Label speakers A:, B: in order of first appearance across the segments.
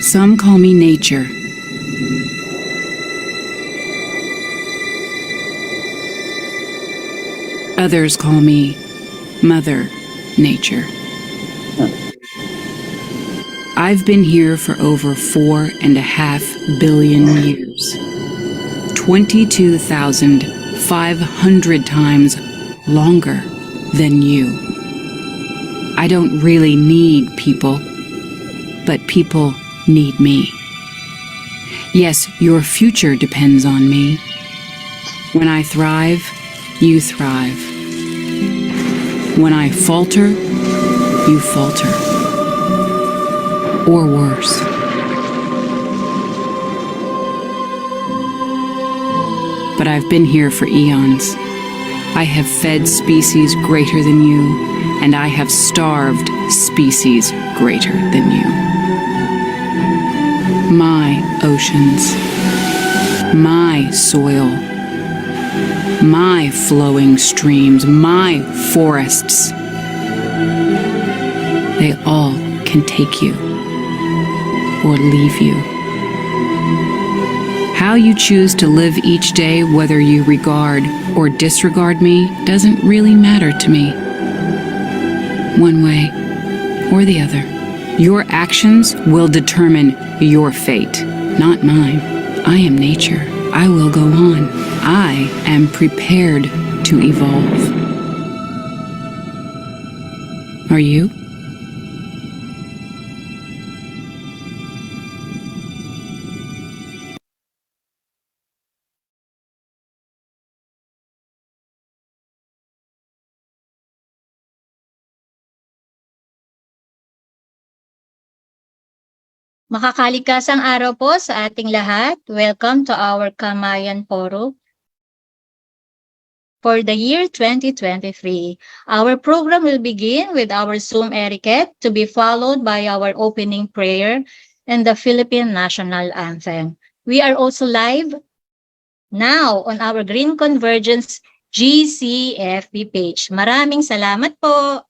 A: Some call me nature. Others call me Mother Nature. I've been here for over 4.5 billion years. 22,500 times longer than you. I don't really need people, but people need me. Yes, your future depends on me. When I thrive, you thrive. When I falter, you falter. Or worse. But I've been here for eons. I have fed species greater than you, and I have starved species greater than you. My oceans, my soil, my flowing streams, my forests, they all can take you or leave you. How you choose to live each day, whether you regard or disregard me, doesn't really matter to me. One way or the other. Your actions will determine your fate, not mine. I am nature. I will go on. I am prepared to evolve. Are you?
B: Makakaligtasang araw po sa ating lahat. Welcome to our Kamayan Forum for the year 2023. Our program will begin with our Zoom etiquette to be followed by our opening prayer and the Philippine National Anthem. We are also live now on our Green Convergence GCFB page. Maraming salamat po.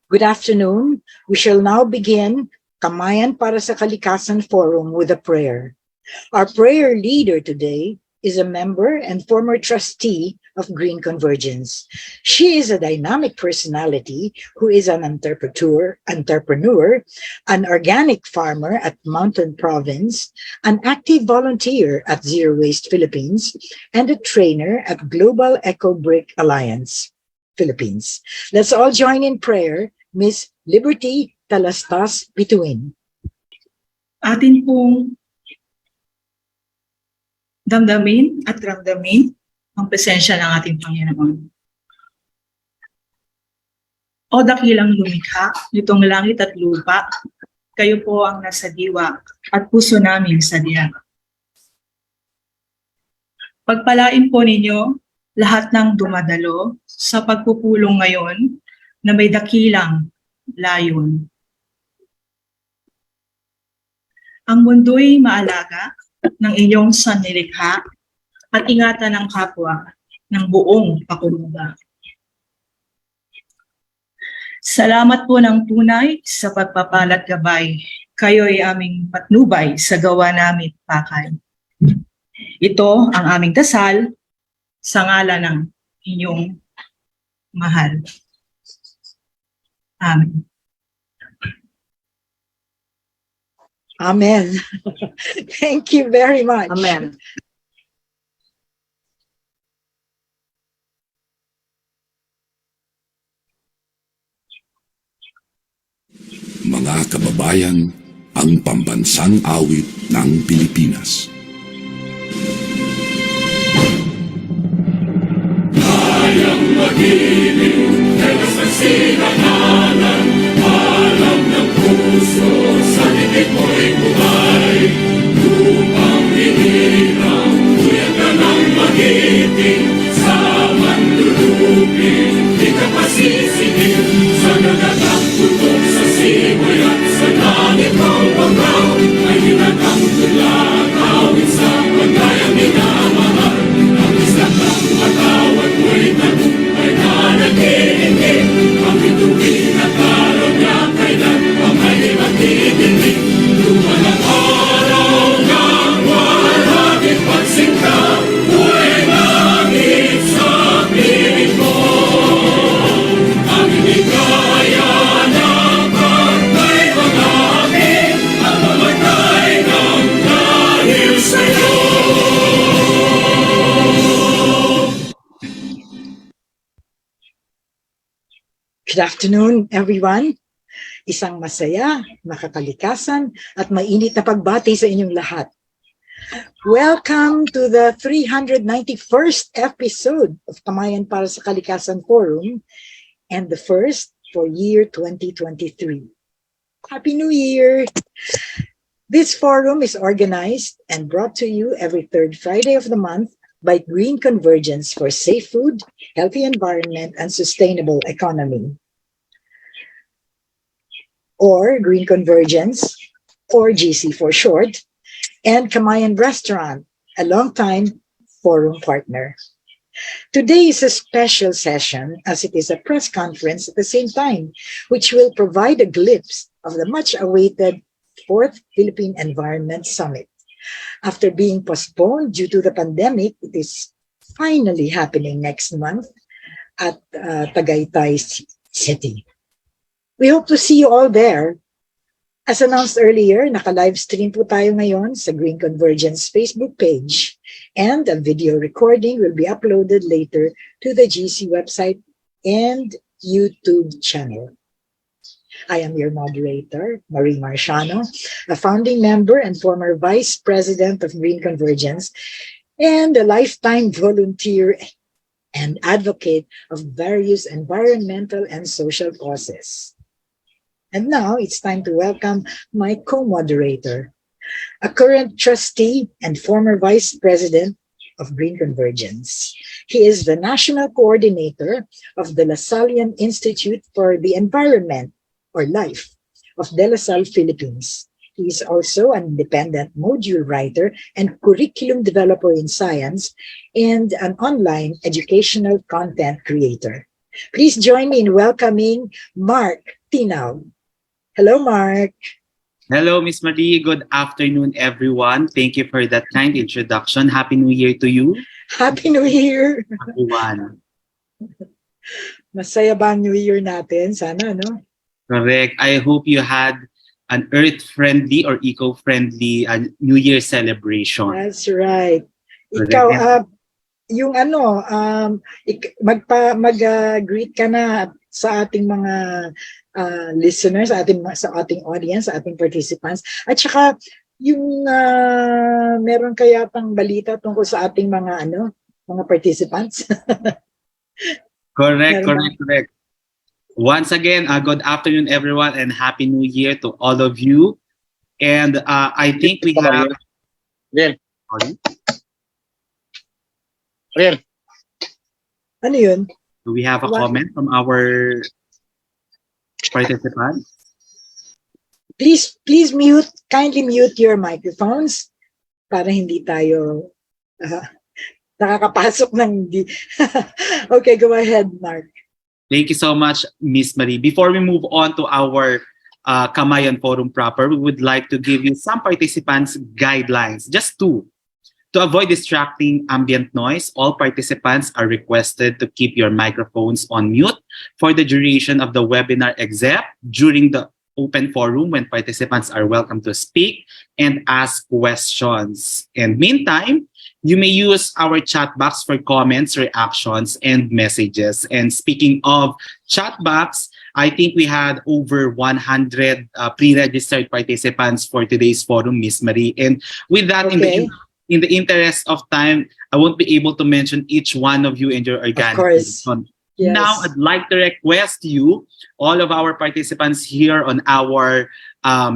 C: Good afternoon. We shall now begin Kamayan para sa Kalikasan Forum with a prayer. Our prayer leader today is a member and former trustee of Green Convergence. She is a dynamic personality who is an entrepreneur, an organic farmer at Mountain Province, an active volunteer at Zero Waste Philippines, and a trainer at Global Eco Brick Alliance Philippines. Let's all join in prayer. Miss Liberty Talastas Bituin.
D: Atin pong damdamin at ramdamin ang presensya ng ating Panginoon. O dakilang lumikha nitong langit at lupa, kayo po ang nasa diwa at puso namin sa diyan. Pagpalain po ninyo lahat ng dumadalo sa pagpupulong ngayon na may dakilang layon. Ang mundo'y maalaga ng inyong sanlilikha at ingatan ng kapwa ng buong pakumbaba. Salamat po ng tunay sa pagpapalat gabay. Kayo'y aming patnubay sa gawa namin pakay. Ito ang aming dasal sa ngalan ng inyong mahal. Amen.
C: Amen. Thank you very much.
E: Amen.
F: Mga kababayan, ang pambansang awit ng Pilipinas. Kayang magiliw, dalas ng sinakanan, alam ng puso, sa likid mo'y buhay. Lupang hinirang, tuyag ka ng magiting, sa manlulupin, di ka pasisingin, sa nagatang tutok sa simoy at sa langit ng panggaw, ay hinatang tulang awit sa pagkayang minamahal. Ang isla ng matawad mo'y tagumpay na nag-iingin, ang bituin at araw niya kailan pa may magdidinig. Lumalang araw ng walang pagsinta, buhay langit sa piling mo. Ang inigaya ng pagkay pag-amin, ang mamatay ng dahil sa'yo.
C: Good afternoon, everyone. Isang masaya, makakalikasan, at mainit na pagbati sa inyong lahat. Welcome to the 391st episode of Kamayan para sa Kalikasan Forum and the first for year 2023. Happy New Year! This forum is organized and brought to you every third Friday of the month by Green Convergence for safe food, healthy environment, and sustainable economy. Or Green Convergence, or GC for short, and Kamayan Restaurant, a longtime forum partner. Today is a special session as it is a press conference at the same time, which will provide a glimpse of the much-awaited 4th Philippine Environment Summit. After being postponed due to the pandemic, it is finally happening next month at Tagaytay City. We hope to see you all there. As announced earlier, naka-live stream po tayo ngayon sa Green Convergence Facebook page, and a video recording will be uploaded later to the GC website and YouTube channel. I am your moderator, Marie Marciano, a founding member and former vice president of Green Convergence, and a lifetime volunteer and advocate of various environmental and social causes. And now it's time to welcome my co-moderator, a current trustee and former vice president of Green Convergence. He is the national coordinator of the Lasallian Institute for the Environment, or LIFE, of De La Salle, Philippines. He is also an independent module writer and curriculum developer in science and an online educational content creator. Please join me in welcoming Mark Tinaw. Hello, Mark.
G: Hello, Miss Marie. Good afternoon, everyone. Thank you for that kind introduction. Happy New Year to you,
C: Happy New Year!
G: everyone.
C: Masaya ba ang New Year natin? Sana, no?
G: Correct. I hope you had an earth-friendly or eco-friendly New Year celebration.
C: That's right.
G: Correct.
C: Ikaw, yung ano, mag-greet ka na sa ating mga listeners, sa ating audience, sa ating participants. At saka, yung meron kaya pang balita tungkol sa ating mga participants?
G: Correct. Once again, good afternoon, everyone, and Happy New Year to all of you. And I think we have.
E: Real.
G: Sorry,
E: Real.
C: Ano yun?
G: do we have a
C: What?
G: comment from our participants?
C: Please kindly mute your microphones para hindi tayo nakakapasok ng hindi. Okay, go ahead, Mark.
G: Thank you so much, Miss Marie. Before we move on to our Kamayan Forum proper, we would like to give you some participants' guidelines, just two. To avoid distracting ambient noise, all participants are requested to keep your microphones on mute for the duration of the webinar, except during the open forum when participants are welcome to speak and ask questions. And meantime, you may use our chat box for comments, reactions, and messages. And speaking of chat box, I think we had over 100 pre-registered participants for today's forum, Miss Marie. And with that,
C: Okay.
G: in the interest of time, I won't be able to mention each one of you and your
C: Of course.
G: organization.
C: Yes.
G: Now, I'd like to request you, all of our participants here on our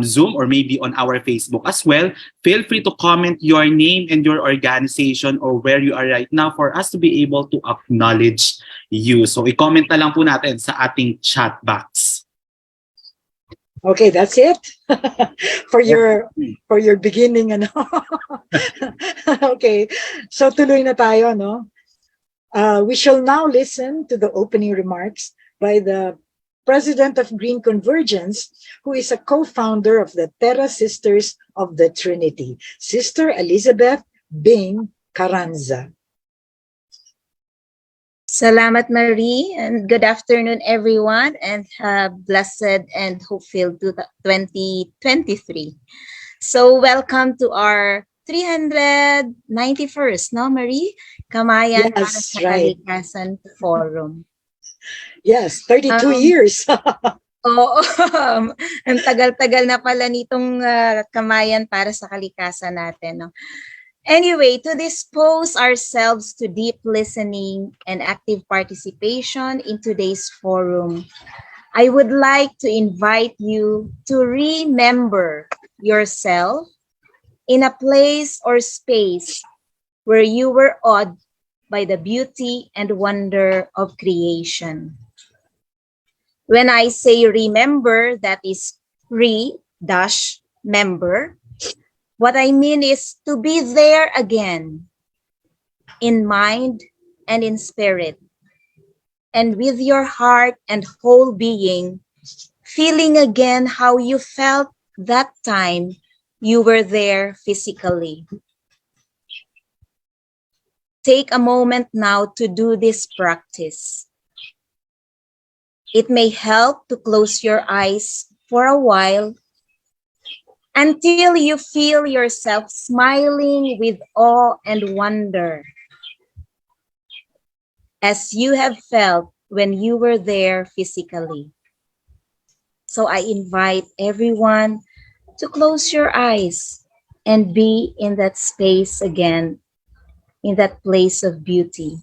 G: Zoom or maybe on our Facebook as well, feel free to comment your name and your organization or where you are right now for us to be able to acknowledge you. So, i-comment na lang po natin sa ating chat box.
C: Okay, that's it. for your beginning, ano. Okay. So tuloy na tayo, no? We shall now listen to the opening remarks by the President of Green Convergence, who is a co-founder of the Terra Sisters of the Trinity, Sister Elizabeth Bing Carranza.
H: Salamat, Marie, and good afternoon, everyone, and blessed and hope-filled 2023. So, welcome to our 391st, no, Marie? Kamayan para
C: Yes,
H: sa
C: right.
H: Kalikasan Forum.
C: Yes, 32 years.
H: Oo, ang tagal-tagal na pala nitong Kamayan para sa kalikasan natin, no? Anyway, to dispose ourselves to deep listening and active participation in today's forum, I would like to invite you to remember yourself in a place or space where you were awed by the beauty and wonder of creation. When I say remember, that is re-member. What I mean is to be there again, in mind and in spirit, and with your heart and whole being, feeling again how you felt that time you were there physically. Take a moment now to do this practice. It may help to close your eyes for a while until you feel yourself smiling with awe and wonder, as you have felt when you were there physically. So I invite everyone to close your eyes and be in that space again, in that place of beauty.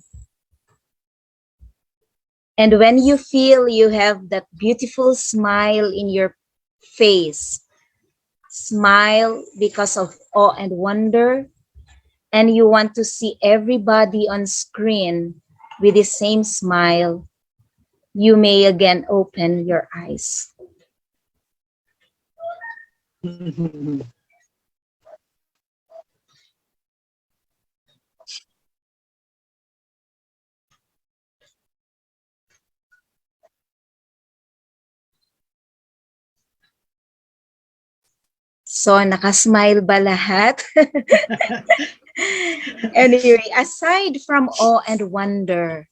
H: And when you feel you have that beautiful smile in your face, smile because of awe and wonder, and you want to see everybody on screen with the same smile, you may again open your eyes. So, nakasmile ba lahat? Anyway, aside from awe and wonder,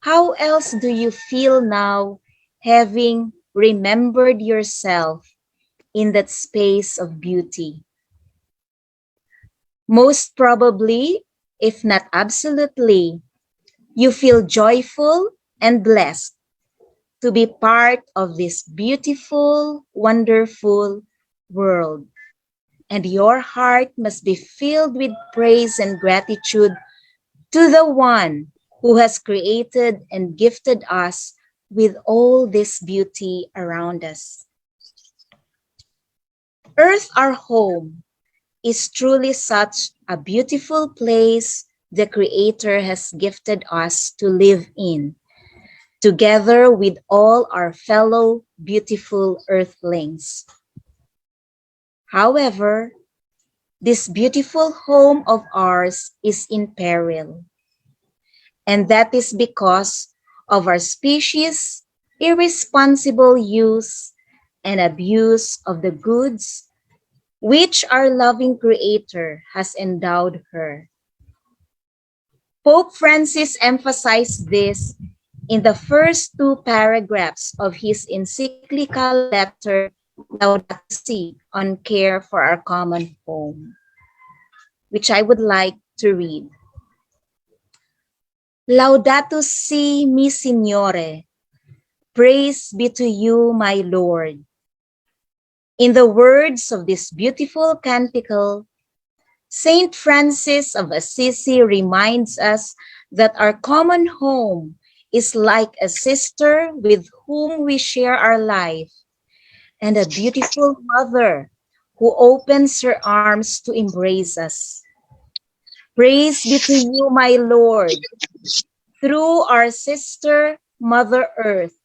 H: how else do you feel now having remembered yourself in that space of beauty? Most probably, if not absolutely, you feel joyful and blessed to be part of this beautiful, wonderful world. And your heart must be filled with praise and gratitude to the one who has created and gifted us with all this beauty around us. Earth, our home, is truly such a beautiful place the Creator has gifted us to live in, together with all our fellow beautiful earthlings. However, this beautiful home of ours is in peril, and that is because of our species' irresponsible use and abuse of the goods which our loving Creator has endowed her. Pope Francis emphasized this in the first two paragraphs of his encyclical letter Laudato Si on care for our common home, which I would like to read. Laudato Si mi Signore, praise be to you, my Lord. In the words of this beautiful canticle, Saint Francis of Assisi reminds us that our common home is like a sister with whom we share our life, and a beautiful mother who opens her arms to embrace us. Praise be to you, my Lord, through our sister, Mother Earth,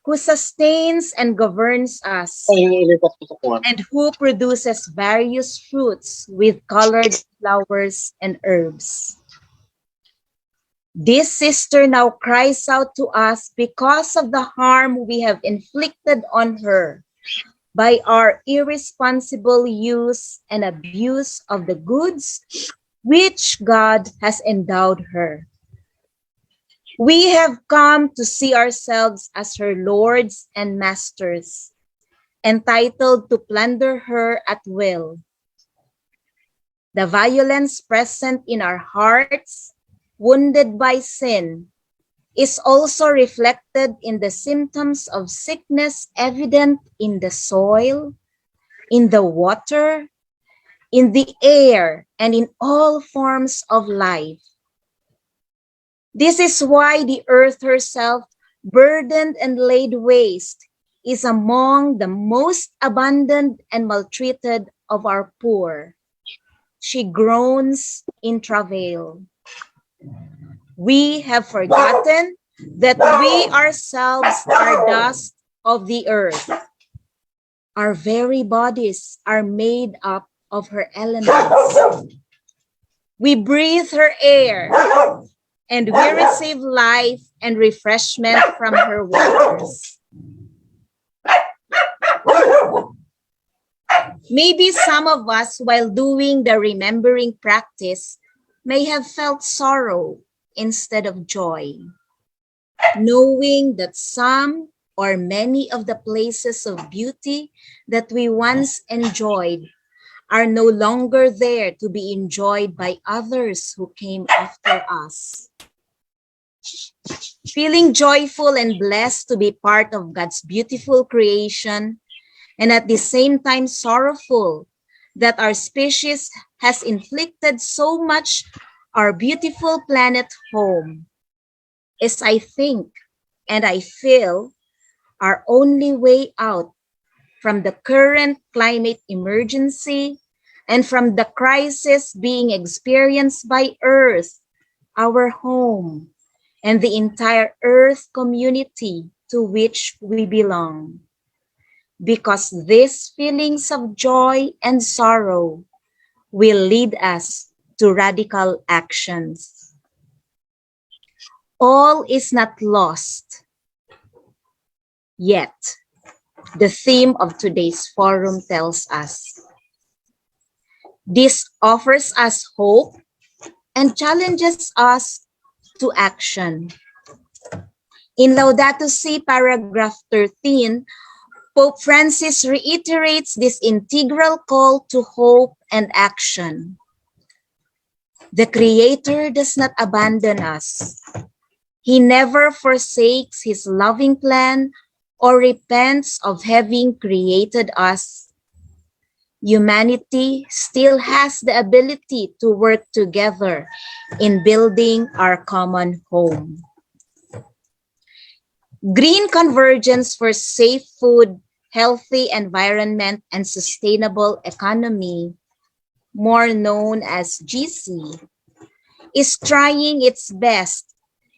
H: who sustains and governs us, and who produces various fruits with colored flowers and herbs. This sister now cries out to us because of the harm we have inflicted on her by our irresponsible use and abuse of the goods which God has endowed her. We have come to see ourselves as her lords and masters, entitled to plunder her at will. The violence present in our hearts, wounded by sin, is also reflected in the symptoms of sickness evident in the soil, in the water, in the air, and in all forms of life. This is why the earth herself, burdened and laid waste, is among the most abandoned and maltreated of our poor. She groans in travail. We have forgotten that we ourselves are dust of the earth. Our very bodies are made up of her elements. We breathe her air, and we receive life and refreshment from her waters. Maybe some of us, while doing the remembering practice, may have felt sorrow instead of joy, knowing that some or many of the places of beauty that we once enjoyed are no longer there to be enjoyed by others who came after us. Feeling joyful and blessed to be part of God's beautiful creation, and at the same time sorrowful that our species has inflicted so much our beautiful planet home, is, I think, and I feel, our only way out from the current climate emergency and from the crisis being experienced by Earth, our home, and the entire Earth community to which we belong. Because these feelings of joy and sorrow will lead us to radical actions. All is not lost yet, the theme of today's forum tells us. This offers us hope and challenges us to action. In Laudato Si, paragraph 13, Pope Francis reiterates this integral call to hope and action. The Creator does not abandon us. He never forsakes his loving plan or repents of having created us. Humanity still has the ability to work together in building our common home. Green Convergence for Safe Food, Healthy Environment, and Sustainable Economy, more known as GC, is trying its best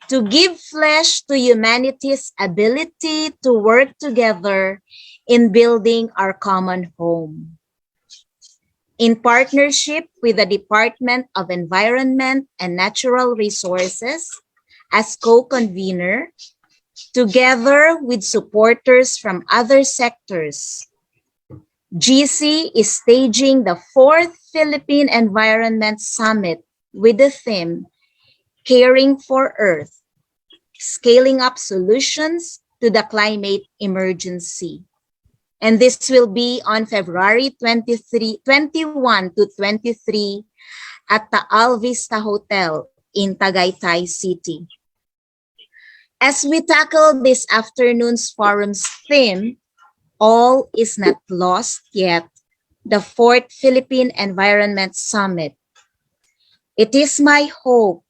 H: to give flesh to humanity's ability to work together in building our common home. In partnership with the Department of Environment and Natural Resources as co-convener, together with supporters from other sectors, GC is staging the 4th Philippine Environment Summit with the theme, Caring for Earth, Scaling Up Solutions to the Climate Emergency. And this will be on February 21 to 23 at the Alvista Hotel in Tagaytay City. As we tackle this afternoon's forum's theme, All is Not Lost Yet, the 4th Philippine Environment Summit, it is my hope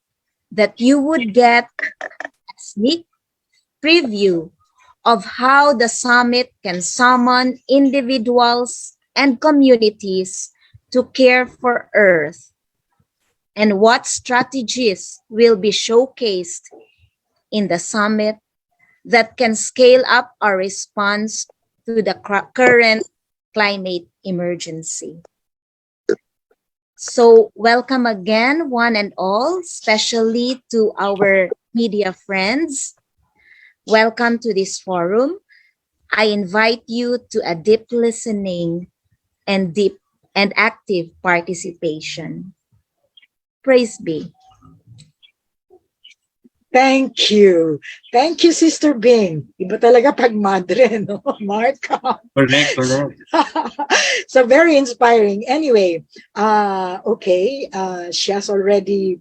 H: that you would get a sneak preview of how the summit can summon individuals and communities to care for Earth, and what strategies will be showcased in the summit that can scale up our response to the current climate emergency. So welcome again, one and all, especially to our media friends. Welcome to this forum. I invite you to a deep listening and active participation. Praise be.
C: Thank you. Thank you, Sister Bing. Iba talaga pag madre, no? Mark.
G: Correct, correct.
C: So very inspiring. Anyway, okay, she has already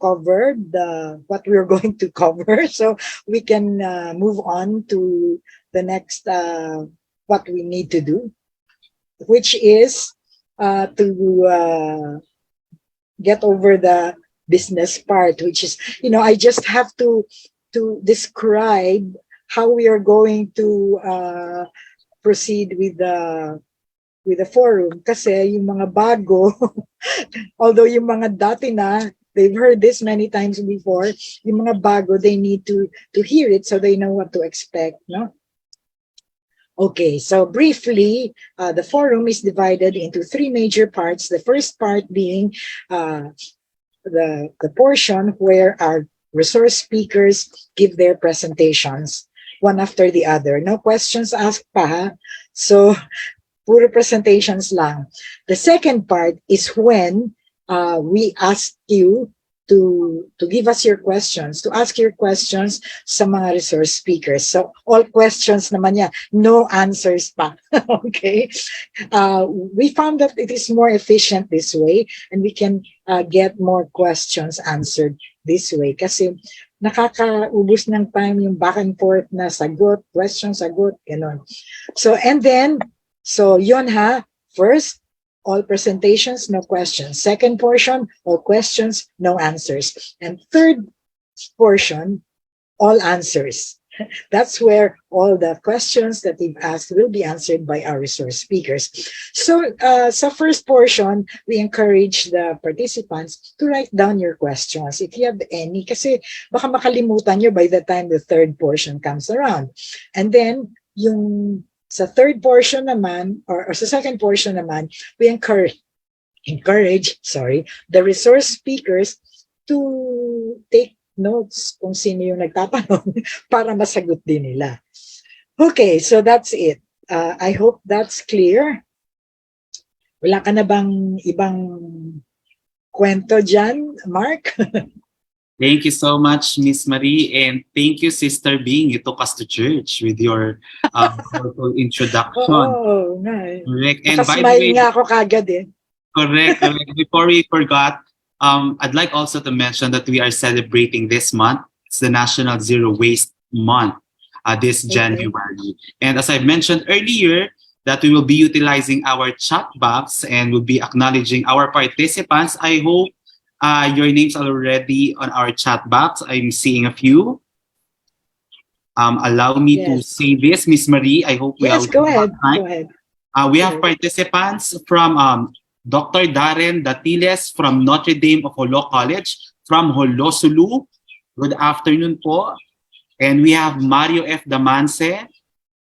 C: covered what we're going to cover. So we can move on to the next, what we need to do, which is to get over the business part, which is, I just have to describe how we are going to proceed with the forum. Kasi yung mga bago, although yung mga dati na, they've heard this many times before, yung mga bago, they need to hear it so they know what to expect, no? Okay, so briefly, the forum is divided into 3 major parts. The first part being the portion where our resource speakers give their presentations, one after the other. No questions asked pa, ha? So, puro presentations lang. The second part is when we ask you to give us your questions, to ask your questions sa mga resource speakers. So, all questions naman yan, no answers pa. Okay? We found that it is more efficient this way, and we can get more questions answered this way. Kasi nakakaubos ng time yung back and forth na sagot, question, sagot, gano'n. So, and then, so yun ha, first, all presentations, no questions. Second portion, all questions, no answers. And third portion, all answers. That's where all the questions that you've asked will be answered by our resource speakers. So, sa first portion, we encourage the participants to write down your questions if you have any, kasi baka makalimutan nyo by the time the third portion comes around. And then, yung sa third portion naman, or sa second portion naman, we encourage the resource speakers to take notes kung sino yung nagtatanong para masagot din nila. Okay, so that's it. I hope that's clear. Wala ka na bang ibang kwento dyan, Mark?
G: Thank you so much, Miss Marie, and thank you, Sister Bing. You took us to church with your powerful introduction.
C: Oh, nice.
G: Correct. And by the
C: Nakasmile
G: way,
C: nga ako kagad eh.
G: correct. Before we forgot, I'd like also to mention that we are celebrating this month. It's the National Zero Waste Month, this January. And as I mentioned earlier, that we will be utilizing our chat box and will be acknowledging our participants. I hope your names are already on our chat box. I'm seeing a few. allow me to
C: Yes.
G: say this, Miss Marie. I hope
C: Yes, go ahead.
G: time.
C: Go ahead.
G: We have
C: Sure.
G: participants from Dr. Darren Datiles from Notre Dame of Holo College from Holosulu. Good afternoon po. And we have Mario F. Damanse,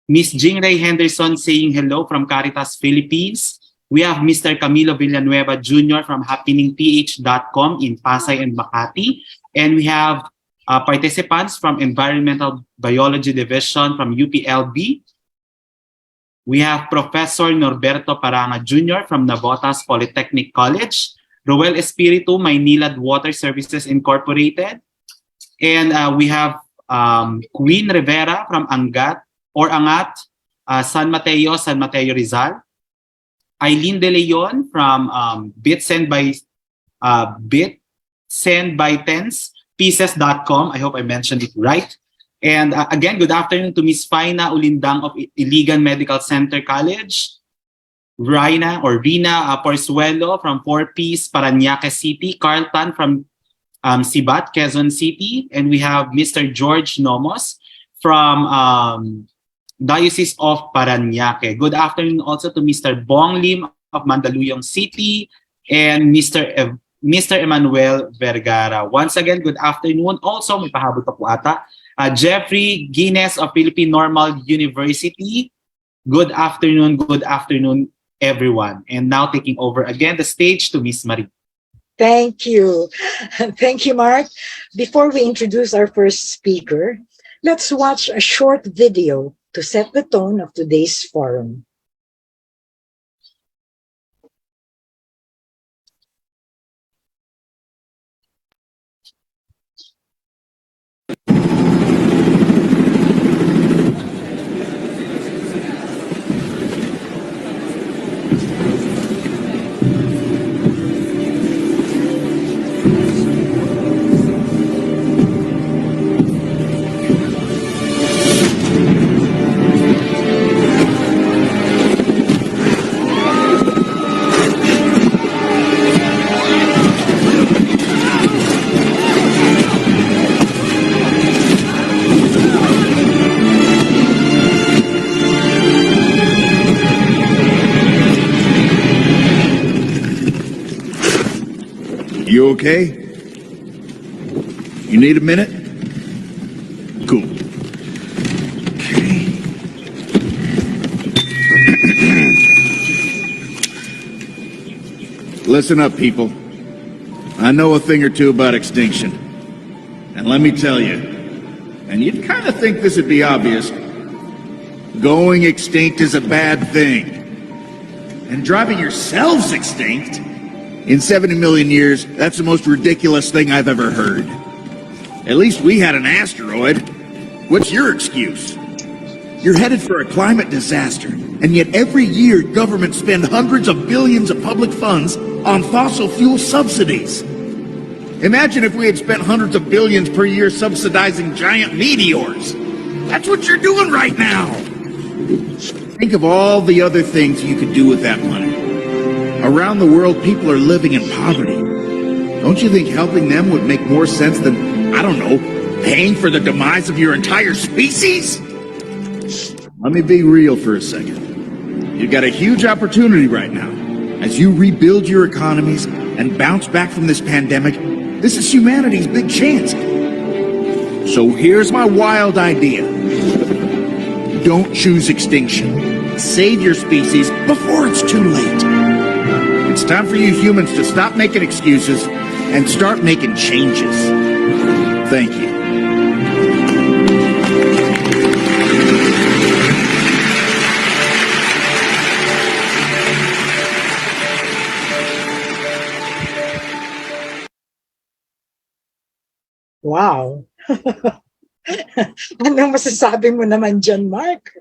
G: Miss Jingray Henderson saying hello from Caritas Philippines. We have Mr. Camilo Villanueva Jr. from happeningph.com in Pasay and Makati. And we have participants from Environmental Biology Division from UPLB. We have Professor Norberto Paranga Jr. from Navotas Polytechnic College, Roel Espiritu, Maynilad Water Services Incorporated, and we have Queen Rivera from Angat, San Mateo Rizal, Eileen De Leon from Pieces.com. I hope I mentioned it right. And again, good afternoon to Miss Faina Ulindang of Iligan Medical Center College, Rina Porzuelo from 4Ps, Parañaque City, Carlton from Sibat, Quezon City, and we have Mr. George Nomos from Diocese of Parañaque. Good afternoon also to Mr. Bong Lim of Mandaluyong City and Mr. Emmanuel Vergara. Once again, good afternoon. Also, may pahabol pa po ata. Jeffrey Guinness of Philippine Normal University. Good afternoon, everyone. And now taking over again the stage to Miss Marie.
C: Thank you. Thank you, Mark. Before we introduce our first speaker, let's watch a short video to set the tone of today's forum.
E: You okay? You need a minute? Cool. Okay. Listen up, people. I know a thing or two about extinction. And let me tell you, and you'd kind of think this would be obvious, going extinct is a bad thing. And driving yourselves extinct? In 70 million years, that's the most ridiculous thing I've ever heard. At least we had an asteroid. What's your excuse? You're headed for a climate disaster, and yet every year governments spend hundreds of billions of public funds on fossil fuel subsidies. Imagine if we had spent hundreds of billions per year subsidizing giant meteors. That's what you're doing right now. Think of all the other things you could do with that money. Around the world, people are living in poverty. Don't you think helping them would make more sense than, I don't know, paying for the demise of your entire species? Let me be real for a second. You've got a huge opportunity right now. As you rebuild your economies and bounce back from this pandemic, this is humanity's big chance. So here's my wild idea. Don't choose extinction. Save your species before it's too late. It's time for you humans to stop making excuses and start making changes. Thank you.
C: Wow. Anong masasabi mo naman dyan, Mark?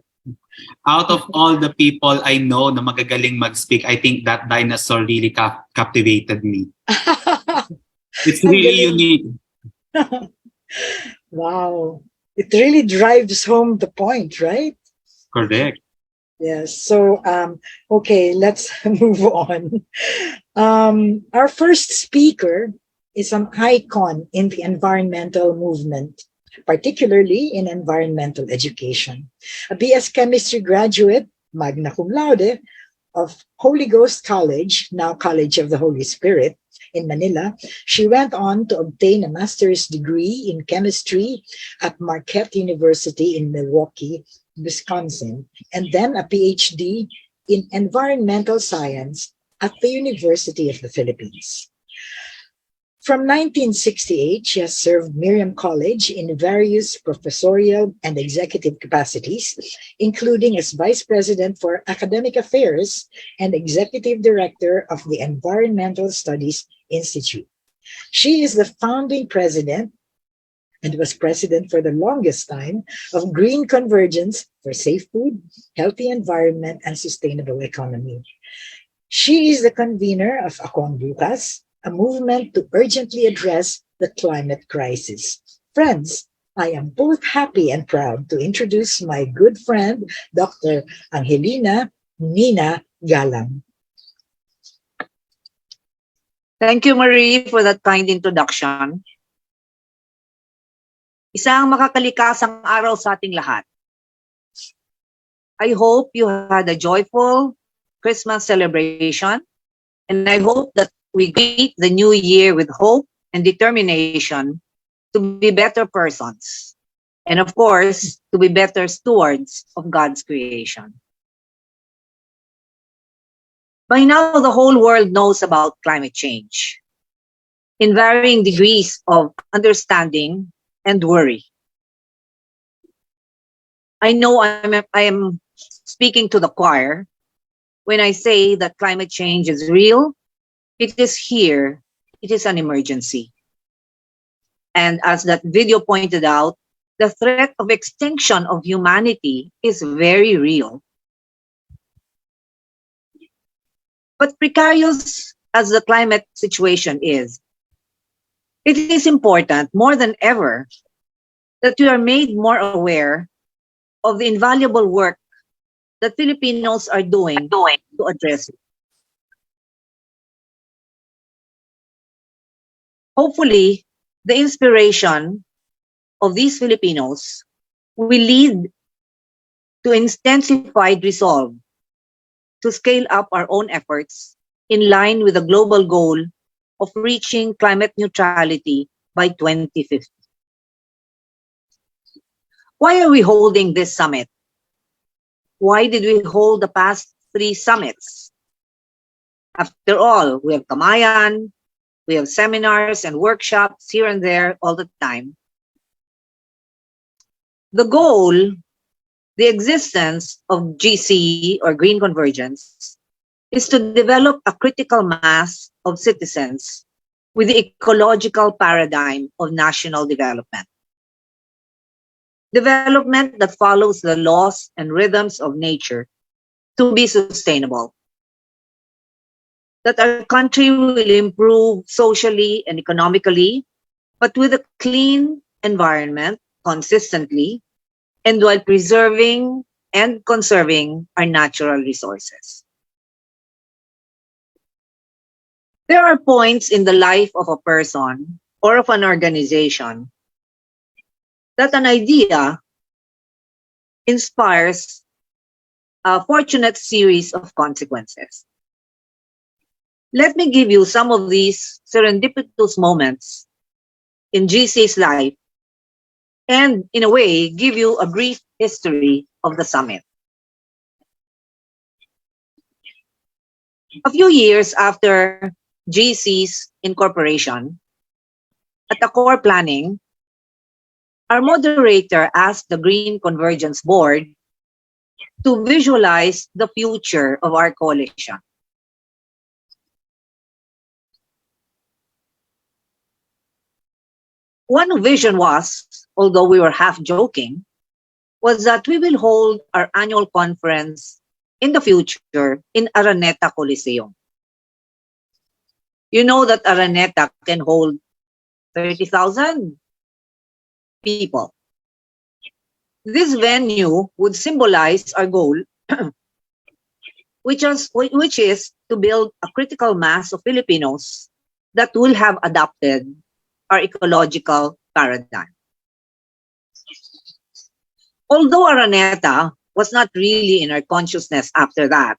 G: Out of all the people I know na magagaling mag-speak, I think that dinosaur really captivated me. It's really unique.
C: Wow. It really drives home the point, right?
G: Correct.
C: Yes. So, okay, let's move on. Our first speaker is an icon in the environmental movement. particularly in environmental education. A BS Chemistry graduate, magna cum laude, of Holy Ghost College, now College of the Holy Spirit, in Manila, she went on to obtain a master's degree in chemistry at Marquette University in Milwaukee, Wisconsin, and then a PhD in environmental science at the University of the Philippines. From 1968, she has served Miriam College in various professorial and executive capacities, including as Vice President for Academic Affairs and Executive Director of the Environmental Studies Institute. She is the founding president and was president for the longest time of Green Convergence for Safe Food, Healthy Environment, and Sustainable Economy. She is the convener of Akong Bukas, a movement to urgently address the climate crisis. Friends, I am both happy and proud to introduce my good friend, Dr. Angelina Nina Galang.
I: Thank you, Marie, for that kind introduction. Isang makakalikasang araw sa ating lahat. I hope you had a joyful Christmas celebration, and I hope that we greet the new year with hope and determination to be better persons, and of course, to be better stewards of God's creation. By now, the whole world knows about climate change in varying degrees of understanding and worry. I know I am speaking to the choir when I say that climate change is real, it is here, it is an emergency. And as that video pointed out, the threat of extinction of humanity is very real. But precarious as the climate situation is, it is important more than ever that we are made more aware of the invaluable work that Filipinos are doing to address it. Hopefully, the inspiration of these Filipinos will lead to intensified resolve to scale up our own efforts in line with the global goal of reaching climate neutrality by 2050. Why are we holding this summit? Why did we hold the past 3 summits? After all, we have Kamayan, we have seminars and workshops here and there all the time. The goal, the existence of GC or Green Convergence, is to develop a critical mass of citizens with the ecological paradigm of national development. Development that follows the laws and rhythms of nature to be sustainable. That our country will improve socially and economically, but with a clean environment consistently, and while preserving and conserving our natural resources. There are points in the life of a person or of an organization that an idea inspires a fortunate series of consequences. Let me give you some of these serendipitous moments in GC's life and, in a way, give you a brief history of the summit. A few years after GC's incorporation, at the core planning, our moderator asked the Green Convergence Board to visualize the future of our coalition. One vision was, although we were half joking, was that we will hold our annual conference in the future in Araneta Coliseum. You know that Araneta can hold 30,000 people. This venue would symbolize our goal, which is to build a critical mass of Filipinos that will have adopted our ecological paradigm. Although Araneta was not really in our consciousness after that,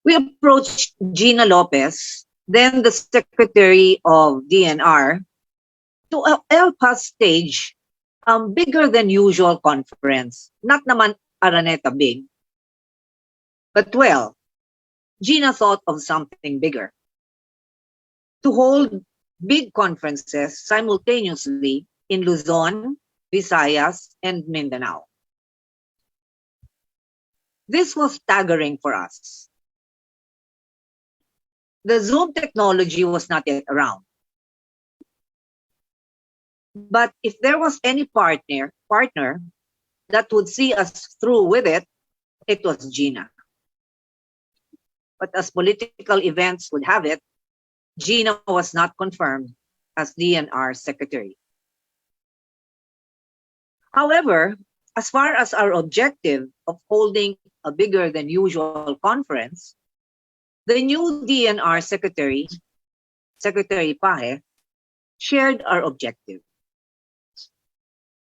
I: we approached Gina Lopez, then the Secretary of DNR, to help us stage bigger than usual conference. Not naman Araneta big, but well, Gina thought of something bigger. To hold big conferences simultaneously in Luzon, Visayas, and Mindanao. This was staggering for us. The Zoom technology was not yet around. But if there was any partner that would see us through with it, it was Gina. But as political events would have it, Gina was not confirmed as DNR Secretary. However, as far as our objective of holding a bigger than usual conference, the new DNR Secretary, Secretary Pahe, shared our objective.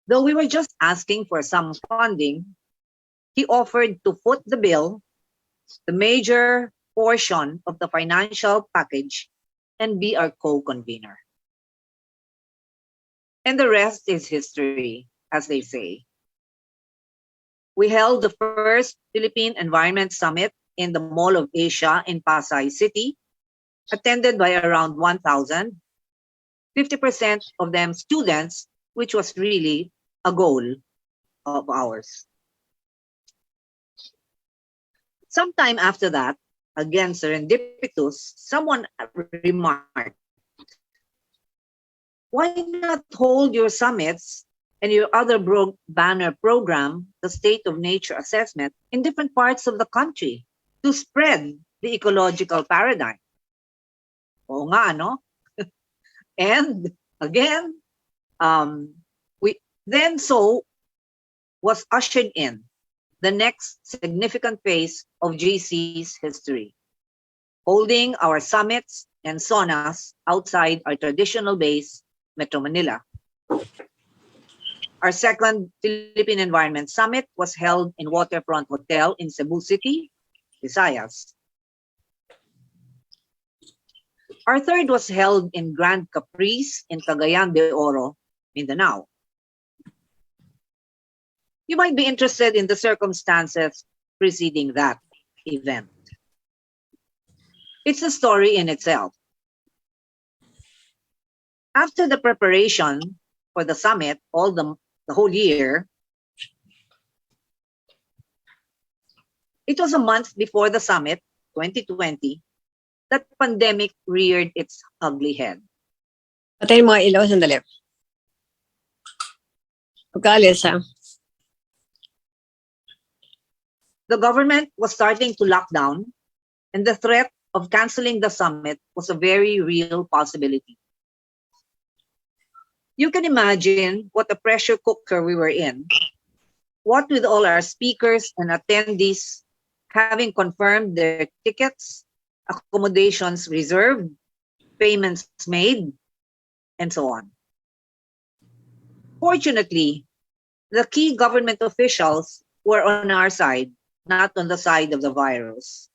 I: Though we were just asking for some funding, he offered to foot the bill, the major portion of the financial package, and be our co-convener. And the rest is history, as they say. We held the first Philippine Environment Summit in the Mall of Asia in Pasay City, attended by around 1,000, 50% of them students, which was really a goal of ours. Sometime after that, again serendipitous, someone remarked, why not hold your summits and your other banner program, the State of Nature Assessment, in different parts of the country to spread the ecological paradigm? Oo nga, no? And again, so was ushered in the next significant phase of GC's history, holding our summits and saunas outside our traditional base, Metro Manila. Our second Philippine Environment Summit was held in Waterfront Hotel in Cebu City, Visayas. Our third was held in Grand Caprice in Cagayan de Oro, Mindanao. You might be interested in the circumstances preceding that event. It's a story in itself. After the preparation for the summit, the whole year, it was a month before the summit, 2020, that pandemic reared its ugly head.
J: Patayin mo mga ilaw, sandali. Pagkaalis, ha?
I: The government was starting to lock down, and the threat of canceling the summit was a very real possibility. You can imagine what a pressure cooker we were in. What with all our speakers and attendees having confirmed their tickets, accommodations reserved, payments made, and so on. Fortunately, the key government officials were on our side, not on the side of the virus.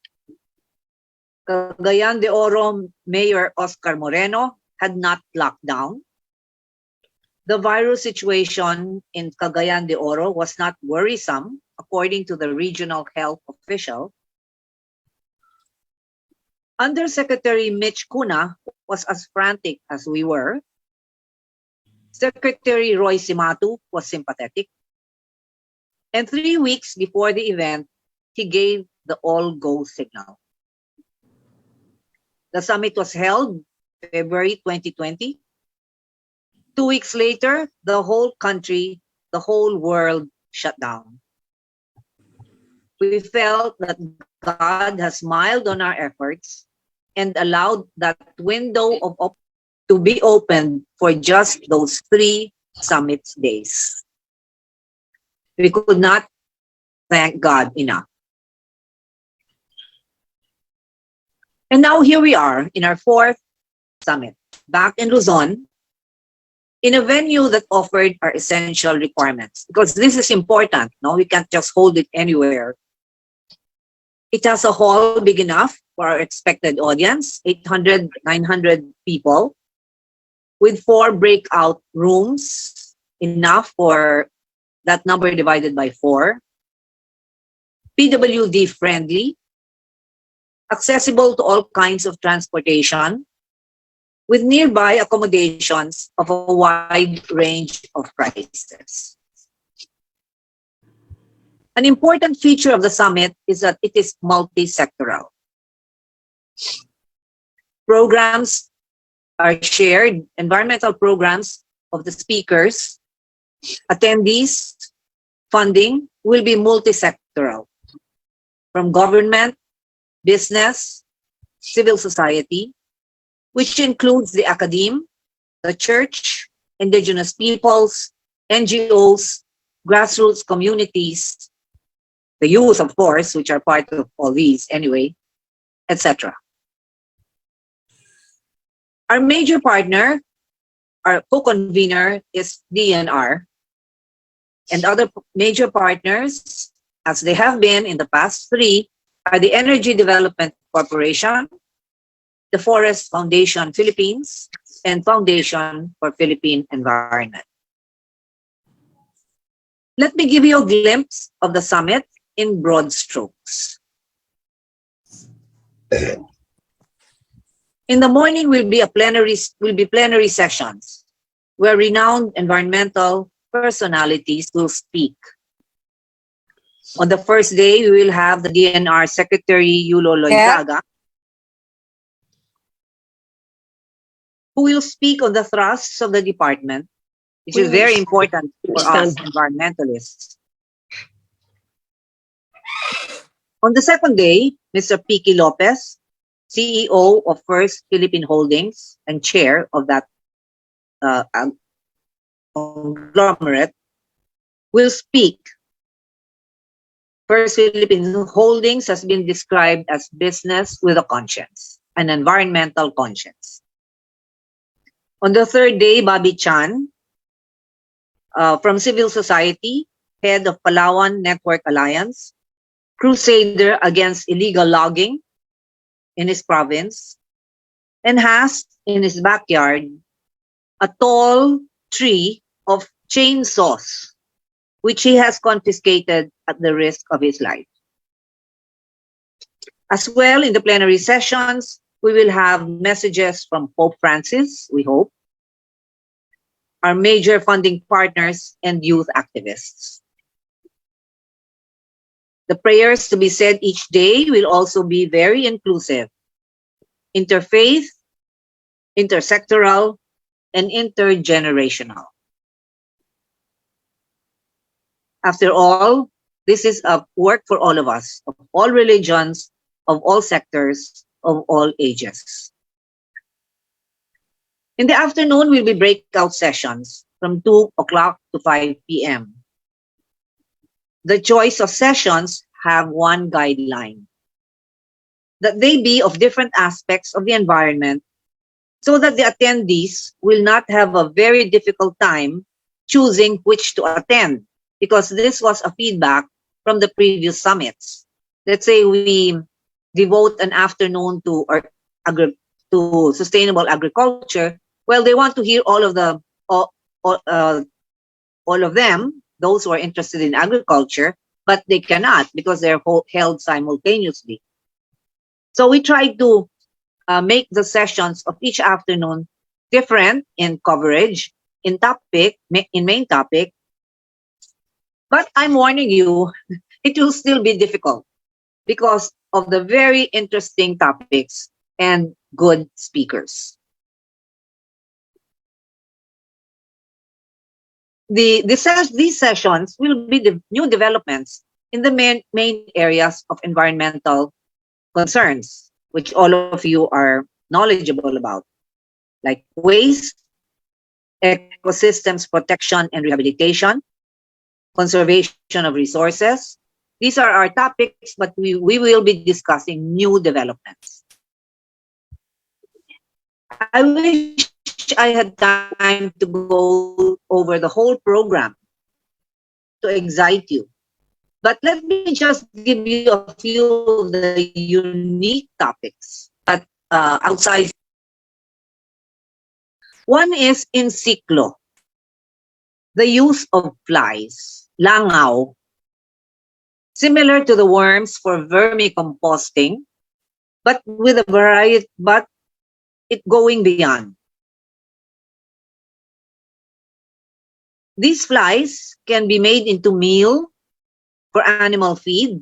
I: Cagayan de Oro Mayor Oscar Moreno had not locked down. The virus situation in Cagayan de Oro was not worrisome, according to the regional health official. Undersecretary Mitch Cuna was as frantic as we were. Secretary Roy Simatu was sympathetic. And 3 weeks before the event, he gave the all-go signal. The summit was held February 2020. 2 weeks later, the whole country, the whole world shut down. We felt that God has smiled on our efforts and allowed that window to be opened for just those 3 summit days. We could not thank God enough. And now here we are in our 4th summit, back in Luzon, in a venue that offered our essential requirements. Because this is important, no? We can't just hold it anywhere. It has a hall big enough for our expected audience, 800, 900 people, with 4 breakout rooms, enough for that number divided by 4. PWD friendly, accessible to all kinds of transportation, with nearby accommodations of a wide range of prices. An important feature of the summit is that it is multi-sectoral. Programs are shared, environmental programs of the speakers, attendees, funding will be multi-sectoral, from government, business, civil society, which includes the academe, the church, indigenous peoples, NGOs, grassroots communities, the youth, of course, which are part of all these anyway, etc. Our major partner, our co-convener, is DNR, and other major partners, as they have been in the past 3, are the Energy Development Corporation, the Forest Foundation Philippines, and Foundation for Philippine Environment. Let me give you a glimpse of the summit in broad strokes. In the morning will be plenary sessions where renowned environmental personalities will speak. On the first day, we will have the DNR Secretary Yulo Loizaga, who will speak on the thrusts of the department, which is very important for us environmentalists. On the second day, Mr. Piqui Lopez, CEO of First Philippine Holdings and chair of that conglomerate, will speak. First Philippine Holdings has been described as business with a conscience, an environmental conscience. On the third day, Bobby Chan, from civil society, head of Palawan Network Alliance, crusader against illegal logging in his province, and has in his backyard a tall tree of chainsaws, which he has confiscated at the risk of his life. As well, in the plenary sessions, we will have messages from Pope Francis, we hope, our major funding partners, and youth activists. The prayers to be said each day will also be very inclusive, interfaith, intersectoral, and intergenerational. After all, this is a work for all of us, of all religions, of all sectors, of all ages. In the afternoon will be breakout sessions from 2 o'clock to 5 p.m. The choice of sessions have one guideline, that they be of different aspects of the environment so that the attendees will not have a very difficult time choosing which to attend, because this was a feedback from the previous summits. Let's say we devote an afternoon to sustainable agriculture. Well, they want to hear all of them, those who are interested in agriculture, but they cannot because they're held simultaneously. So we try to make the sessions of each afternoon different in coverage, in main topic. But I'm warning you, it will still be difficult because of the very interesting topics and good speakers. These sessions will be the new developments in the main areas of environmental concerns, which all of you are knowledgeable about, like waste, ecosystems protection and rehabilitation, conservation of resources. These are our topics, but we will be discussing new developments. I wish wish I had time to go over the whole program to excite you. But let me just give you a few of the unique topics that outside. One is inciclo, the use of flies, langaw, similar to the worms for vermicomposting, but with a variety, but it going beyond. These flies can be made into meal for animal feed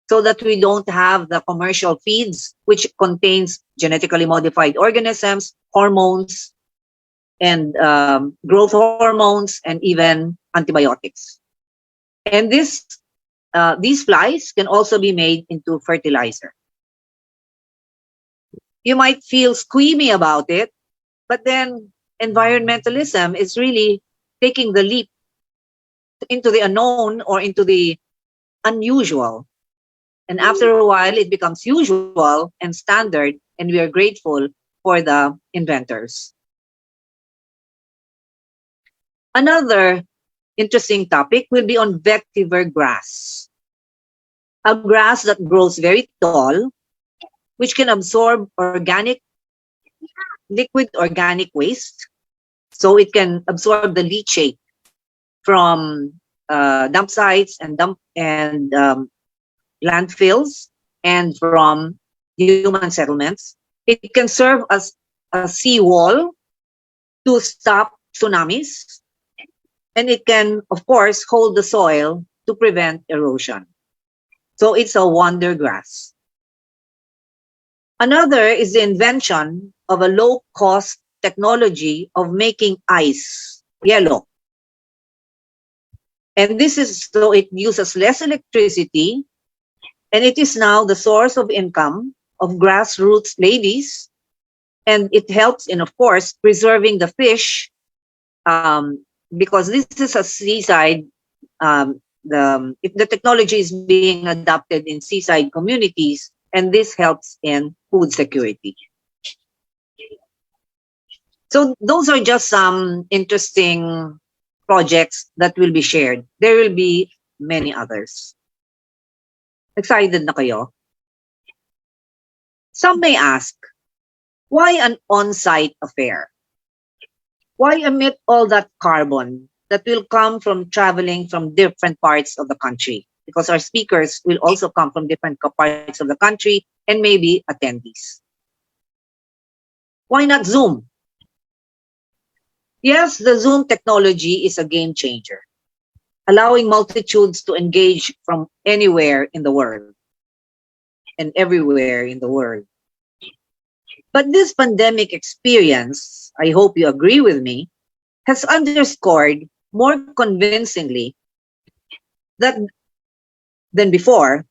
I: so that we don't have the commercial feeds which contains genetically modified organisms, hormones, and growth hormones, and even antibiotics. And these flies can also be made into fertilizer. You might feel squeamy about it, but then environmentalism is really taking the leap into the unknown or into the unusual. And after a while, it becomes usual and standard, and we are grateful for the inventors. Another interesting topic will be on vetiver grass, a grass that grows very tall, which can absorb liquid organic waste. So it can absorb the leachate from dump sites and landfills and from human settlements. It can serve as a seawall to stop tsunamis, and it can, of course, hold the soil to prevent erosion. So it's a wonder grass. Another is the invention of a low-cost technology of making ice, yellow. And this is so it uses less electricity, and it is now the source of income of grassroots ladies, and it helps in, of course, preserving the fish, because this is a seaside, if the technology is being adopted in seaside communities, and this helps in food security. So those are just some interesting projects that will be shared. There will be many others. Excited na kayo? Some may ask, why an on-site affair? Why emit all that carbon that will come from traveling from different parts of the country? Because our speakers will also come from different parts of the country and maybe attendees. Why not Zoom? Yes, the Zoom technology is a game changer, allowing multitudes to engage from anywhere in the world and everywhere in the world. But this pandemic experience, I hope you agree with me, has underscored more convincingly that than before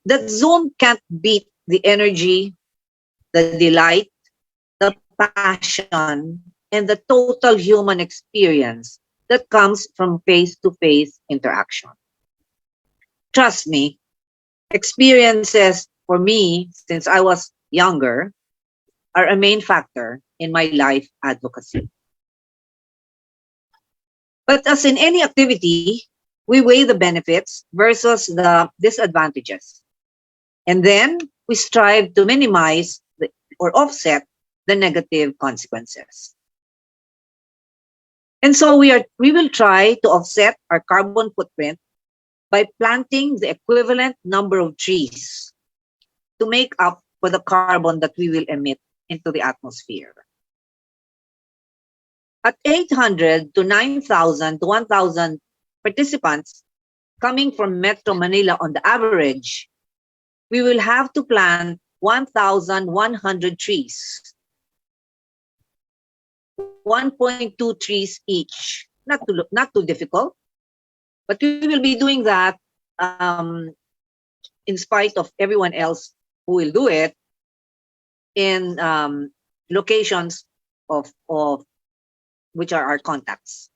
I: that Zoom can't beat the energy, the delight, the passion, and the total human experience that comes from face-to-face interaction. Trust me, experiences for me since I was younger are a main factor in my life advocacy. But as in any activity, we weigh the benefits versus the disadvantages. And then we strive to minimize or offset the negative consequences. And so we will try to offset our carbon footprint by planting the equivalent number of trees to make up for the carbon that we will emit into the atmosphere. At 800 to 9,000 to 1,000 participants coming from Metro Manila on the average, we will have to plant 1,100 trees. 1.2 trees each. Not too difficult, but we will be doing that in spite of everyone else who will do it in locations of which are our contacts.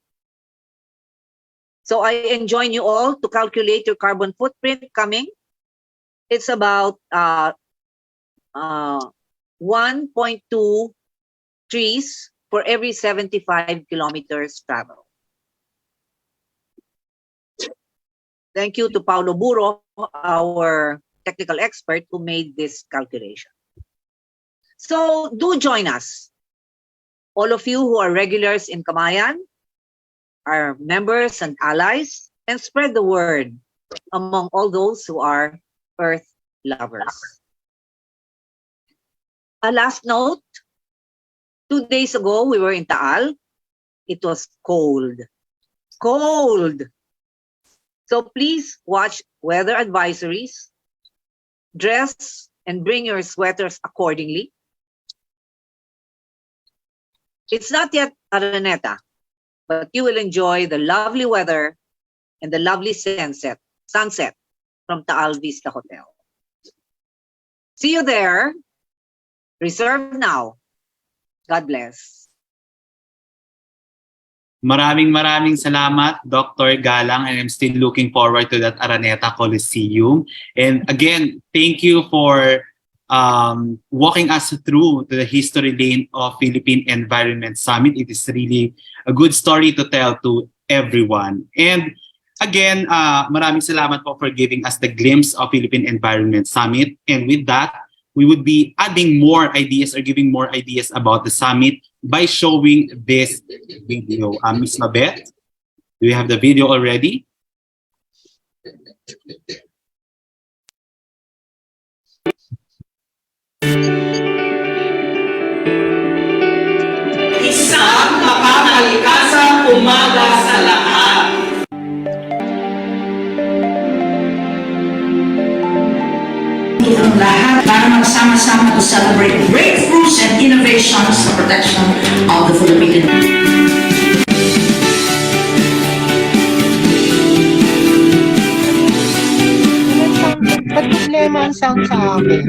I: So I enjoin you all to calculate your carbon footprint coming. It's about 1.2 trees for every 75 kilometers travel. Thank you to Paulo Buro, our technical expert who made this calculation. So do join us. All of you who are regulars in Kamayan, our members and allies, and spread the word among all those who are earth lovers. A last note, 2 days ago we were in Taal. It was cold. Cold! So please watch weather advisories, dress and bring your sweaters accordingly. It's not yet Araneta, but you will enjoy the lovely weather and the lovely sunset from Taal Vista Hotel. See you there. Reserve now. God bless.
G: Maraming salamat, Dr. Galang, and I'm still looking forward to that Araneta Coliseum. And again, thank you for walking us through to the history lane of Philippine Environment Summit. It is really a good story to tell to everyone. And again, maraming salamat po for giving us the glimpse of Philippine Environment Summit. And with that, we would be adding more ideas or giving more ideas about the summit by showing this video. Ms. Mabet, do you have the video already?
K: Isang mapamalikasang umaga sa lahat.
L: Ang lahat para magsama-sama to celebrate breakthroughs and innovations sa protection of the Philippine.
M: Ba't problema ang sound sa akin?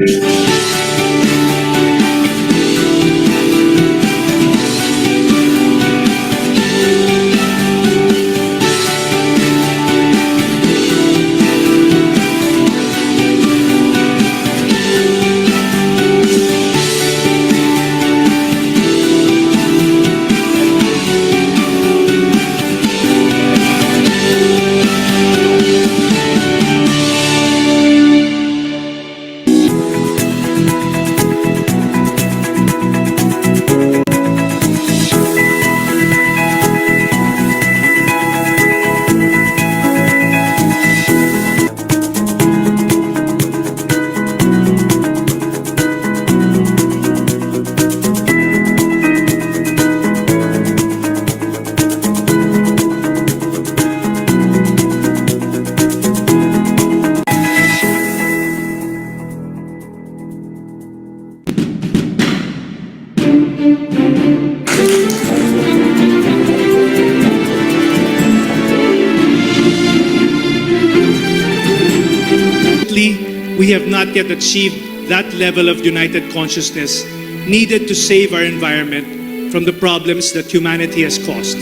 N: We have not yet achieved that level of united consciousness needed to save our environment from the problems that humanity has caused.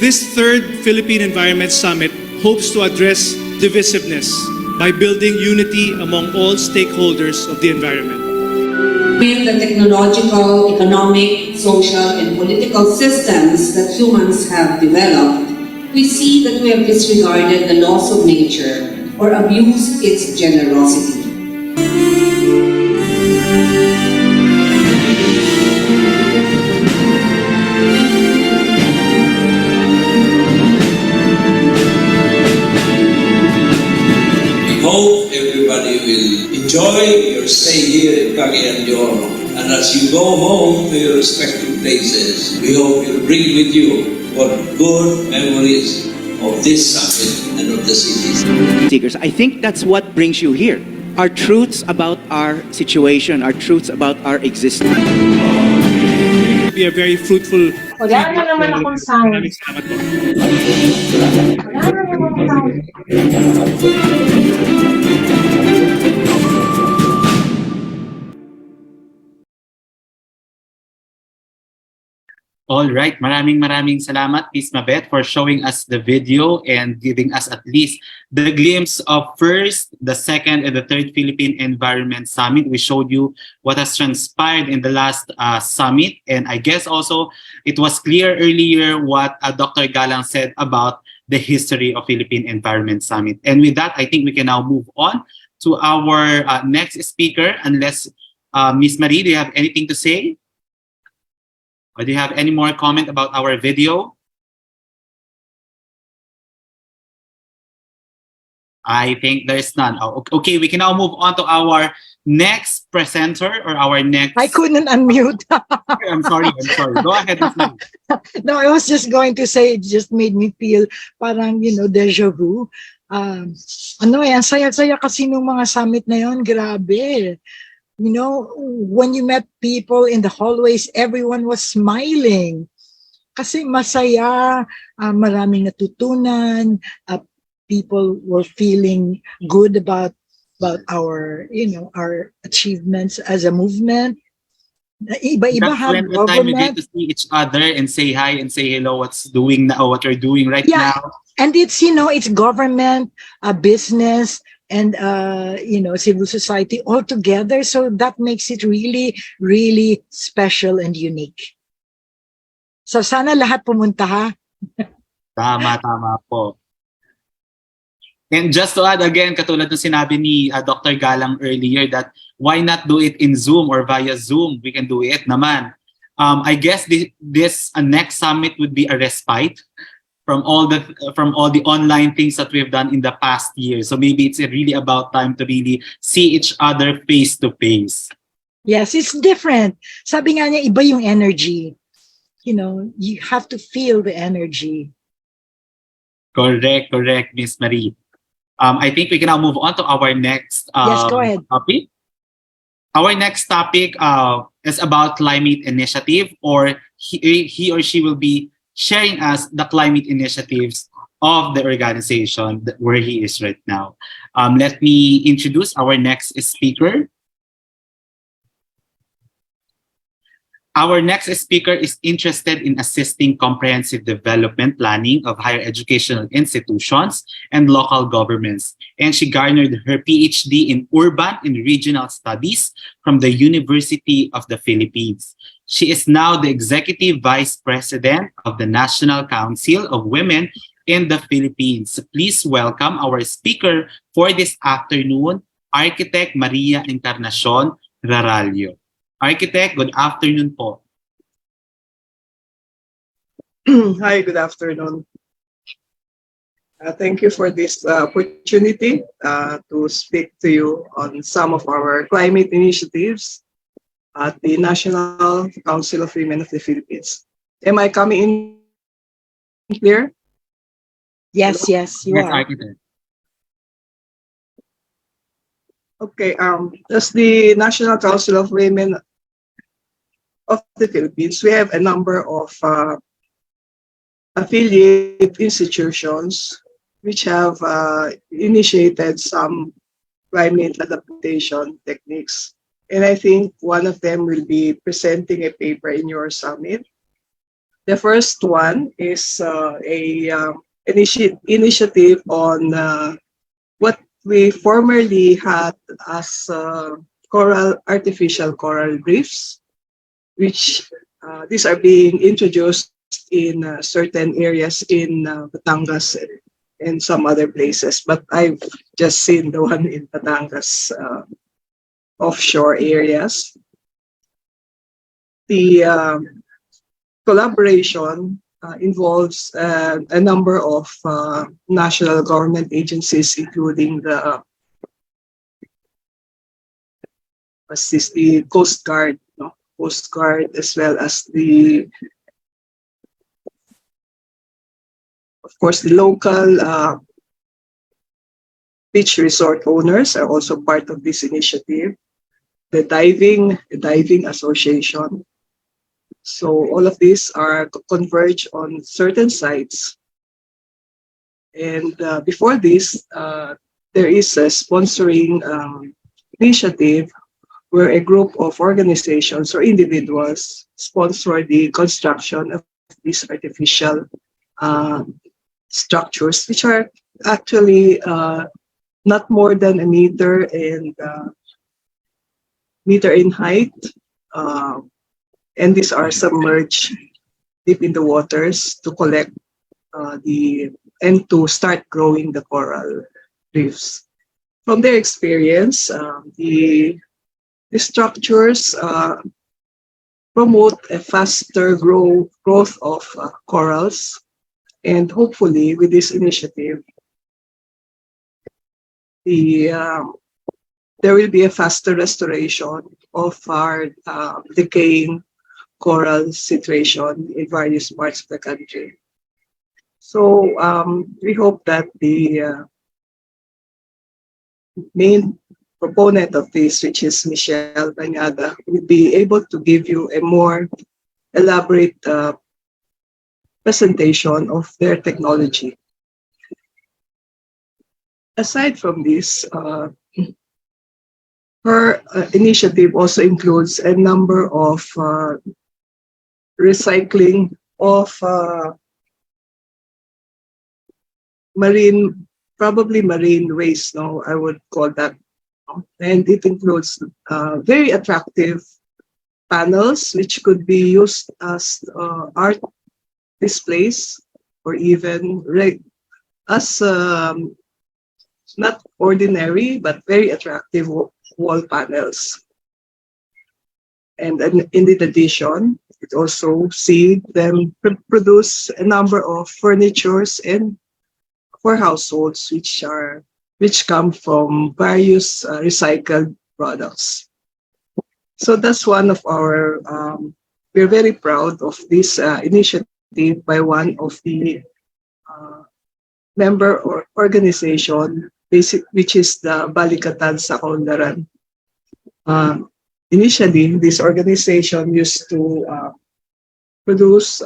N: This third Philippine Environment Summit hopes to address divisiveness by building unity among all stakeholders of the environment.
O: With the technological, economic, social, and political systems that humans have developed, we see that we have disregarded the laws of nature or abused its generosity.
K: We hope everybody will enjoy your stay here in Cagayan de Oro. And as you go home to your respective places, we hope you'll bring with you what good memories of this summit and of the cities.
P: I think that's what brings you here. Our truths about our situation, our truths about our existence.
N: Be a very fruitful.
M: Wala na naman akong sound.
N: Maraming salamat po.
M: Wala na naman akong sound.
G: All right, maraming salamat, Miss Mabet, for showing us the video and giving us at least the glimpse of first, the second, and the third Philippine Environment Summit. We showed you what has transpired in the last summit, and I guess also it was clear earlier what Dr. Galang said about the history of Philippine Environment Summit. And with that, I think we can now move on to our next speaker, unless Miss Marie, do you have anything to say? Or do you have any more comment about our video? I think there's none. Oh, okay, we can now move on to our next presenter or our next...
C: I couldn't unmute.
G: I'm sorry. Go ahead, Ms. Marie.
C: No, I was just going to say, it just made me feel parang, deja vu. Ang saya-saya kasi nung mga summit na yon, grabe. When you met people in the hallways, everyone was smiling. Kasi masaya, maraming natutunan, people were feeling good about our, our achievements as a movement. Iba-iba
G: That's when the time we get to see each other and say hi and say hello, what you're doing right now.
C: And it's, it's government, business, and civil society all together, so that makes it really, really special and unique. So sana lahat pumunta, ha?
G: Tama po. And just to add again, katulad ng sinabi ni Dr. Galang earlier, that why not do it in Zoom or via Zoom? We can do it naman. I guess this next summit would be a respite from all the online things that we've done in the past year. So maybe it's really about time to really see each other face to face.
C: Yes, it's different. Sabi nga niya, iba yung energy. You have to feel the energy.
G: Correct, Miss Marie. I think we can now move on to our next
C: yes, go ahead.
G: topic. Our next topic is about climate initiative, or he or she will be sharing us the climate initiatives of the organization where he is right now. Let me introduce our next speaker. Our next speaker is interested in assisting comprehensive development planning of higher educational institutions and local governments, and she garnered her PhD in Urban and Regional Studies from the University of the Philippines. She is now the Executive Vice President of the National Council of Women in the Philippines. Please welcome our speaker for this afternoon, Architect Maria Encarnacion Raralio. Architect, good afternoon po.
Q: Hi, good afternoon. Thank you for this opportunity to speak to you on some of our climate initiatives at the National Council of Women of the Philippines. Am I coming in clear?
C: Yes,
Q: Hello?
C: yes, you are.
G: Architect.
Q: Okay, as the National Council of Women of the Philippines, we have a number of affiliate institutions which have initiated some climate adaptation techniques. And I think one of them will be presenting a paper in your summit. The first one is initiative on what we formerly had as artificial coral reefs, which these are being introduced in certain areas in Batangas and some other places. But I've just seen the one in Batangas offshore areas. The collaboration involves a number of national government agencies, including the Coast Guard, Coast Guard, as well as of course, the local beach resort owners are also part of this initiative. The diving association. So all of these are converge on certain sites. And before this, there is a sponsoring initiative where a group of organizations or individuals sponsor the construction of these artificial uh, structures, which are actually not more than a meter in height, and these are submerged deep in the waters to collect and to start growing the coral reefs. From their experience, the structures promote a faster growth of corals, and hopefully with this initiative, there will be a faster restoration of our decaying coral situation in various parts of the country. So we hope that the main proponent of this, which is Michelle Banyada, will be able to give you a more elaborate presentation of their technology. Aside from this, her initiative also includes a number of recycling of probably marine waste, no, I would call that. And it includes very attractive panels, which could be used as art displays or even as not ordinary but very attractive wall panels. And in addition, it also see them produce a number of furnitures and for households which come from various recycled products. So that's one of our. We're very proud of this initiative by one of the member or organization, which is the Kalikasan sa Kaunlaran. Initially, this organization used to produce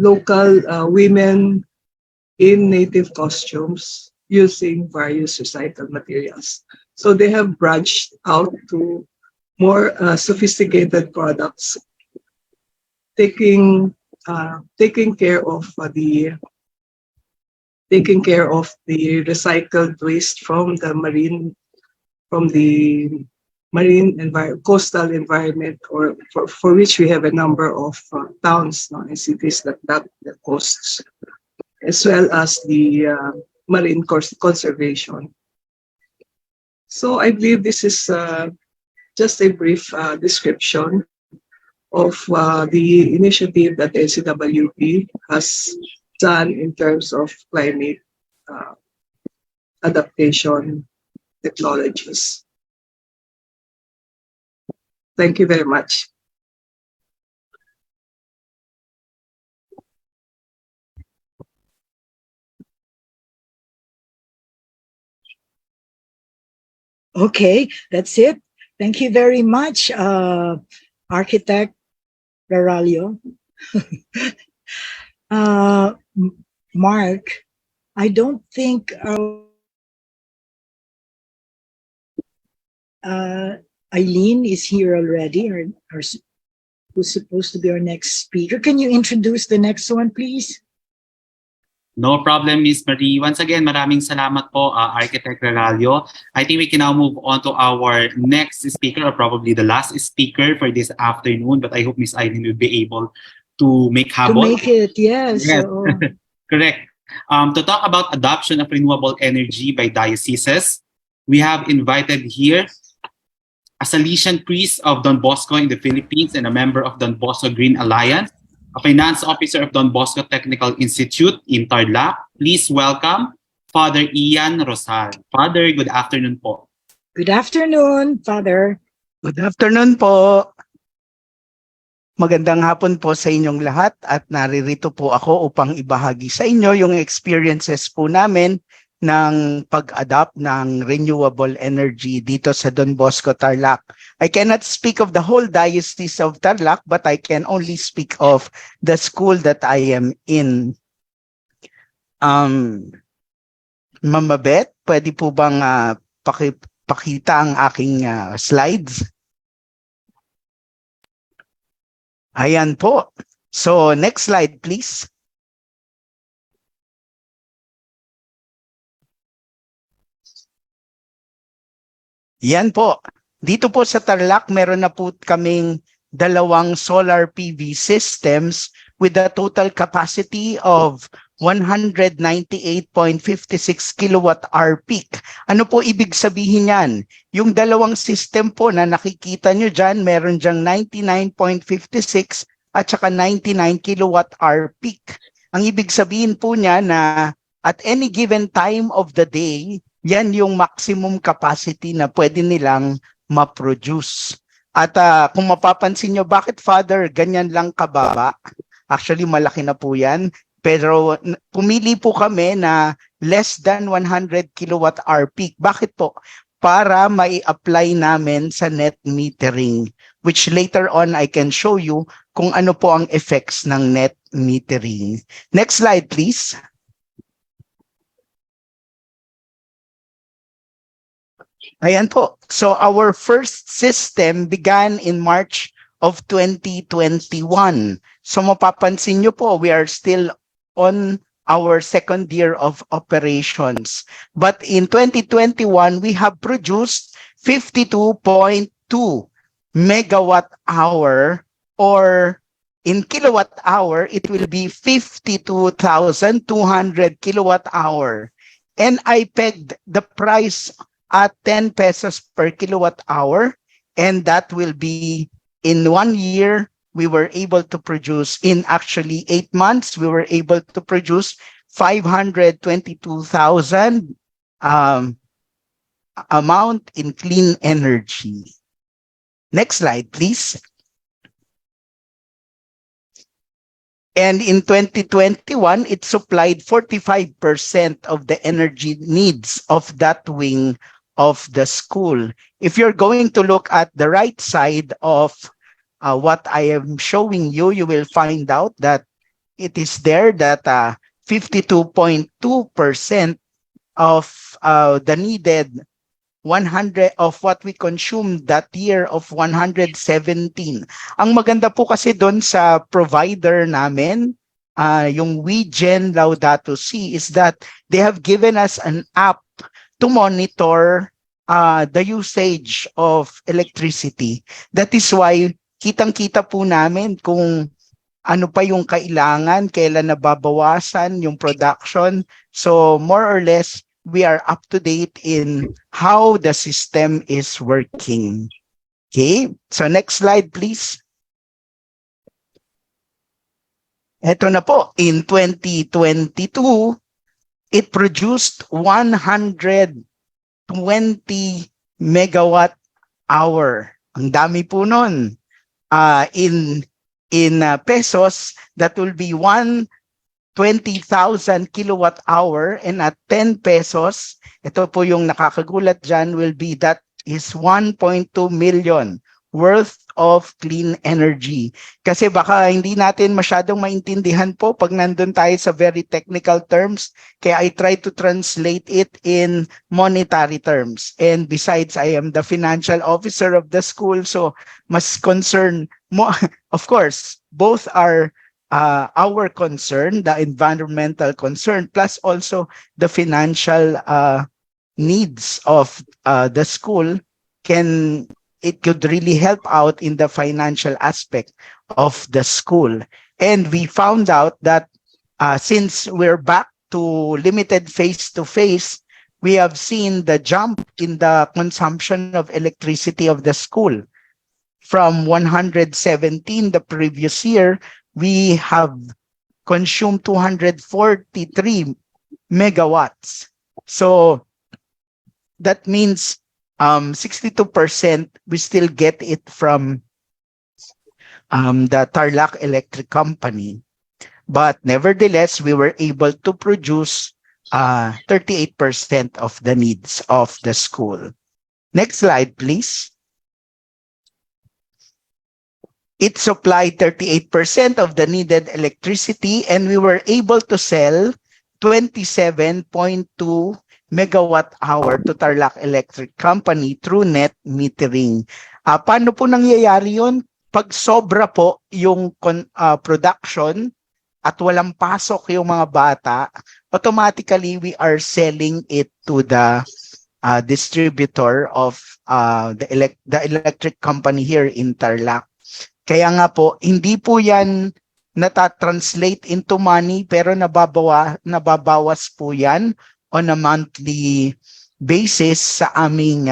Q: local women in native costumes using various recycled materials. So they have branched out to more sophisticated products, taking care of the recycled waste from the coastal environment, or for which we have a number of towns and cities that the coasts, as well as the marine conservation. So I believe this is just a brief description of the initiative that NCWP has done in terms of climate adaptation technologies. Thank you very much.
C: Okay, that's it. Thank you very much, Architect Raralio. Mark, I don't think Eileen is here already, or who's supposed to be our next speaker. Can you introduce the next one, please?
G: No problem, Miss Marie. Once again, maraming salamat po, Architect Raralio. I think we can now move on to our next speaker, or probably the last speaker for this afternoon. But I hope Miss Eileen will be able to make habol.
C: To make it, yes.
G: Yes. Correct. To talk about adoption of renewable energy by dioceses, we have invited here a Salesian priest of Don Bosco in the Philippines and a member of Don Bosco Green Alliance, a finance officer of Don Bosco Technical Institute in Tarlac. Please welcome Father Ian Rosal. Father, good afternoon po.
C: Good afternoon, Father.
R: Good afternoon po. Magandang hapon po sa inyong lahat, at naririto po ako upang ibahagi sa inyo yung experiences po namin ng pag-adopt ng renewable energy dito sa Don Bosco, Tarlac. I cannot speak of the whole Diocese of Tarlac, but I can only speak of the school that I am in. Mama Beth, pwede po bang pakita ang aking slides. Ayan po. So, next slide, please. Yan po. Dito po sa Tarlac, meron na po kaming 2 solar PV systems with a total capacity of 198.56 kilowatt-hour peak. Ano po ibig sabihin yan? Yung 2 system po na nakikita nyo dyan, meron dyang 99.56 at saka 99 kilowatt-hour peak. Ang ibig sabihin po niya na at any given time of the day, yan yung maximum capacity na pwede nilang ma-produce. At kung mapapansin nyo, bakit Father ganyan lang kababa? Actually, malaki na po yan. Pero pumili po kami na less than 100 kilowatt-hour peak. Bakit po? Para mai-apply namin sa net metering, which later on I can show you kung ano po ang effects ng net metering. Next slide, please. Ayan po. So our first system began in March of 2021. So mapapansin nyo po, we are still on our second year of operations. But in 2021, we have produced 52.2 megawatt hour, or in kilowatt hour, it will be 52,200 kilowatt hour. And I pegged the price at 10 pesos per kilowatt hour, and that will be in 1 year. We were able to produce, in actually 8 months, we were able to produce 522,000 amount in clean energy. Next slide, please. And in 2021, it supplied 45% of the energy needs of that wing of the school. If you're going to look at the right side of what I am showing you, you will find out that it is there that 52.2% of the needed 100 of what we consumed that year of 117. Ang maganda po kasi doon sa provider namin, yung WeGen Laudato Si, is that they have given us an app to monitor the usage of electricity. That is why kitang-kita po namin kung ano pa yung kailangan, kailan nababawasan yung production. So more or less, we are up to date in how the system is working. Okay, so next slide, please. Ito na po, in 2022, it produced 120 megawatt hour. Ang dami po nun. In pesos, that will be 120,000 kilowatt hour, and at 10 pesos, ito po yung nakakagulat dyan, will be that is 1.2 million worth of clean energy. Kasi baka hindi natin masyadong maintindihan po pag nandun tayo sa very technical terms, kaya I try to translate it in monetary terms. And besides, I am the financial officer of the school, so mas concern mo, of course, both are our concern, the environmental concern, plus also the financial needs of the school. It could really help out in the financial aspect of the school. And we found out that since we're back to limited face-to-face, we have seen the jump in the consumption of electricity of the school. From 117 the previous year, we have consumed 243 megawatts. So that means 62% we still get it from the Tarlac Electric Company. But nevertheless, we were able to produce 38% of the needs of the school. Next slide, please. It supplied 38% of the needed electricity, and we were able to sell 27.2 megawatt hour to Tarlac Electric Company through net metering. Paano po nangyayari yun? Pag sobra po yung production at walang pasok yung mga bata, automatically we are selling it to the distributor of the electric company here in Tarlac. Kaya nga po, hindi po yan nata-translate into money pero nababawas po yan on a monthly basis sa aming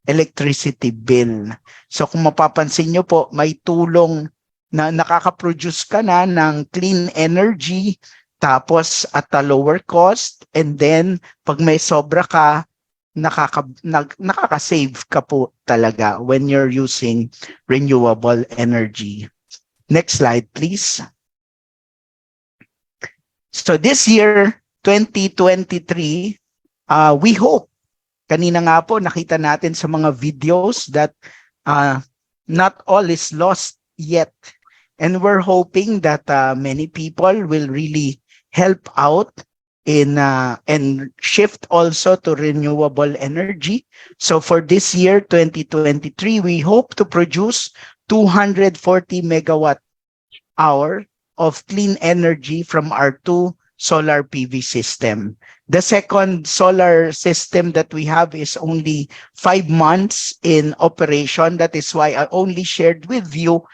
R: electricity bill. So kung mapapansin nyo po, may tulong na nakaka-produce ka na ng clean energy tapos at a lower cost, and then pag may sobra ka, nakaka-save ka po talaga when you're using renewable energy. Next slide, please. So this year, 2023, we hope, kanina nga po nakita natin sa mga videos that not all is lost yet. And we're hoping that many people will really help out in and shift also to renewable energy. So for this year, 2023, we hope to produce 240 megawatt hour of clean energy from our 2 solar PV system. The second solar system that we have is only 5 months in operation. That is why I only shared with you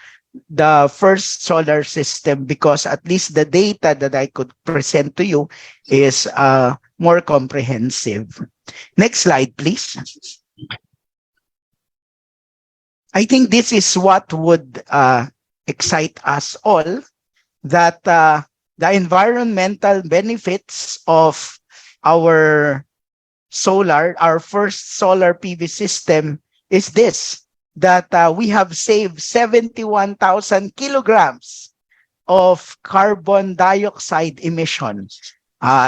R: the first solar system, because at least the data that I could present to you is more comprehensive. Next slide, please. I think this is what would excite us all, that the environmental benefits of our first solar PV system is this, that we have saved 71,000 kilograms of carbon dioxide emissions.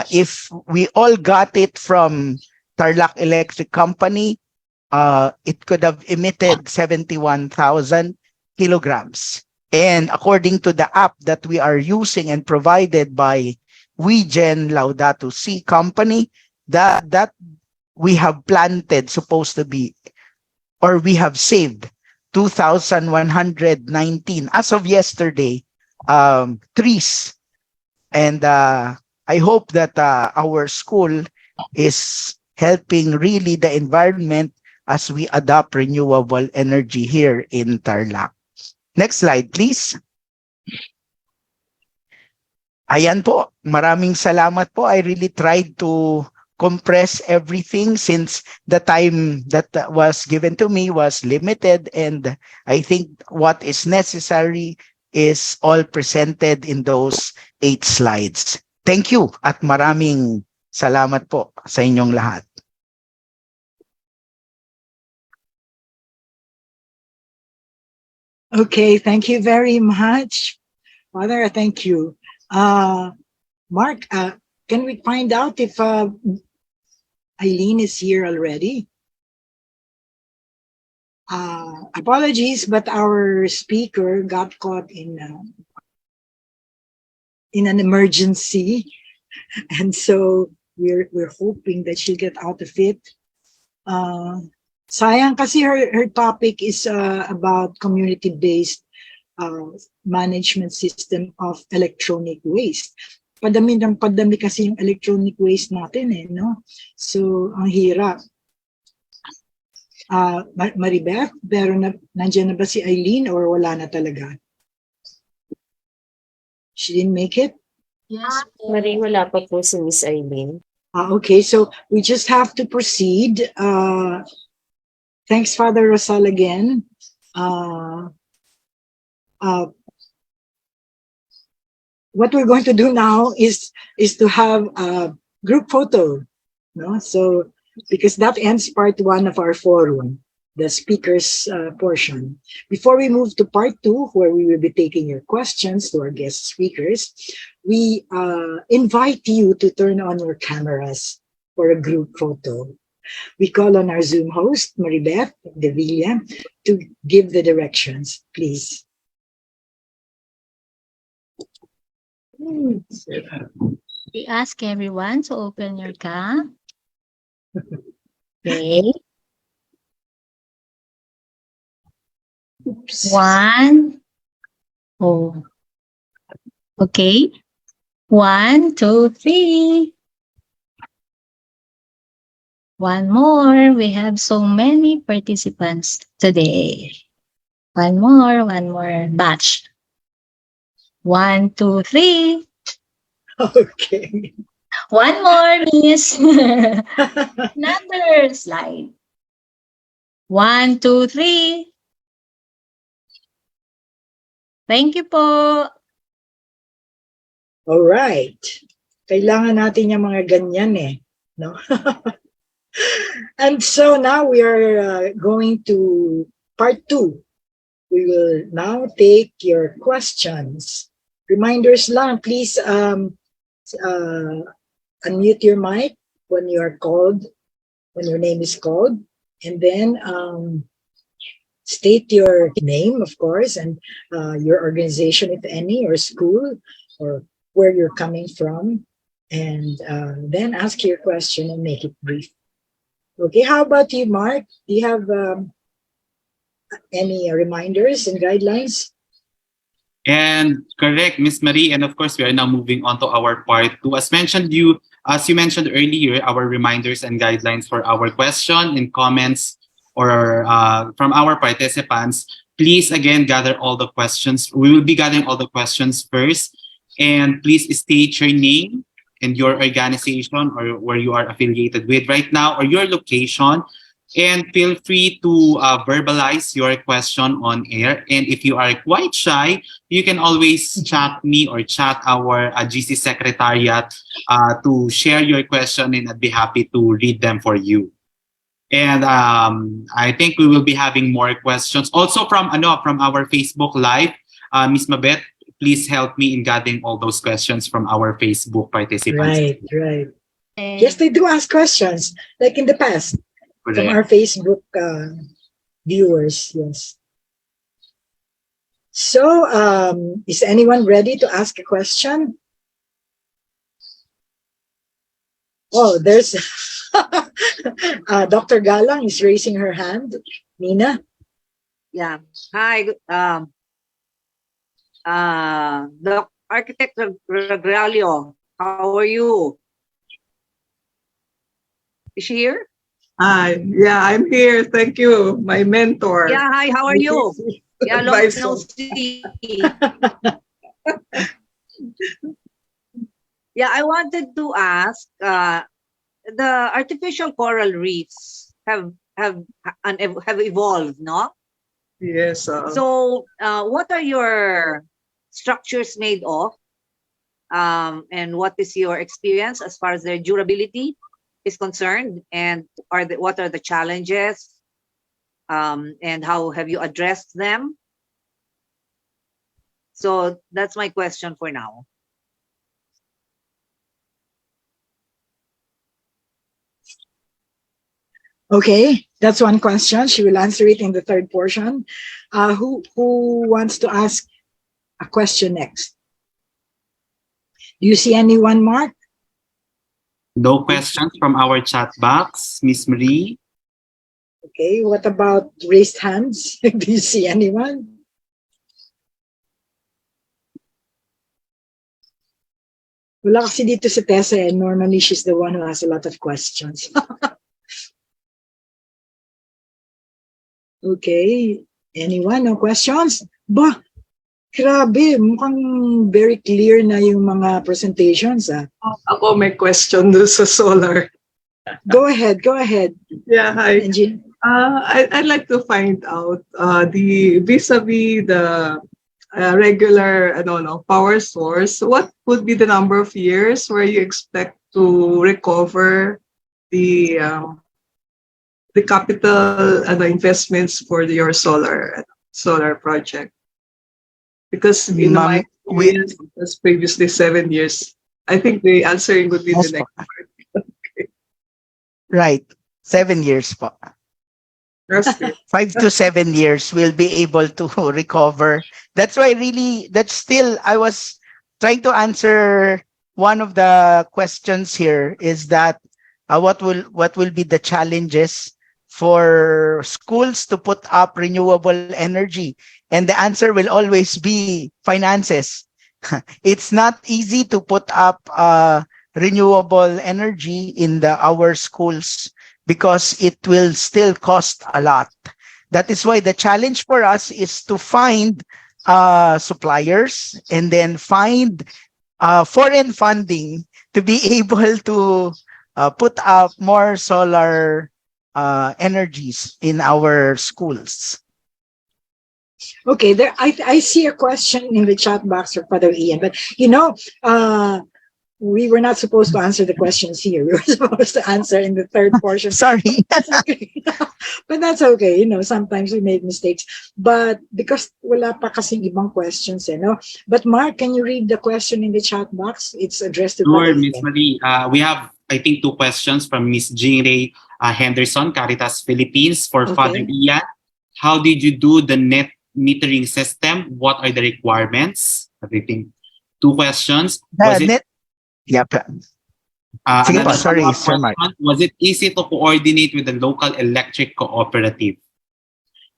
R: If we all got it from Tarlac Electric Company, it could have emitted 71,000 kilograms. And according to the app that we are using and provided by WeGen Laudato Si company, that we have planted, supposed to be, or we have saved 2,119 as of yesterday trees. And I hope that our school is helping really the environment as we adopt renewable energy here in Tarlac. Next slide, please. Ayan po, maraming salamat po. I really tried to compress everything since the time that was given to me was limited, and I think what is necessary is all presented in those 8 slides. Thank you at maraming salamat po sa inyong lahat.
C: Okay, thank you very much, Father. Thank you. Mark, can we find out if Eileen is here already? Apologies, but our speaker got caught in an emergency, and so we're hoping that she'll get out of it. Sayang kasi her topic is about community-based management system of electronic waste. Padami kasi yung electronic waste natin no? So, ang hirap. Maribeth, pero nandiyan na ba si Eileen or wala na talaga? She didn't make it?
S: Yes, Marie, wala pa po si Miss Eileen.
C: Okay, so we just have to proceed. Thanks, Father Rosal, again. What we're going to do now is to have a group photo, no? So, because that ends part 1 of our forum, the speakers portion. Before we move to part 2, where we will be taking your questions to our guest speakers, we invite you to turn on your cameras for a group photo. We call on our Zoom host, Maribeth De Villa, to give the directions, please.
B: We ask everyone to open your cam. Okay. One. Oh. Okay. 1, 2, 3. One more. We have so many participants today. One more batch. 1, 2, 3.
C: Okay.
B: One more, miss. Another slide. 1, 2, 3. Thank you po.
C: All right. Kailangan natin yung mga ganyan eh. No? And so now we are going to part 2. We will now take your questions. Reminders lang, please unmute your mic when you are called, when your name is called, and then state your name, of course, and your organization, if any, or school, or where you're coming from, and then ask your question and make it brief. Okay, how about you, Mark? Do you have any reminders and guidelines?
G: And correct, Miss Marie. And of course, we are now moving on to our part 2. As you mentioned earlier, our reminders and guidelines for our question and comments or from our participants. Please again gather all the questions. We will be gathering all the questions first, and please state your name and your organization or where you are affiliated with right now or your location. And feel free to verbalize your question on air. And if you are quite shy, you can always chat me or chat our GC Secretariat to share your question, and I'd be happy to read them for you. And I think we will be having more questions. Also from our Facebook Live, Ms. Mabet, please help me in gathering all those questions from our Facebook participants.
C: Right. Yes, they do ask questions, like in the past. From our Facebook viewers, yes. So, is anyone ready to ask a question? Oh, there's Dr. Galang is raising her hand. Nina?
I: Yeah. Hi. The Architect Regalio, how are you? Is she here?
Q: Hi. Yeah, I'm here. Thank you. My mentor.
I: Yeah, hi, how are you? Yeah, long no see. Yeah, I wanted to ask, the artificial coral reefs have evolved, no?
Q: Yes.
I: So, what are your structures made of? And what is your experience as far as their durability is concerned? And what are the challenges? And how have you addressed them? So that's my question for now.
C: Okay, that's one question. She will answer it in the third portion. Who wants to ask a question next? Do you see anyone, Mark?
G: No questions from our chat box, Miss Marie.
C: Okay, what about raised hands? Do you see anyone? Wala kasi dito si Tessa, and normally she's the one who has a lot of questions. Okay, anyone? No questions? Bah, grabe, mukhang very clear na yung mga presentations.
Q: Ako may question doon sa solar.
C: Go ahead.
Q: Yeah, hi.
C: Engine.
Q: I'd like to find out the vis-a-vis the regular power source. What would be the number of years where you expect to recover the capital and the investments for your solar project? Because in my experience, it was previously 7 years. I think the answering would be the next part.
R: Right. 7 years po. 5 to 7 years we'll be able to recover. That's why really, I was trying to answer one of the questions here is that what will be the challenges for schools to put up renewable energy? And the answer will always be finances. It's not easy to put up renewable energy in our schools because it will still cost a lot. That is why the challenge for us is to find suppliers and then find foreign funding to be able to put up more solar energies in our schools.
C: Okay, there I see a question in the chat box for Father Ian, but we were not supposed to answer the questions here. We were supposed to answer in the third portion.
R: Sorry.
C: That's okay. But that's okay. Sometimes we make mistakes. But because wala pa kasing ibang questions, But Mark, can you read the question in the chat box? It's addressed to
G: Sure,
C: Father
G: Miss
C: Ian.
G: Marie. We have, I think, 2 questions from Miss Jean-Ray Henderson, Caritas Philippines, for Father Ian. How did you do the net metering system? What are the requirements? I think 2 questions.
R: Yep. Sige po, sorry, Sir Mark.
G: Was it easy to coordinate with the local electric cooperative?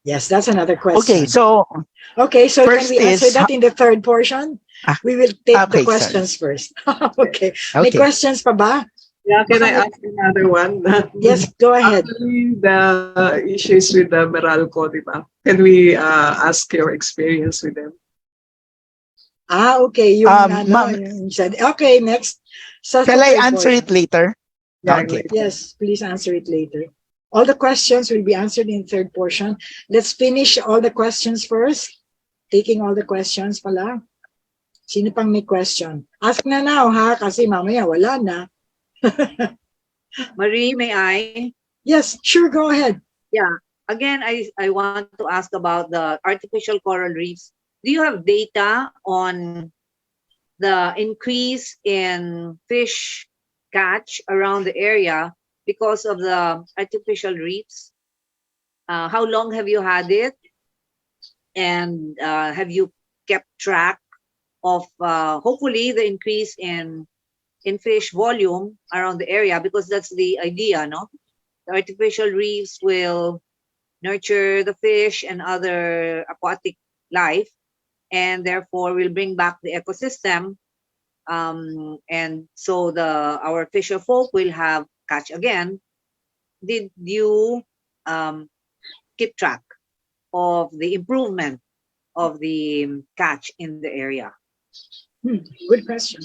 C: Yes, that's another question.
R: Okay, so
C: can we answer that in the third portion? We will take the questions first. Okay. May questions pa ba?
Q: Yeah, can I ask another one?
C: Yes, go ahead.
Q: Actually, the issues with the Meralco, di ba? Can we ask your experience with them?
C: Okay. You said, okay, next.
R: Shall I answer it later?
Q: Yeah,
R: Okay.
C: Yes, please answer it later. All the questions will be answered in the third portion. Let's finish all the questions first. Taking all the questions pala. Sino pang may question? Ask na now, ha? Kasi mamaya wala na.
I: Marie, may I?
C: Yes, sure, go ahead.
I: Yeah. Again, I want to ask about the artificial coral reefs. Do you have data on the increase in fish catch around the area because of the artificial reefs? How long have you had it? And have you kept track of hopefully the increase in fish volume around the area? Because that's the idea, no? The artificial reefs will nurture the fish and other aquatic life, and therefore will bring back the ecosystem, and so our fisher folk will have catch again. Did you keep track of the improvement of the catch in the area?
C: Good question.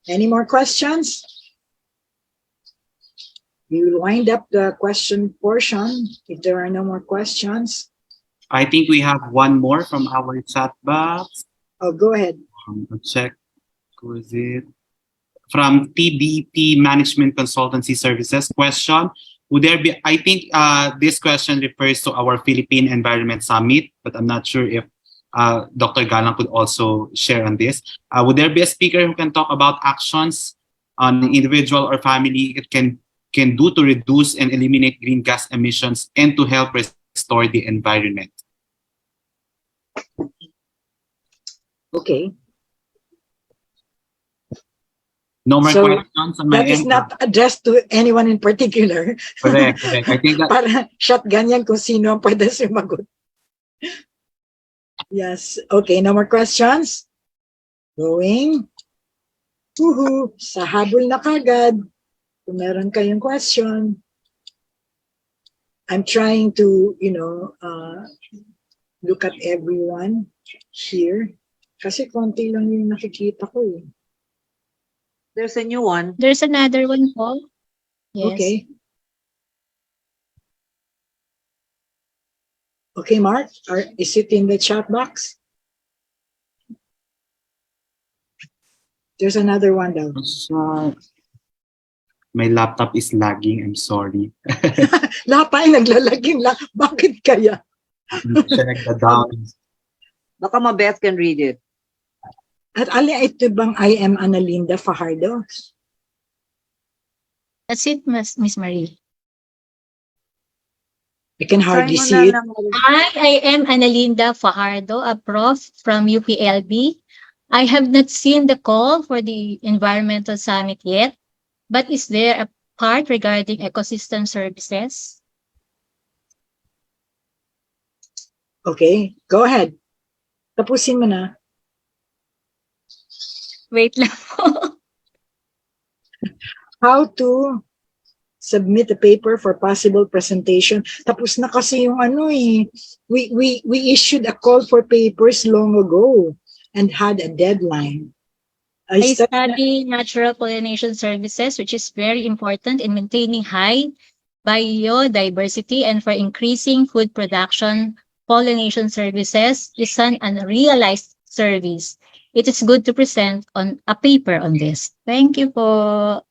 C: Any more questions? We will wind up the question portion if there are no more questions.
G: I think we have one more from our chat box.
C: Oh, go ahead.
G: Check. Who is it? From TDP Management Consultancy Services. Question: would there be? I think this question refers to our Philippine Environment Summit, but I'm not sure if Dr. Galang could also share on this. Would there be a speaker who can talk about actions on individual or family it can do to reduce and eliminate green gas emissions and to help restore the environment?
C: Okay.
G: No more questions on my
C: that is
G: end.
C: not addressed to anyone in particular.
G: Correct. I think that
C: para shotgun yan kung sino ang pwede sumagot. Yes. Okay, no more questions? Going. Woohoo! Sa habol na kagad. Kung meron kayong question. I'm trying to, look at everyone here. Kasi konti lang yung nakikita ko eh.
I: There's a new one.
B: There's another one, Paul. Yes.
C: Okay. Okay, Mark, is it in the chat box? There's another one down.
G: my laptop is lagging. I'm sorry.
C: Lapay naglalaging lang. Bakit kaya?
G: Check the down.
I: Baka Beth can read it.
C: At ito bang I am Analinda Fajardo?
B: That's it, Miss Marie.
C: I can hardly see it.
B: I am Analinda Fajardo, a prof from UPLB. I have not seen the call for the environmental summit yet, but is there a part regarding ecosystem services?
C: Okay, go ahead. Tapusin mo na.
B: Wait lang po.
C: How to submit a paper for possible presentation. Tapos na kasi yung ano eh. We issued a call for papers long ago and had a deadline.
B: I study natural pollination services, which is very important in maintaining high biodiversity and for increasing food production. Pollination services is an unrealized service. It is good to present on a paper on this. Thank you po.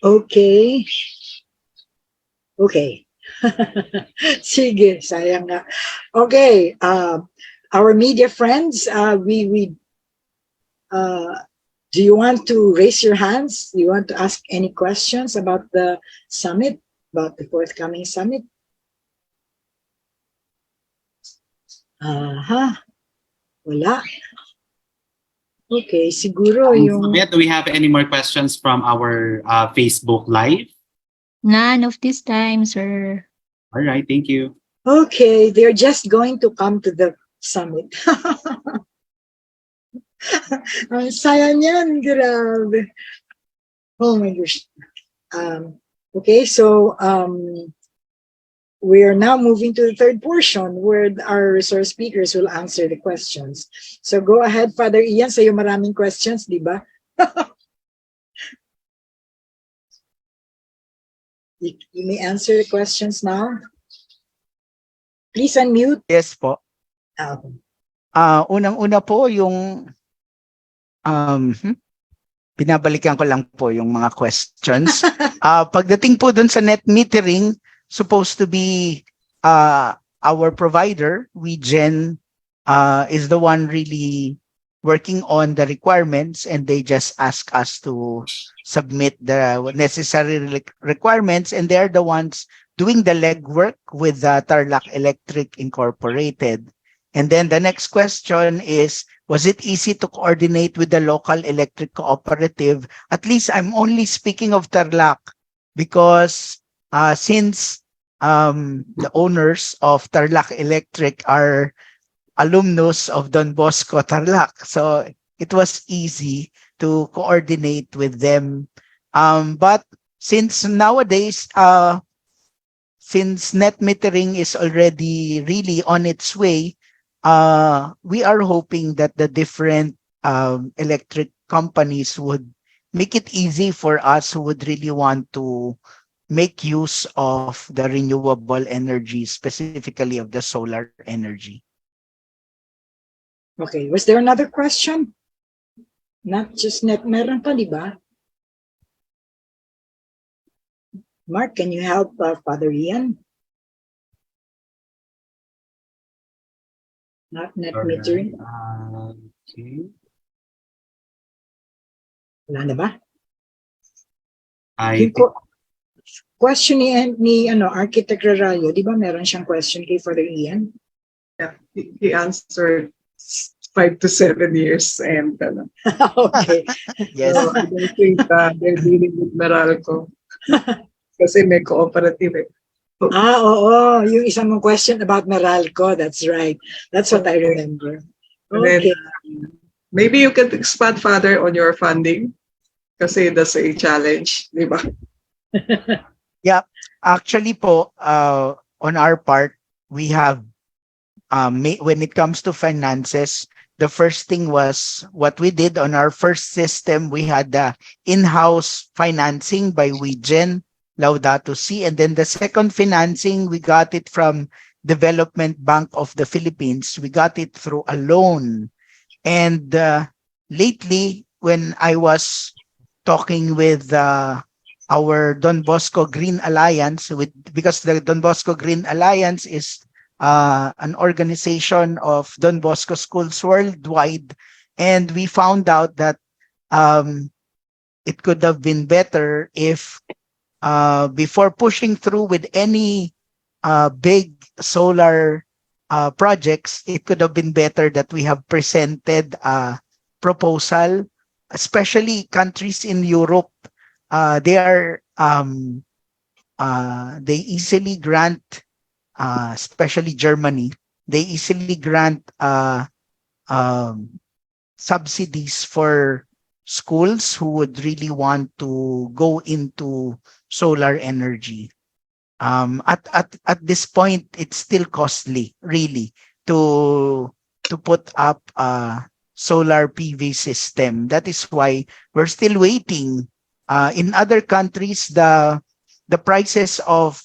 C: Okay. Okay. Sige, sayang nga. Okay, our media friends, do you want to raise your hands? Do you want to ask any questions about the summit, about the forthcoming summit? Wala. Okay, siguro yung...
G: Do we have any more questions from our Facebook Live?
B: None of this time, sir.
G: All right, thank you.
C: Okay, they're just going to come to the summit. Ang saya niyan, grabe. Oh my gosh. Okay, so we are now moving to the third portion where our resource speakers will answer the questions. So go ahead, Father Ian, sa'yo maraming questions, di ba? You may answer the questions now. Please unmute.
R: Yes po. Unang-una po yung pinabalikan ko lang po yung mga questions. Pagdating po dun sa net metering, supposed to be our provider, WeGen, is the one really working on the requirements, and they just ask us to submit the necessary requirements, and they're the ones doing the legwork with Tarlac Electric Incorporated. And then the next question is, was it easy to coordinate with the local electric cooperative? At least I'm only speaking of Tarlac because since the owners of Tarlac Electric are alumnus of Don Bosco Tarlac, so it was easy to coordinate with them. But since nowadays, since net metering is already really on its way, we are hoping that the different electric companies would make it easy for us who would really want to make use of the renewable energy, specifically of the solar energy.
C: Okay, was there another question? Not just net, meron pa, di ba? Mark, can you help Father Ian? Not net metering.
G: Okay.
C: Wala na ba?
G: I
C: Question ni Architect Rarayo, di ba meron siyang question kay Father Ian?
Q: Yeah, he answered 5 to 7 years and
C: okay.
R: Yes.
Q: So I don't think they're dealing with Meralco kasi may cooperative eh.
C: Oo, yung isang mong question about Meralco, that's right. That's what I remember.
Q: And
C: Okay.
Q: then, maybe you can expand further on your funding kasi that's a challenge, di ba?
R: Yeah, actually po, on our part, we have, when it comes to finances, the first thing was what we did on our first system. We had the in-house financing by WeGen, Laudato Si, and then the second financing, we got it from Development Bank of the Philippines. We got it through a loan. And lately, when I was talking with our Don Bosco Green Alliance, because the Don Bosco Green Alliance is an organization of Don Bosco schools worldwide, and we found out that it could have been better if before pushing through with any big solar projects, it could have been better that we have presented a proposal, especially countries in Europe. They easily grant, especially Germany, they easily grant um, subsidies for schools who would really want to go into solar energy. At this point, it's still costly, really, to put up a solar PV system. That is why we're still waiting. In other countries, the prices of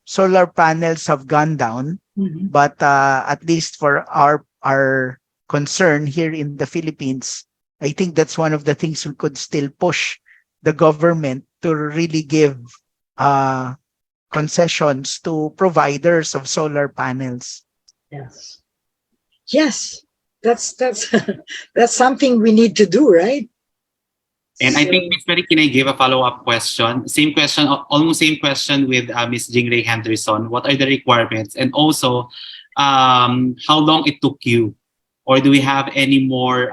R: solar panels have gone down, but at least for our concern here in the Philippines, I think that's one of the things we could still push the government to really give uh, concessions to providers of solar panels.
C: Yes. Yes. That's that's something we need to do, right?
G: And I think Ms. Mary, can I give a follow-up question? Same question, almost same question with Ms. Jingray Henderson. What are the requirements? And also, how long it took you? Or do we have any more,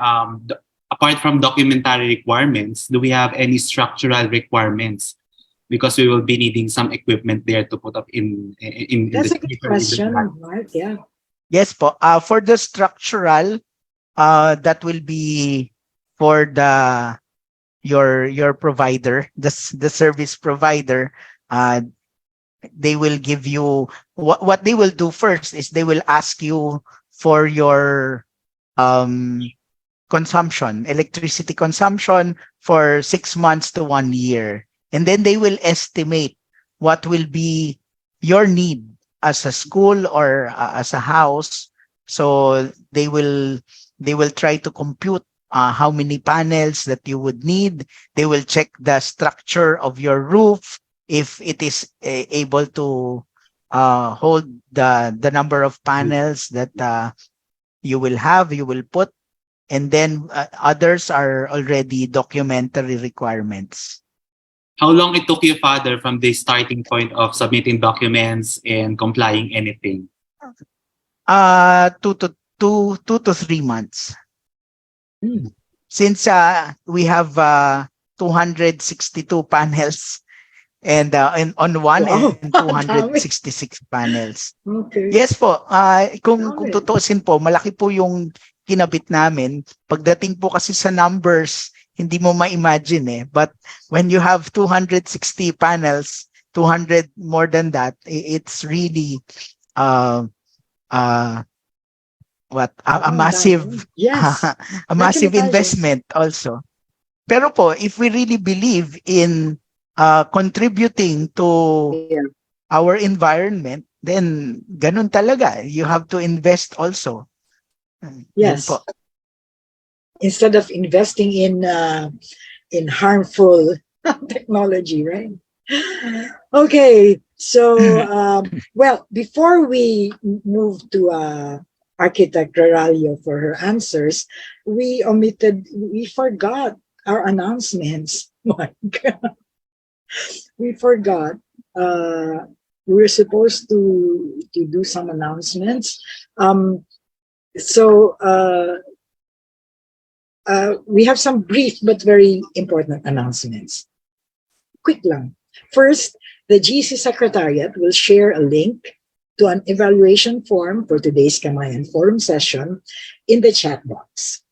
G: apart from documentary requirements, do we have any structural requirements? Because we will be needing some equipment there to put up in
C: That's
G: the
C: a good question, Mark. Yeah.
R: Yes po. For the structural, that will be for your provider, the service provider. They will give you what they will do first is they will ask you for your consumption, electricity consumption for 6 months to 1 year. And then they will estimate what will be your need as a school or as a house. So they will try to compute how many panels that you would need. They will check the structure of your roof, if it is able to hold the number of panels that you will put. And then others are already documentary requirements.
G: How long it took you, Father, from the starting point of submitting documents and complying anything?
R: 2 to 3 months. Since we have 262 panels and on one
C: Wow.
R: end 266 panels.
C: Okay.
R: Yes po. Kung tutuusin po, malaki po yung kinabit namin. Pagdating po kasi sa numbers, hindi mo ma-imagine eh. But when you have 260 panels, 200 more than that, it's really a massive
C: Yes.
R: a massive investment also. Pero po, if we really believe in contributing to our environment, then ganun talaga. You have to invest also.
C: Yes. Instead of investing in harmful technology, right? Okay. So, well, before we move to Architect Raralio for her answers, we forgot our announcements. My God. We forgot. We were supposed to do some announcements. We have some brief but very important announcements. Quick lang. First, the GC Secretariat will share a link to an evaluation form for today's Kamayan Forum session in the chat box.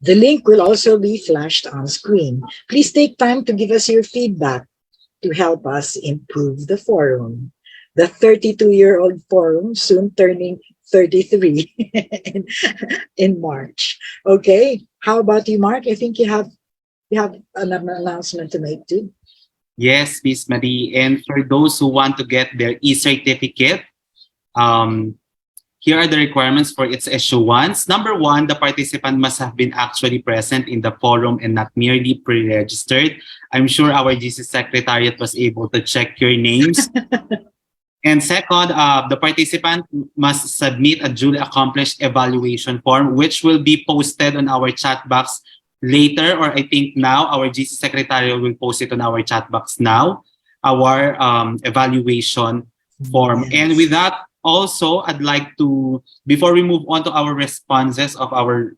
C: The link will also be flashed on screen. Please take time to give us your feedback to help us improve the forum. The 32-year-old forum soon turning 33 in March. Okay, how about you, Mark? I think you have an announcement to make too.
G: Yes, Miss Marie. And for those who want to get their e-certificate, here are the requirements for its issuance. Number one, the participant must have been actually present in the forum and not merely pre-registered. I'm sure our GC Secretariat was able to check your names. And second, the participant must submit a duly accomplished evaluation form, which will be posted on our chat box later, or I think now. Our GC Secretariat will post it on our chat box now, our evaluation form.
C: Yes.
G: And with that, also, I'd like to, before we move on to our responses of our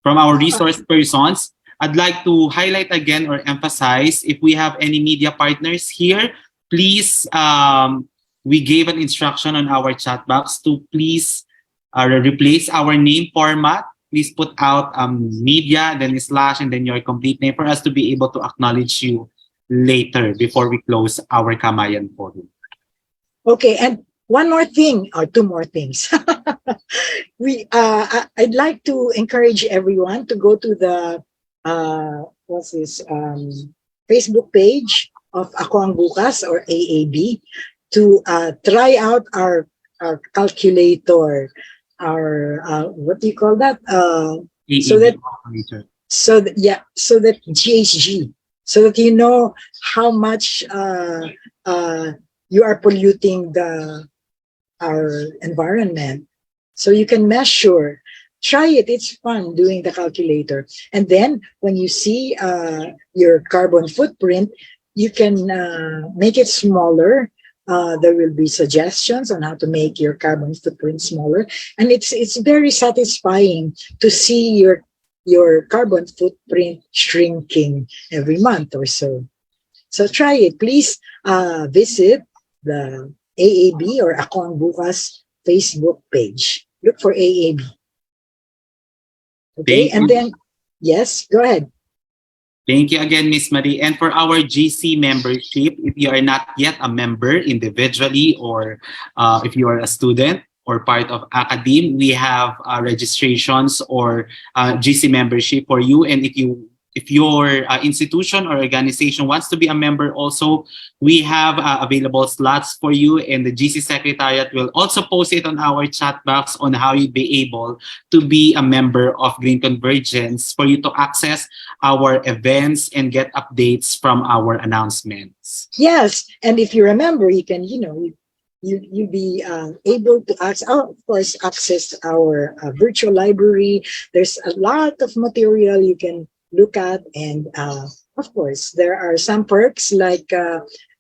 G: from our resource persons, I'd like to highlight again or emphasize, if we have any media partners here, please, we gave an instruction on our chat box to please replace our name format. Please put out media, then slash, and then your complete name for us to be able to acknowledge you later before we close our Kamayan forum.
C: Okay, and one more thing, or two more things. I'd like to encourage everyone to go to the Facebook page of Ako Ang Bukas, or AAB, to try out our calculator, our what do you call that? So that GHG, so that you know how much you are polluting our environment. So you can measure. Try it. It's fun doing the calculator. And then when you see your carbon footprint, you can make it smaller. There will be suggestions on how to make your carbon footprint smaller. And it's very satisfying to see your carbon footprint shrinking every month or so. So try it. Please visit the AAB or Ako Ang Bukas Facebook page. Look for AAB. Okay, and then, yes, go ahead.
G: Thank you again, Miss Marie. And for our GC membership, if you are not yet a member individually, or if you are a student or part of academe, we have registrations or GC membership for you. And if your institution or organization wants to be a member also, we have available slots for you, and the GC Secretariat will also post it on our chat box on how you'd be able to be a member of Green Convergence for you to access our events and get updates from our announcements.
C: Yes, and if you remember, you can, you be able to access our virtual library. There's a lot of material you can look at, and of course there are some perks, like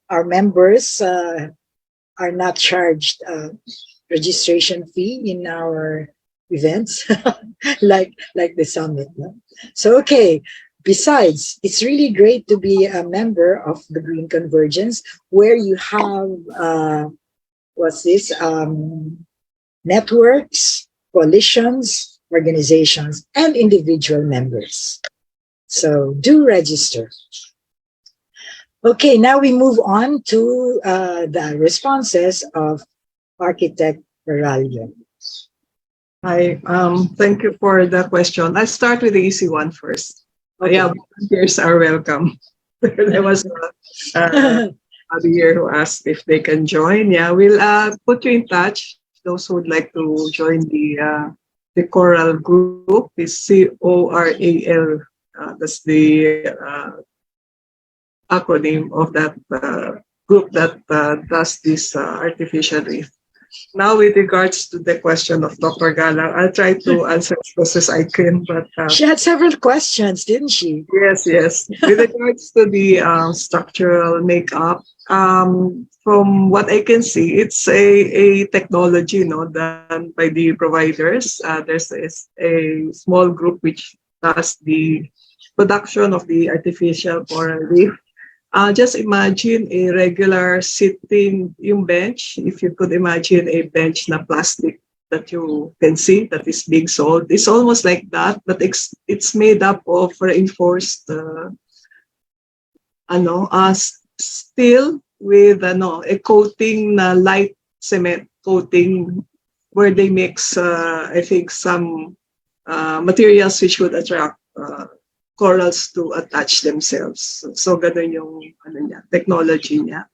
C: our members are not charged registration fee in our events, like the summit, no? So okay, besides, it's really great to be a member of the Green Convergence, where you have networks, coalitions, organizations, and individual members. So do register. Okay, now we move on to the responses of Architect Baralio.
Q: Hi, thank you for the question. I'll start with the easy one first.
C: Okay.
Q: Yeah, volunteers are welcome. There was a year who asked if they can join. Yeah, we'll put you in touch. Those who would like to join the Coral group is CORAL. That's the acronym of that group that does this artificial reef. Now, with regards to the question of Dr. Galang, I'll try to answer as best as I can. But
C: she had several questions, didn't she?
Q: Yes, yes. With regards to the structural makeup, from what I can see, it's a technology, done by the providers. There's a small group which does the production of the artificial coral reef. Just imagine a regular sitting yung bench. If you could imagine a bench na plastic that you can see that is being sold, it's almost like that, but it's made up of reinforced steel with a coating na light cement coating, where they mix I think some materials which would attract corals to attach themselves. So ganun yung technology niya.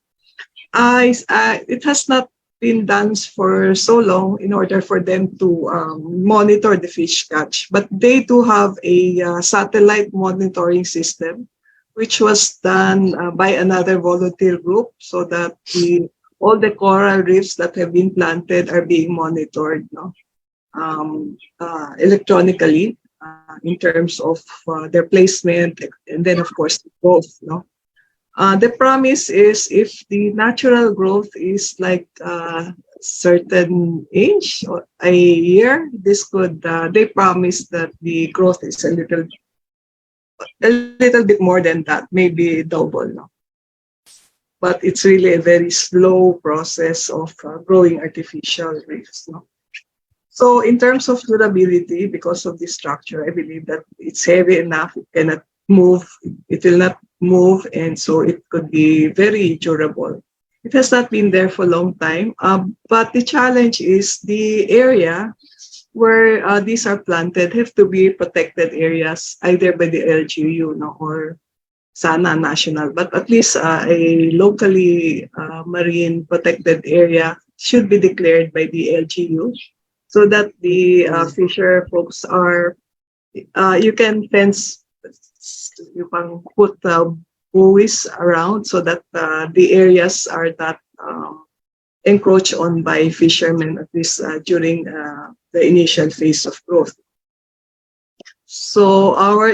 Q: It has not been done for so long in order for them to monitor the fish catch, but they do have a satellite monitoring system, which was done by another volunteer group, so that all the coral reefs that have been planted are being monitored electronically. In terms of their placement, and then of course growth. The promise is if the natural growth is like certain age or a year, this could they promise that the growth is a little bit more than that, maybe double. No? But it's really a very slow process of growing artificial reefs. No? So in terms of durability, because of this structure, I believe that it's heavy enough, it cannot move, it will not move, and so it could be very durable. It has not been there for a long time, but the challenge is the area where these are planted have to be protected areas, either by the LGU no, or Sana National, but at least a locally marine protected area should be declared by the LGU so that the fisher folks are, you can fence, you can put buoys around so that the areas are not encroached on by fishermen, at least during the initial phase of growth. So our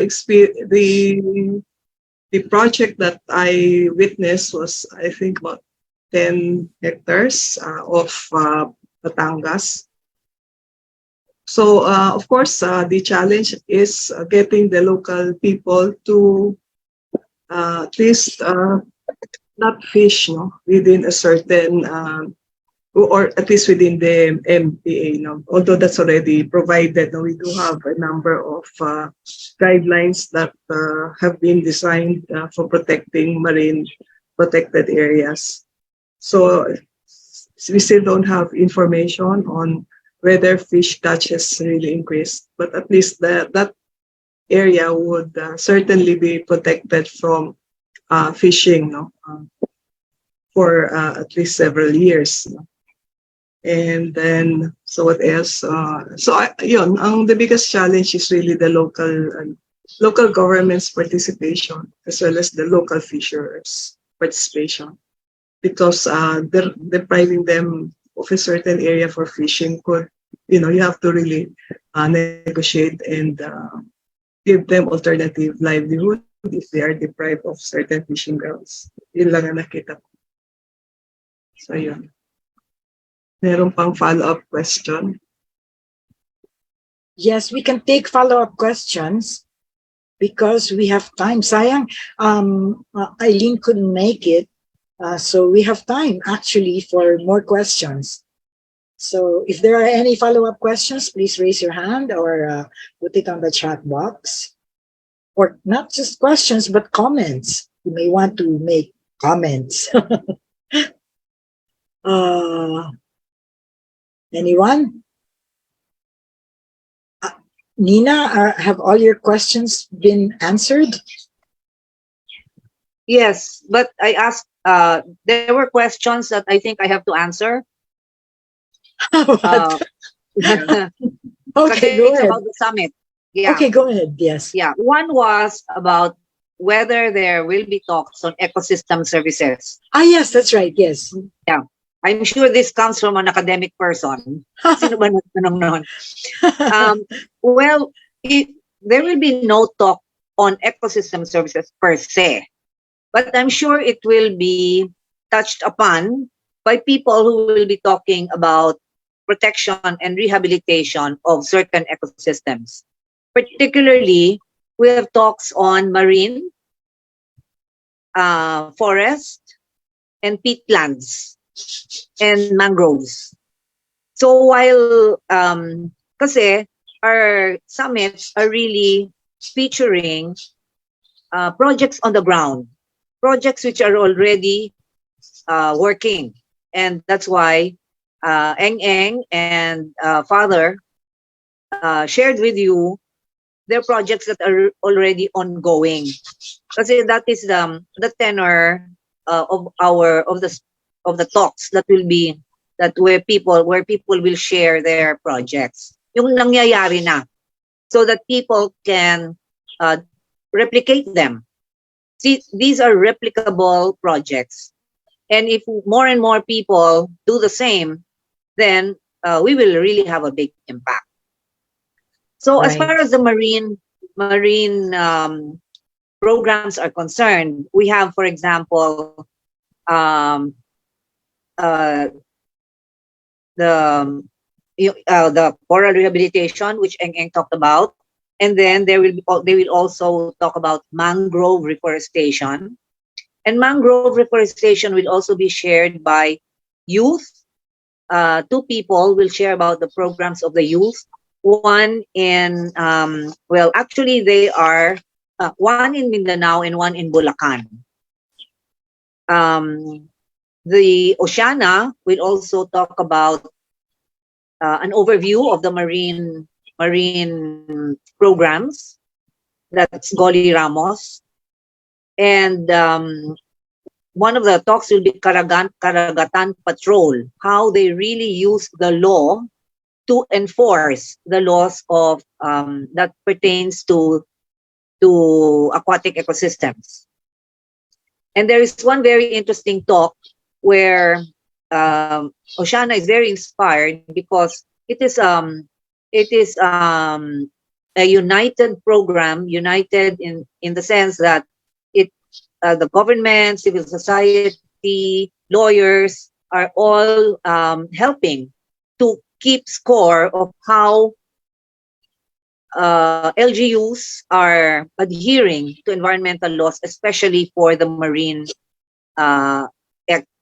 Q: the project that I witnessed was, I think, about 10 hectares of Batangas. So, of course, the challenge is getting the local people to at least not fish within a certain, or at least within the MPA. Although that's already provided, we do have a number of guidelines that have been designed for protecting marine protected areas. So we still don't have information on whether fish catches really increased, but at least that area would certainly be protected from fishing for at least several years. And then, so what else? The biggest challenge is really the local government's participation as well as the local fishers' participation, because depriving them of a certain area for fishing could, you have to really negotiate and give them alternative livelihood if they are deprived of certain fishing grounds. Yun lang ang nakita ko. So yun. Meron pang follow-up question?
C: Yes, we can take follow-up questions because we have time. Sayang, Eileen couldn't make it. So we have time actually for more questions. So if there are any follow-up questions, please raise your hand or put it on the chat box. Or not just questions, but comments. You may want to make comments. Anyone? Nina, have all your questions been answered?
I: Yes, but I asked, there were questions that I think I have to answer.
C: Okay, go
I: it's
C: ahead.
I: about the summit. Yeah.
C: Okay, go ahead. Yes.
I: Yeah. One was about whether there will be talks on ecosystem services.
C: Yes, that's right. Yes.
I: Yeah. I'm sure this comes from an academic person. Sino ba nagtanong nun? Well, there will be no talk on ecosystem services per se, but I'm sure it will be touched upon by people who will be talking about protection and rehabilitation of certain ecosystems. Particularly, we have talks on marine, forest, and peatlands, and mangroves. So while, kasi our summits are really featuring projects on the ground, projects which are already working. And that's why Eng and Father shared with you their projects that are already ongoing. Kasi that is the tenor of the talks that will be where people will share their projects. Yung nangyayari na, so that people can replicate them. See, these are replicable projects. And if more and more people do the same, then we will really have a big impact. So as far as the marine programs are concerned, we have, for example, the coral rehabilitation, which Eng Eng talked about, and then they will also talk about mangrove reforestation, and mangrove reforestation will also be shared by youth. Two people will share about the programs of the youth. One in well, actually they are one in Mindanao and one in Bulacan. The Oceana will also talk about an overview of the marine programs. That's Goli Ramos. And one of the talks will be Karagatan Patrol, how they really use the law to enforce the laws of that pertains to aquatic ecosystems. And there is one very interesting talk where Oceana is very inspired because it is a united program, united in the sense that it the government, civil society, lawyers are all helping to keep score of how LGUs are adhering to environmental laws, especially for the marine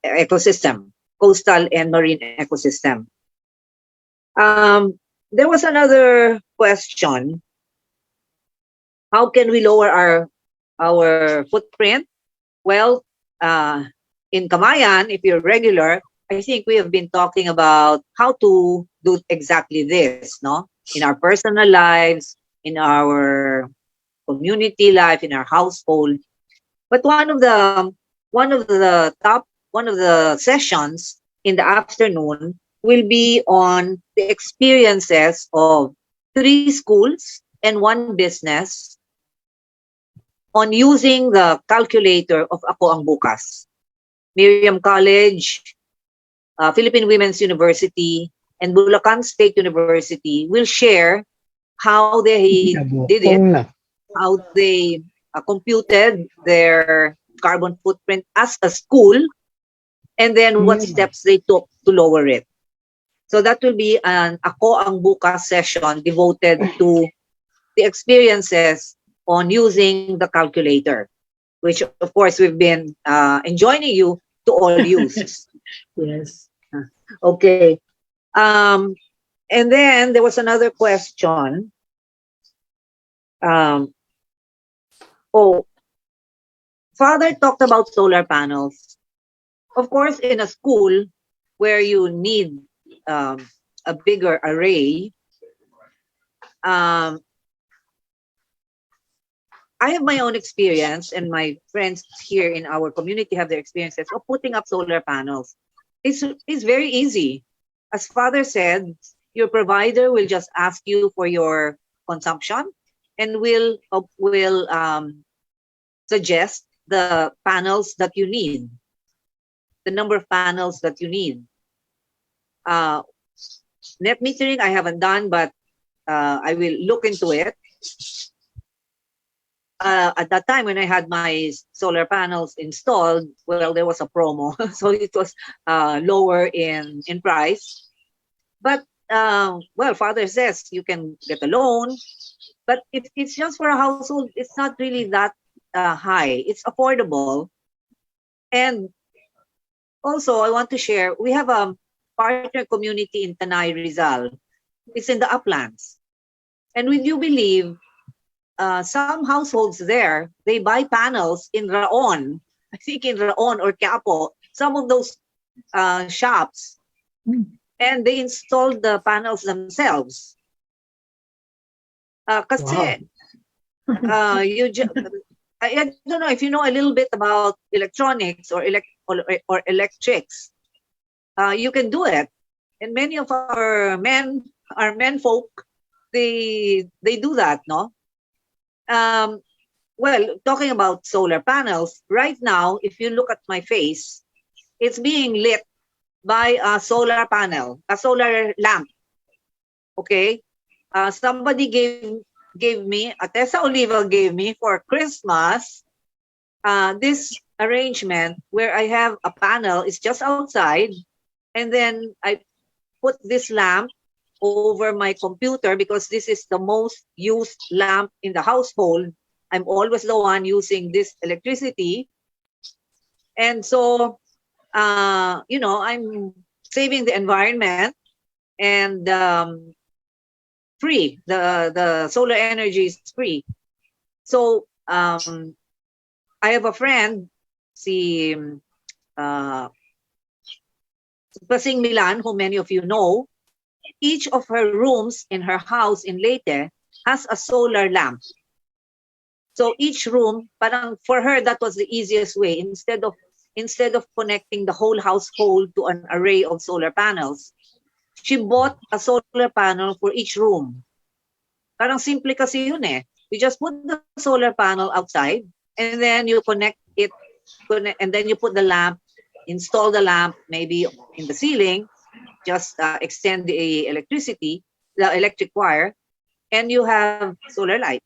I: ecosystem, coastal and marine ecosystem. There was another question: how can we lower our footprint? Well, in Kamayan, if you're regular, I think we have been talking about how to do exactly this, no? In our personal lives, in our community life, in our household. But one of the sessions in the afternoon will be on the experiences of 3 schools and 1 business on using the calculator of Ako Ang Bukas. Miriam College, Philippine Women's University, and Bulacan State University will share how they did it, how they computed their carbon footprint as a school, and then what steps they took to lower it. So that will be an Ako Ang Bukas session devoted to the experiences on using the calculator, which of course we've been enjoining you to all use.
C: Yes.
I: Okay. And then there was another question. Father talked about solar panels. Of course, in a school where you need a bigger array, I have my own experience, and my friends here in our community have their experiences of putting up solar panels. It's very easy. As Father said, your provider will just ask you for your consumption and will suggest the panels that you need, the number of panels that you need. Net metering I haven't done, but I will look into it. At that time when I had my solar panels installed, well, there was a promo, so it was lower in price. But well, Father says you can get a loan, but it's just for a household. It's not really that high. It's affordable. And also, I want to share, we have a partner community in Tanay, Rizal. It's in the uplands. And would you believe, some households there, they buy panels in Raon, I think in Raon or Quiapo, some of those shops, and they installed the panels themselves. Kasi, I don't know if you know a little bit about electronics or electrics. You can do it, and many of our men folk, they do that, no? Well, talking about solar panels, right now, if you look at my face, it's being lit by a solar panel, a solar lamp. Okay, somebody gave gave me, Tessa Oliva gave me for Christmas, this arrangement where I have a panel, it's just outside, and then I put this lamp over my computer because this is the most used lamp in the household. I'm always the one using this electricity. And so, I'm saving the environment and free. The solar energy is free. So I have a friend, si Pasing Milan, who many of you know. Each of her rooms in her house in Leyte has a solar lamp. So each room, parang for her that was the easiest way. Instead of connecting the whole household to an array of solar panels, she bought a solar panel for each room. Parang simple kasi yun eh. You just put the solar panel outside and then you connect it, and then you put the lamp, install the lamp maybe in the ceiling, just extend the electric wire, and you have solar light.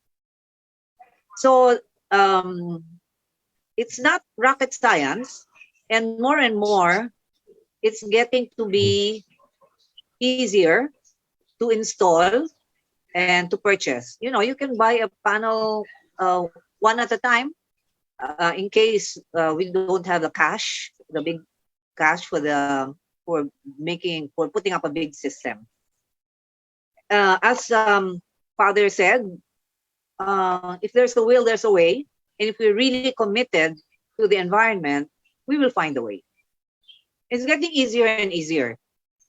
I: So it's not rocket science, and more, it's getting to be easier to install and to purchase. You can buy a panel one at a time in case we don't have the cash, the big cash for putting up a big system. As Father said, if there's a will, there's a way. And if we're really committed to the environment, we will find a way. It's getting easier and easier.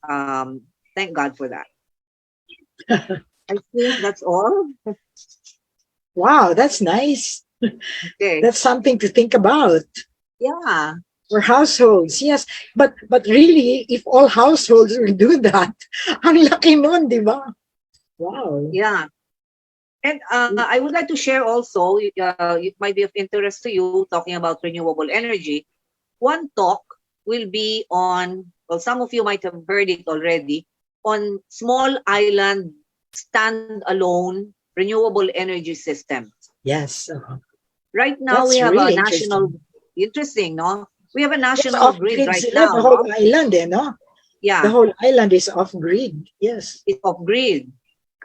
I: Thank God for that. I think that's all.
C: Wow, that's nice.
I: Okay.
C: That's something to think about.
I: Yeah.
C: For households, yes. But really, if all households will do that, ang laki nun, di ba? Wow.
I: Yeah. And I would like to share also, it might be of interest to you, talking about renewable energy. One talk will be on, well, some of you might have heard it already, on small island standalone renewable energy systems.
C: Yes.
I: Right now,
C: That's
I: we have
C: really
I: a national, interesting, no? We have a national
C: off-grid
I: grid right
C: sila,
I: now.
C: the whole
I: No?
C: island, no?
I: Yeah.
C: The whole island is off-grid, yes.
I: It's off-grid.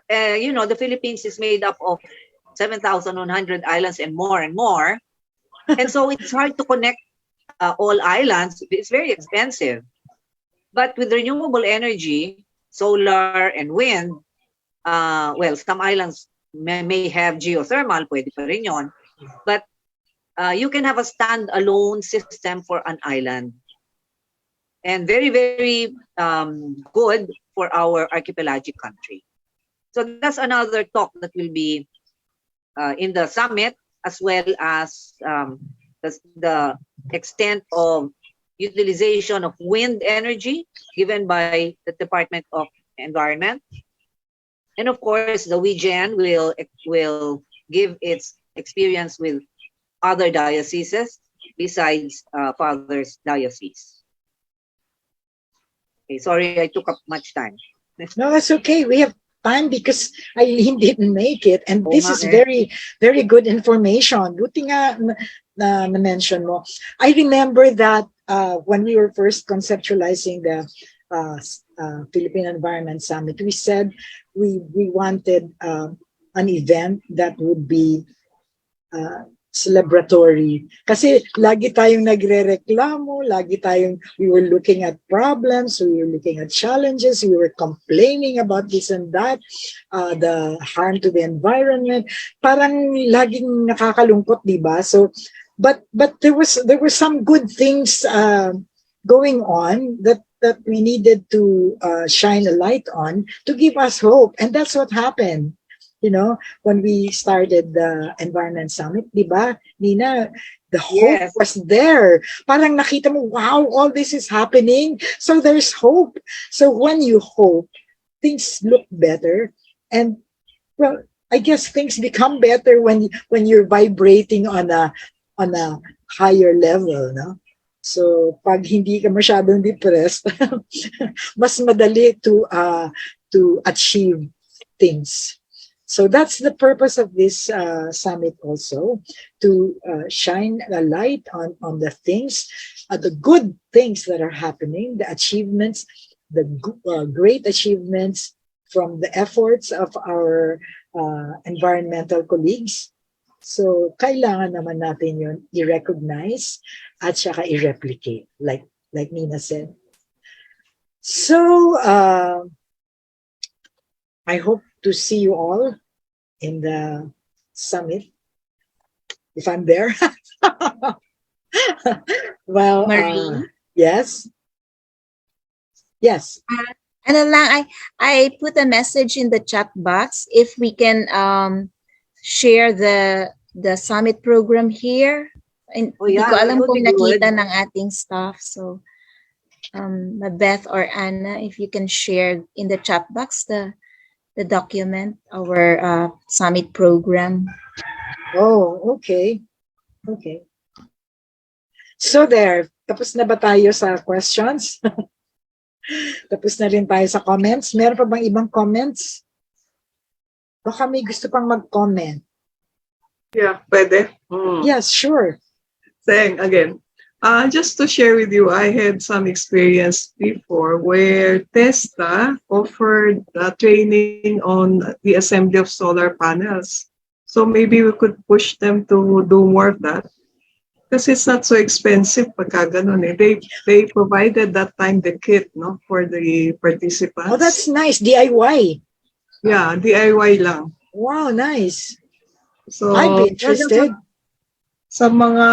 I: The Philippines is made up of 7,100 islands and more. And so it's hard to connect all islands. It's very expensive. But with renewable energy, solar and wind, well, some islands may have geothermal, pwede pa rin yun. But you can have a standalone system for an island. And very, very good for our archipelagic country. So that's another talk that will be in the summit, as well as the extent of utilization of wind energy given by the Department of Environment. And of course, the WIGEN will give its experience with other dioceses besides Father's diocese. Okay, sorry I took up much time.
C: No, that's okay. We have time because Eileen didn't make it. And this is very, very good information. Buti nga na-mention mo. I remember that when we were first conceptualizing the Philippine Environment Summit, we said we wanted an event that would be celebratory. Kasi lagi tayong nagre-reklamo, we were looking at problems, we were looking at challenges, we were complaining about this and that, the harm to the environment. Parang laging nakakalungkot, di ba? So, but there were some good things going on that we needed to shine a light on to give us hope, and that's what happened. When we started the Environment Summit, di ba, Nina, the hope was there. Parang nakita mo, wow, all this is happening. So there's hope. So when you hope, things look better. And, well, I guess things become better when you're vibrating on a higher level, no? So pag hindi ka masyadong depressed, mas madali to achieve things. So that's the purpose of this summit also, to shine a light on the things, the good things that are happening, the achievements, the great achievements from the efforts of our environmental colleagues. So kailangan naman natin yun i-recognize at saka i-replicate, like Nina said. So I hope to see you all in the summit, if I'm there. Well,
H: Marie?
C: yes. Yes.
H: Ano lang, I put a message in the chat box if we can share the summit program here. Hindi
I: yeah,
H: ko alam
I: that would
H: kung
I: be good.
H: nakita ng ating staff. So, Beth or Anna, if you can share in the chat box the document, our summit program.
C: Oh, okay. Okay. So there, tapos na ba tayo sa questions? Tapos na rin tayo sa comments. Meron pa bang ibang comments? Baka may gusto pang mag-comment.
Q: Yeah, pwede.
C: Yes, sure.
Q: Saying again, just to share with you, I had some experience before where TESTA offered training on the assembly of solar panels. So maybe we could push them to do more of that. Because it's not so expensive pagka ganun eh. They provided that time the kit, no, for the participants.
C: Oh, that's nice. DIY.
Q: Yeah, DIY lang.
C: Wow, nice.
Q: So,
C: I'd be interested.
Q: Sa mga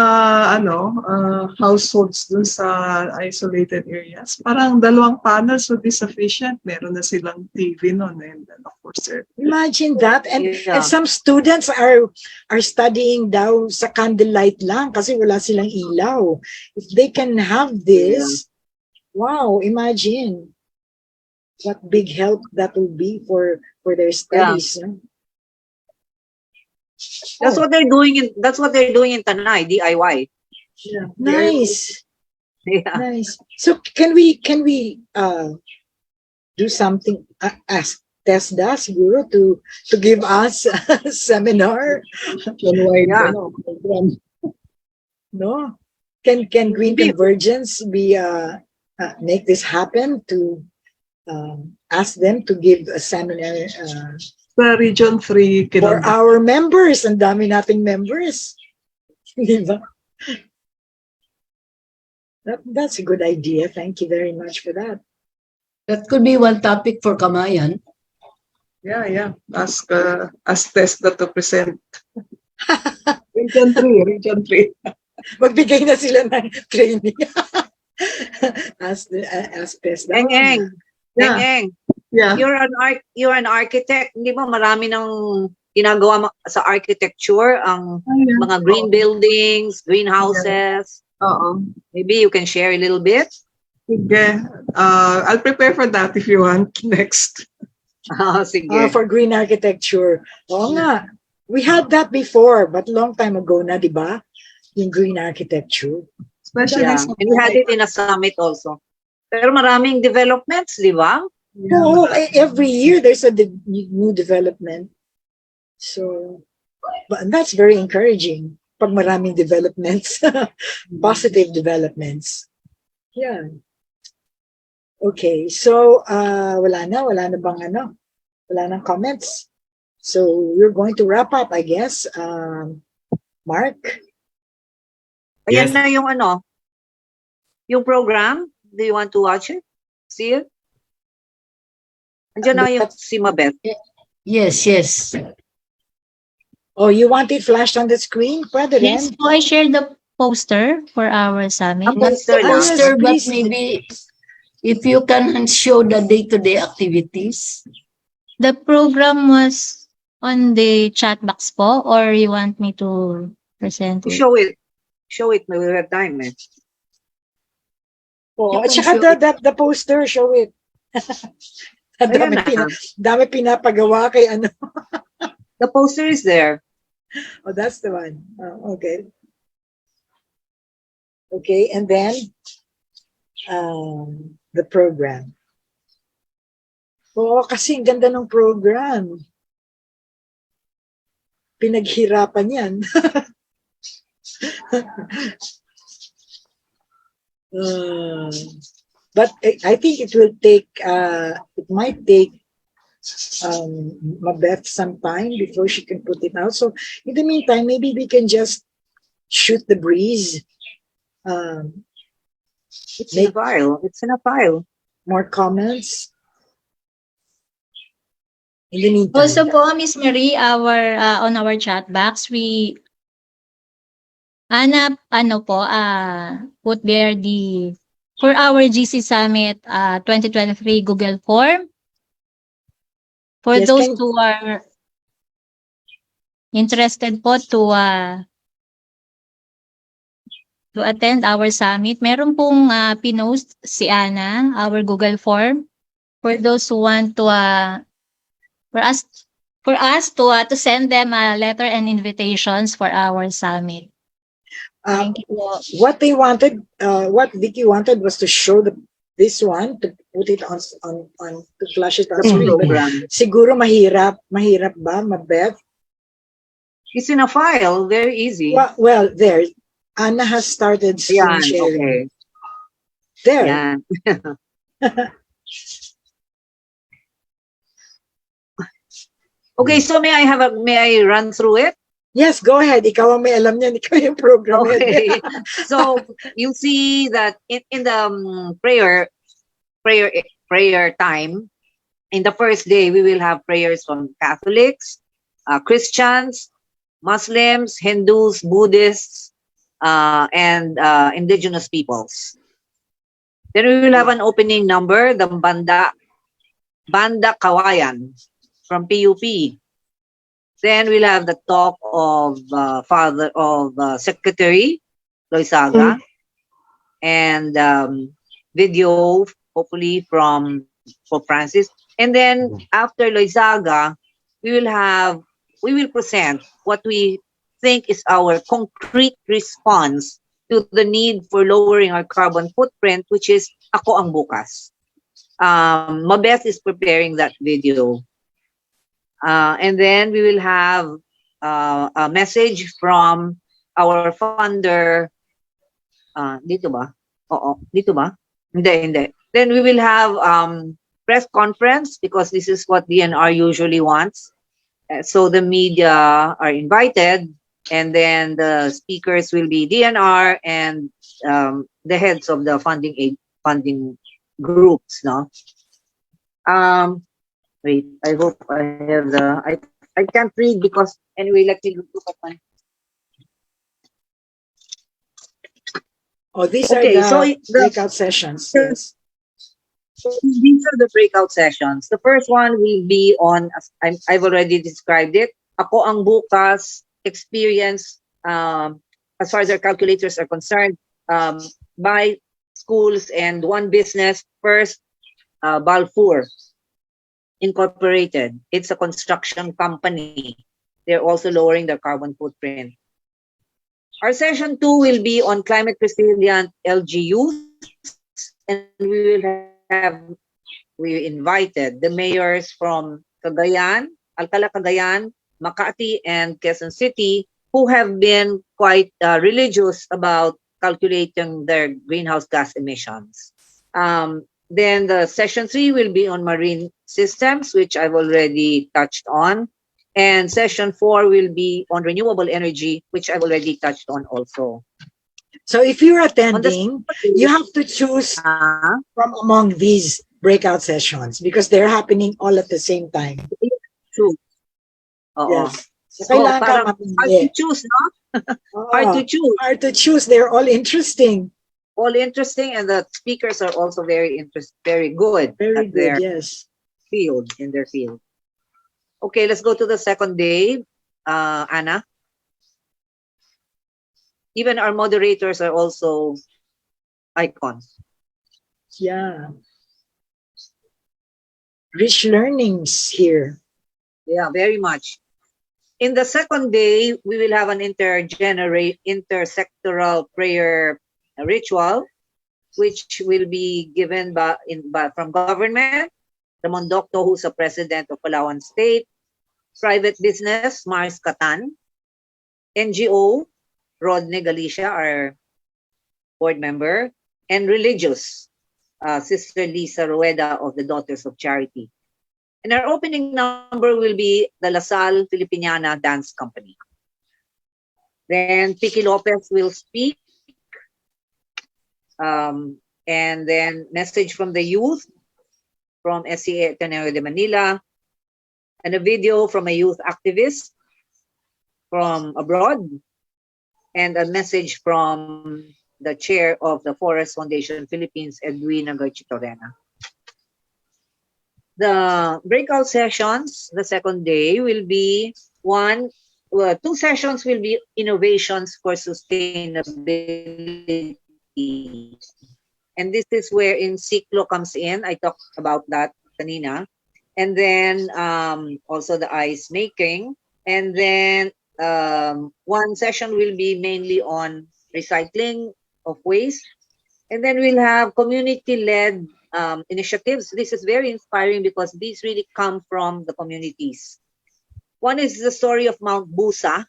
Q: households dun sa isolated areas, parang 2 panels would be sufficient. Meron na silang TV nun, and then of course
C: Imagine that. And some students are studying daw sa candlelight lang kasi wala silang ilaw. If they can have this, wow, imagine what big help that will be for their studies. No?
I: That's what they're doing in Tanay, DIY.
Q: Yeah.
C: Nice.
I: Yeah.
C: Nice. So can we do something, ask TESDA siguro to give us a seminar?
I: Yeah.
C: No? Can Green Convergence be make this happen, to ask them to give a seminar
Q: sa Region 3
C: for our members? Ang dami nating members. Diba? That's a good idea. Thank you very much for that.
T: That could be one topic for Kamayan.
Q: Yeah. Ask TESDA to present. Region 3.
C: Magbigay na sila ng training. Ask TESDA.
I: Eng.
Q: Yeah.
I: You're an architect. Hindi ba marami ng ginagawa sa architecture, ang mga green buildings, greenhouses. Maybe you can share a little bit.
Q: Sige. I'll prepare for that if you want next.
I: Sige.
C: For green architecture. Oo nga. We had that before, but long time ago na, di ba? Yung green architecture.
Q: Especially
I: and we had it in a summit also. Pero maraming developments, di ba?
C: Oh, every year there's a new development. So, but that's very encouraging. Pag maraming developments, positive developments. Yeah. Okay, so wala na bang wala nang comments. So we're going to wrap up, I guess. Mark?
I: Ayan na yung yung program. Do you want to watch it? See it? Andiyan na yung si Mabeth.
T: Yes.
C: Oh, you want it flashed on the screen? Pwede rin.
B: Yes, so I shared the poster for our summit.
T: Poster, but maybe if you can show the day-to-day activities.
B: The program was on the chat box po, or you want me to present it?
I: Show it when we have time.
C: Oh, at saka the poster, show it. Dami pinapagawa kay
I: The poster is there.
C: Oh, that's the one. Oh, okay. Okay, and then the program. Oh, kasi ang ganda ng program. Pinaghirapan yan. But I think it will take, it might take Mabeth some time before she can put it out. So in the meantime, maybe we can just shoot the breeze.
I: It's in a file. It's in a file.
C: More comments? In the meantime.
B: Also po, Miss Marie, our on our chat box, we put there the for our GC Summit 2023 Google form. For
C: Yes,
B: those who are interested po to attend our summit, meron pong pinost si Ana, our Google form, for those who want to for us to send them a letter and invitations for our summit. Thank you po.
C: What they wanted, what Vicky wanted was to show this one, to put it on to flash it on
I: The
C: screen. But
I: program.
C: siguro mahirap ba, Mabeth?
I: It's in a file. Very easy.
C: Well, there. Anna has started screen
I: Yan,
C: sharing.
I: okay.
C: There.
I: Yan. Okay, so may I run through it?
C: Yes, go ahead. Ikaw ang may alam niyan. Ikaw yung program head.
I: Okay. So you'll see that in the prayer time, in the first day, we will have prayers from Catholics, Christians, Muslims, Hindus, Buddhists, and indigenous peoples. Then we will have an opening number, the Banda Kamayan from PUP. Then we'll have the talk of Secretary Loizaga, and video hopefully from Pope Francis. And then after Loizaga, we will present what we think is our concrete response to the need for lowering our carbon footprint, which is Ako ang Bukas. Mabeth is preparing that video. And then we will have a message from our funder. Dito ba? Oo. Dito ba? Hindi. Then we will have press conference, because this is what DNR usually wants. So the media are invited, and then the speakers will be DNR and the heads of the funding groups. No. Wait, I hope I have I can't read because anyway, let me look at one.
C: Oh, these
I: Okay,
C: are
I: so
C: the breakout sessions. Yes.
I: These are the breakout sessions. The first one will be on, I've already described it, Ako ang Bukas experience, as far as our calculators are concerned, by schools and one business. First, Balfour Incorporated. It's a construction company. They're also lowering their carbon footprint. Our session 2 will be on climate resilient LGUs, and we invited the mayors from Cagayan, Alcala Cagayan, Makati, and Quezon City, who have been quite religious about calculating their greenhouse gas emissions. Then the session 3 will be on marine systems, which I've already touched on. And session 4 will be on renewable energy, which I've already touched on also.
C: So if you're attending, you have to choose from among these breakout sessions because they're happening all at the same time.
I: True.
C: Yes.
I: So, parang hard to choose, no? Hard to choose.
C: Hard to choose. They're all interesting.
I: All interesting, and the speakers are also very good.
C: Very
I: at
C: good,
I: their
C: yes.
I: in their field. Okay, let's go to the second day, Anna. Even our moderators are also icons.
C: Yeah. Rich learnings here.
I: Yeah, very much. In the second day, we will have an intersectoral prayer ritual, which will be given from government, the Mondocto, who's the president of Palawan State, Private business, Mars Catan. NGO, Rodney Galicia, our board member. And religious, Sister Lisa Rueda of the Daughters of Charity. And our opening number will be the Lasal Filipiniana Dance Company. Then Piqui Lopez will speak. And then message from the youth from SCA Ateneo de Manila. And a video from a youth activist from abroad. And a message from the chair of the Forest Foundation Philippines, Edwina Garchitorena. The breakout sessions, the second day, will be two sessions will be innovations for sustainability. And this is where in Ciclo comes in. I talked about that kanina. And then also the ice making. And then one session will be mainly on recycling of waste. And then we'll have community-led initiatives. This is very inspiring because these really come from the communities. One is the story of Mount Busa,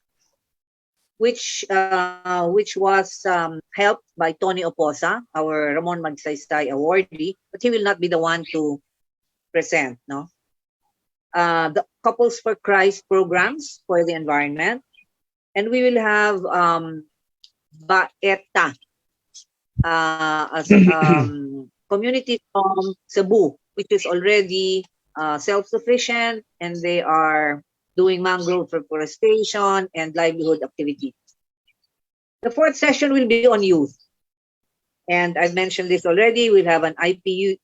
I: which was helped by Tony Oposa, our Ramon Magsaysay awardee, but he will not be the one to present, no? The Couples for Christ programs for the environment. And we will have Baeta, as community from Cebu, which is already self-sufficient, and they are doing mangrove reforestation and livelihood activities. The fourth session will be on youth. And I've mentioned this already. We'll have an IP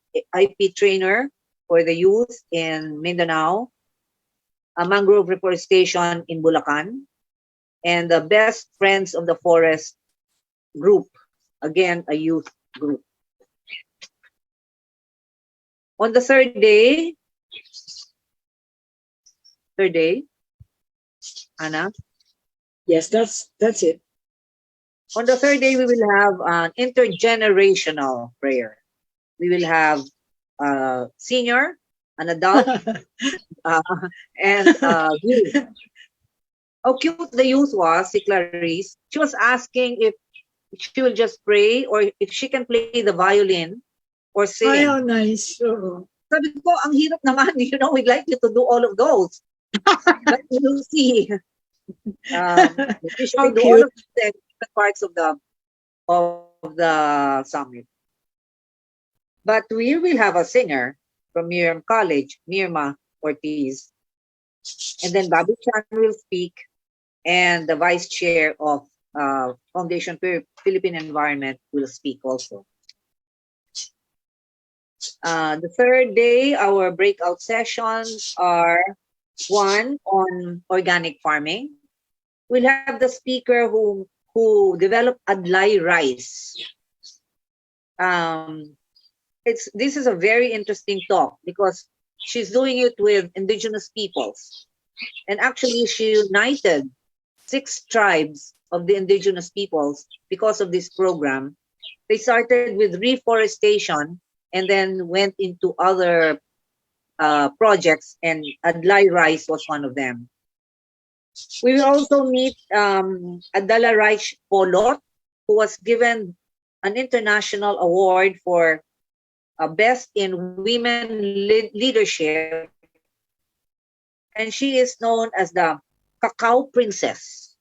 I: trainer for the youth in Mindanao, a mangrove reforestation in Bulacan, and the Best Friends of the Forest group, again, a youth group. On the third day, Anna?
C: Yes, that's it.
I: On the third day, we will have an intergenerational prayer. We will have a senior, an adult, and youth. How cute the youth was, si Clarice. She was asking if she will just pray or if she can play the violin or sing.
C: Ay, how nice.
I: Sabi ko, ang hirap naman, we'd like you to do all of those. But you'll see. Usually do all of the parts of the summit. But we will have a singer from Miriam College, Mirma Ortiz. And then Bobby Chan will speak, and the vice chair of Foundation for Philippine Environment will speak also. The third day, our breakout sessions are one on organic farming. We'll have the speaker who developed Adlay rice. This is a very interesting talk because she's doing it with indigenous peoples. And actually, she united 6 tribes of the indigenous peoples because of this program. They started with reforestation and then went into other projects, and Adlay rice was one of them. We will also meet Adala Raich Polot, who was given an international award for Best in Women Leadership. And she is known as the Cacao Princess,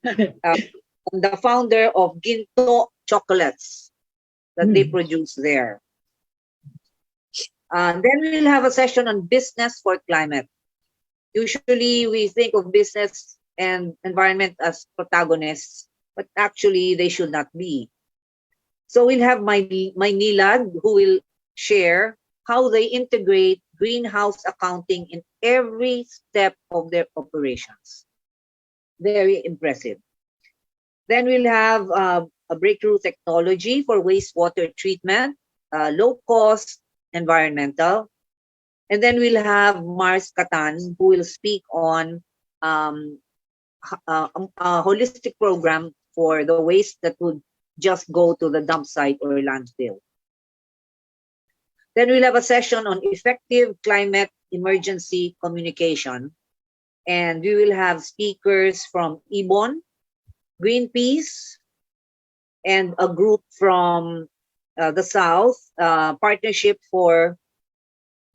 I: the founder of Ginto Chocolates that they produce there. Then we'll have a session on business for climate. Usually we think of business and environment as protagonists, but actually they should not be. So we'll have my Nilad who will share how they integrate greenhouse accounting in every step of their operations. Very impressive. Then we'll have a breakthrough technology for wastewater treatment, low cost, environmental. And then we'll have Mars Catan who will speak on a holistic program for the waste that would just go to the dump site or landfill. Then we'll have a session on effective climate emergency communication. And we will have speakers from Ibon, Greenpeace, and a group from the South, partnership for,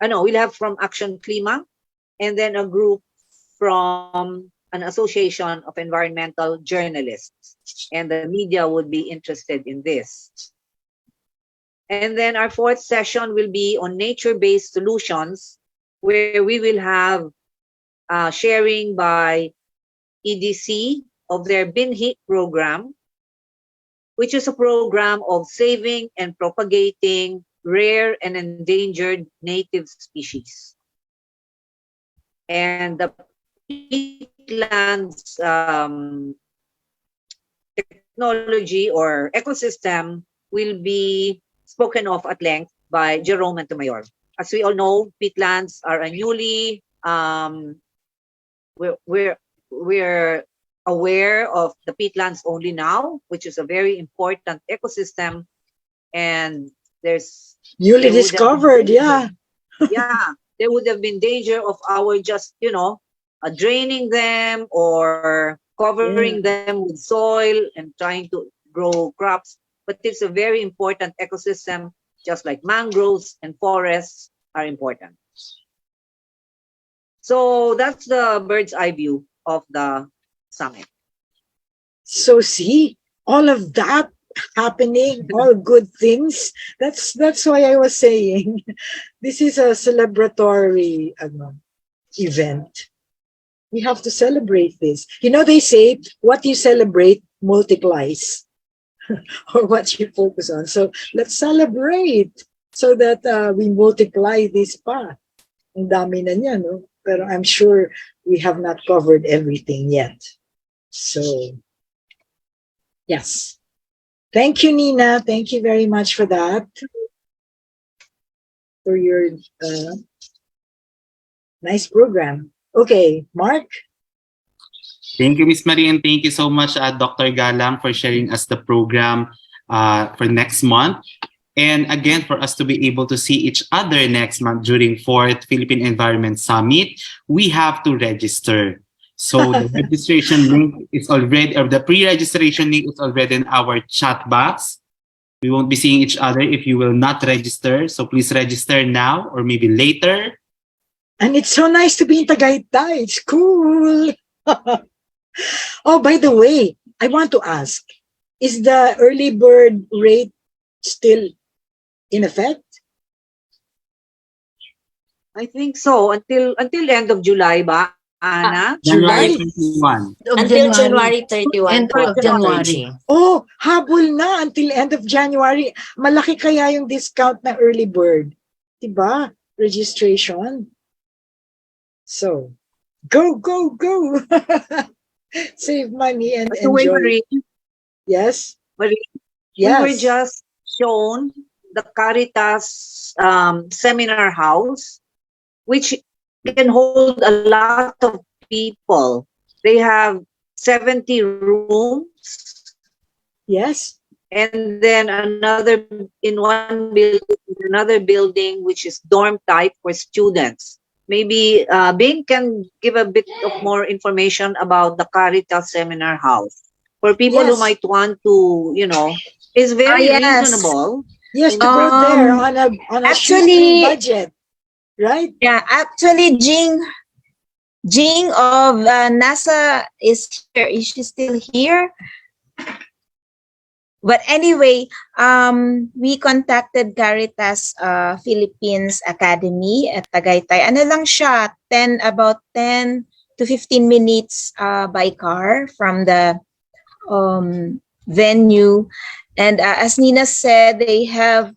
I: no, we'll have from Action Klima, and then a group from an association of environmental journalists. And the media would be interested in this. And then our fourth session will be on nature-based solutions, where we will have sharing by EDC of their Binhi program, which is a program of saving and propagating rare and endangered native species. And the peatlands technology or ecosystem will be spoken of at length by Jerome Montemayor. As we all know, peatlands are a newly we're aware of the peatlands only now, which is a very important ecosystem, and there's
C: newly discovered, yeah.
I: Yeah, there would have been danger of our just, draining them or covering them with soil and trying to grow crops. But it's a very important ecosystem, just like mangroves and forests are important. So that's the bird's eye view of the summit.
C: So see, all of that happening, all good things. That's why I was saying this is a celebratory event. We have to celebrate this. They say what you celebrate multiplies, or what you focus on. So let's celebrate so that we multiply this pa. Ang dami na niya, no? Pero I'm sure we have not covered everything yet. So, yes. Thank you, Nina. Thank you very much for that. For your nice program. Okay, Mark?
G: Thank you, Miss Marie, and thank you so much, Dr. Galang, for sharing us the program for next month. And again, for us to be able to see each other next month during 4th Philippine Environment Summit, we have to register. So the registration link is already, or the pre-registration link is already in our chat box. We won't be seeing each other if you will not register. So please register now or maybe later.
C: And it's so nice to be in Tagaytay. It's cool. Oh, by the way, I want to ask, is the early bird rate still in effect?
I: I think so. Until the end of July ba, Ana?
G: January 31.
S: Until January 31.
C: End of January. Oh, habol na until end of January. Malaki kaya yung discount ng early bird. Diba? Registration. So, go, go, go. Save money and enjoy.
I: Marie,
C: yes?
I: Marie,
C: yes.
I: We were just shown the Caritas seminar house, which can hold a lot of people. They have 70 rooms.
C: Yes.
I: And then another building, which is dorm type for students. Maybe Bing can give a bit of more information about the Caritas seminar house. For people who might want to, it's very reasonable.
C: Yes, to go there on a shoestring budget. Right?
H: Yeah, actually, Jing of NASA is here. Is she still here? But anyway, we contacted Caritas Philippines Academy at Tagaytay. Ano lang siya, about 10 to 15 minutes by car from the venue. And as Nina said, they have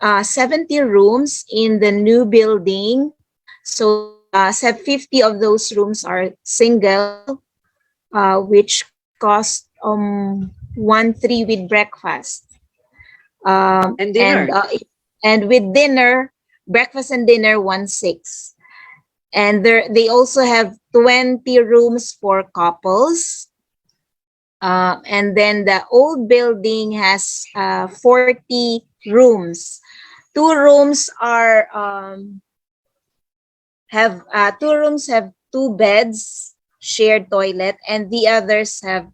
H: 70 rooms in the new building. So 50 of those rooms are single, which cost 1,300 with breakfast.
I: And dinner.
H: And with dinner, breakfast and dinner, 1,600. And they also have 20 rooms for couples. And then the old building has 40 rooms. Two rooms have 2 beds, shared toilet, and the others have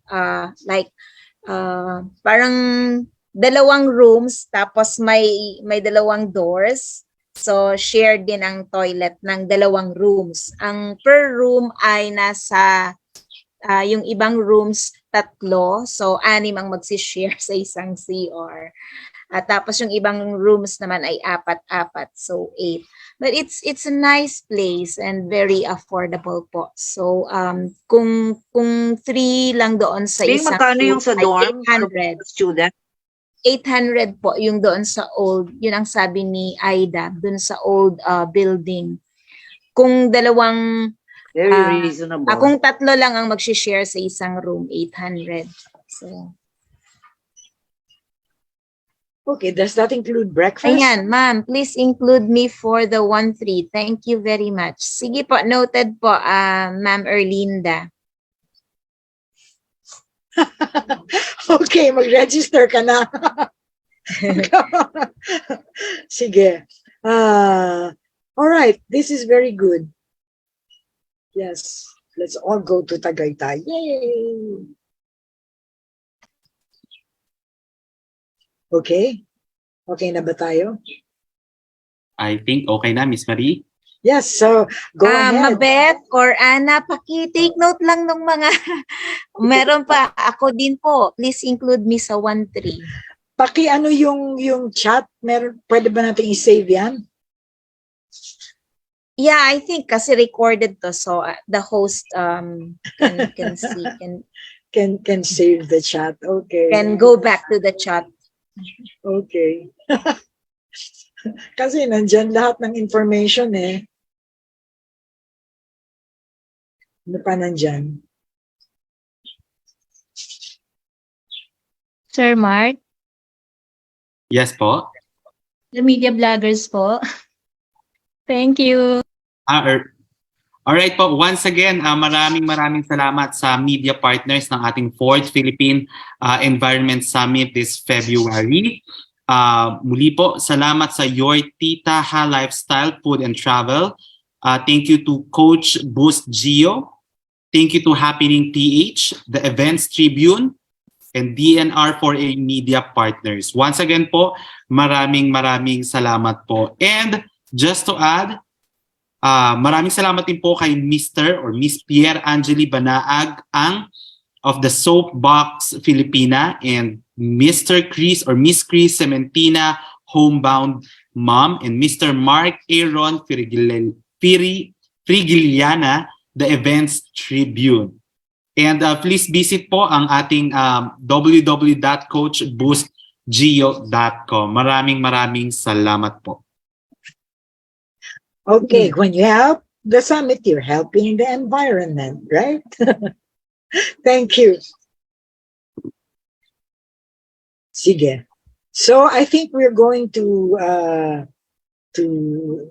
H: parang dalawang rooms tapos may dalawang doors. So shared din ang toilet ng dalawang rooms. Ang per room ay nasa yung ibang rooms 3, so 6 ang magsi-share sa isang CR. At tapos yung ibang rooms naman ay 4, so 8. But it's a nice place and very affordable po. So kung 3 lang doon sa isang
I: magkano yung sa dorm?
H: 800
I: Student?
H: 800 po yung doon sa old, yun ang sabi ni Aida, doon sa old building. Kung dalawang
I: Very reasonable.
H: kung 3 lang ang mag-share sa isang room, 800. So
C: Okay, does that include breakfast?
H: ayan, ma'am, please include me for the 1-3. Thank you very much. Sige po, noted po, Ma'am Erlinda.
C: Okay, mag-register ka na. Sige. All right, this is very good. Yes, let's all go to Tagaytay. Yay! Okay? Okay na ba tayo?
G: I think okay na, Miss Marie.
C: Yes, so go ahead.
H: Mabeth or Ana, take note lang ng mga, meron pa, ako din po, please include me sa 1-3.
C: Ano yung chat, pwede ba natin i-save yan?
H: Yeah, I think kasi recorded to, so the host can see,
C: Can save the chat. Okay.
H: can go back to the chat.
C: Okay. Kasi nandyan lahat ng information eh. Ano pa nandyan?
B: Sir Mark,
G: Yes po.
B: the media bloggers po. Thank you.
G: Alright po, once again, maraming salamat sa media partners ng ating 4th Philippine Environment Summit this February. Muli po, salamat sa Your Tita Ha Lifestyle, Food and Travel. Thank you to Coach Boost Gio. Thank you to Happening PH, the Events Tribune, and DNR4A Media Partners. Once again po, maraming salamat po. And just to add, maraming salamat din po kay Mr. or Miss Pierre Angeli Banaag of the Soapbox Filipina and Mr. Chris or Miss Chris Cementina, Homebound Mom, and Mr. Mark Aaron Frigiliana, the Events Tribune. And please visit po ang ating www.coachboostgeo.com. Maraming salamat po.
C: Okay, when you help the summit, you're helping the environment, right? Thank you. Sige. So I think we're going to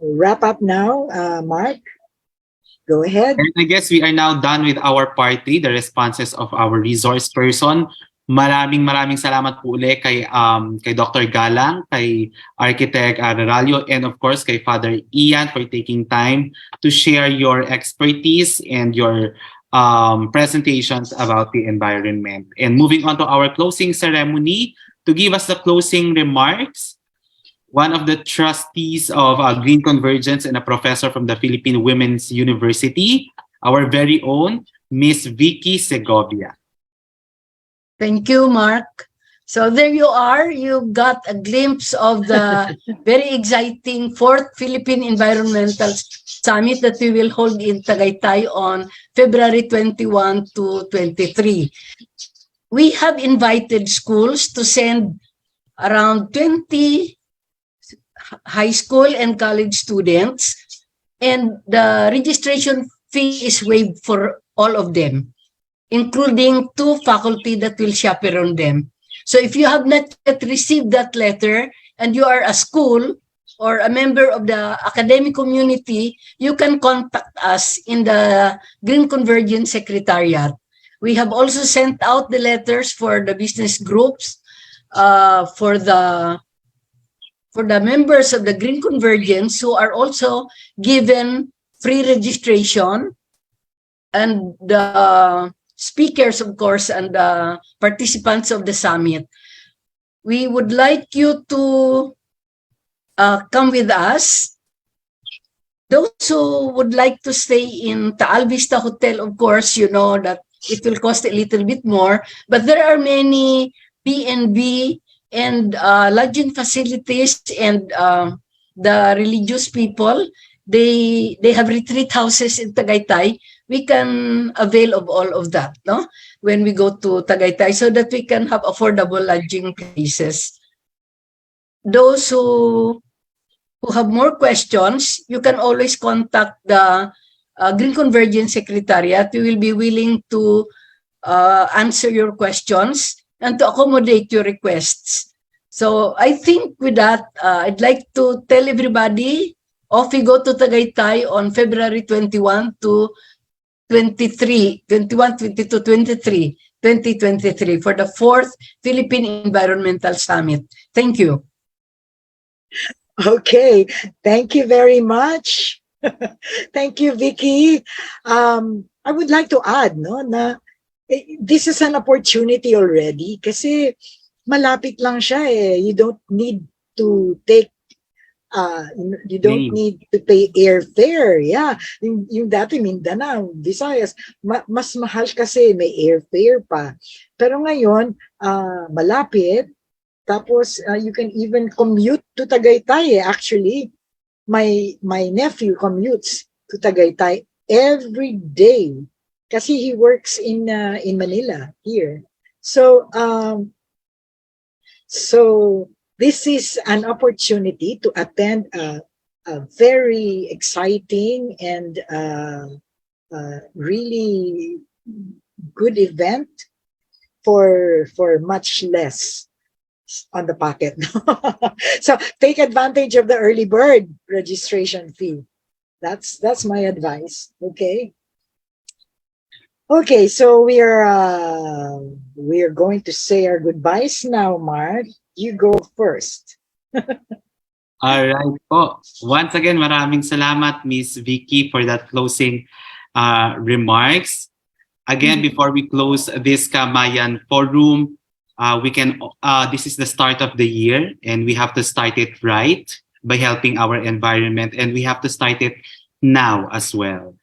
C: wrap up now. Mark, go ahead.
G: And I guess we are now done with our party, the responses of our resource person. Maraming salamat po ulit kay Dr. Galang, kay Architect Araralio, and of course kay Father Ian for taking time to share your expertise and your presentations about the environment. And moving on to our closing ceremony, to give us the closing remarks, one of the trustees of Green Convergence and a professor from the Philippine Women's University, our very own Miss Vicky Segovia.
T: Thank you, Mark. So there you are. You got a glimpse of the very exciting 4th Philippine Environmental Summit that we will hold in Tagaytay on February 21 to 23. We have invited schools to send around 20 high school and college students, and the registration fee is waived for all of them, including 2 faculty that will chaperone them. So if you have not yet received that letter and you are a school or a member of the academic community, you can contact us in the Green Convergence Secretariat. We have also sent out the letters for the business groups, for the members of the Green Convergence who are also given free registration and the speakers, of course, and the participants of the summit. We would like you to come with us. Those who would like to stay in Taal Vista Hotel, of course, you know that it will cost a little bit more, but there are many B&B and lodging facilities, and the religious people, they have retreat houses in Tagaytay. We can avail of all of that, no? When we go to Tagaytay, so that we can have affordable lodging places. Those who have more questions, you can always contact the Green Convergence Secretariat. We will be willing to answer your questions and to accommodate your requests. So I think with that, I'd like to tell everybody, off we go to Tagaytay on February 21 to 23, 21, 22, 23, 2023 for the 4th Philippine Environmental Summit. Thank you.
C: Okay, thank you very much. Thank you, Vicky. I would like to add, no, na this is an opportunity already kasi malapit lang siya eh. You don't need to take you don't need to pay airfare. Yeah, yung dati Mindanao, Visayas, mas mahal kasi may airfare pa. Pero ngayon, malapit. Tapos you can even commute to Tagaytay. Actually, my nephew commutes to Tagaytay every day kasi he works in Manila here. So this is an opportunity to attend a very exciting and really good event for much less on the pocket. So take advantage of the early bird registration fee. That's my advice. Okay. Okay, so we are going to say our goodbyes now, Mark. You go first.
G: Alright po. Once again, maraming salamat, Miss Vicky, for that closing remarks. Again, before we close this Kamayan Forum, this is the start of the year, and we have to start it right by helping our environment, and we have to start it now as well.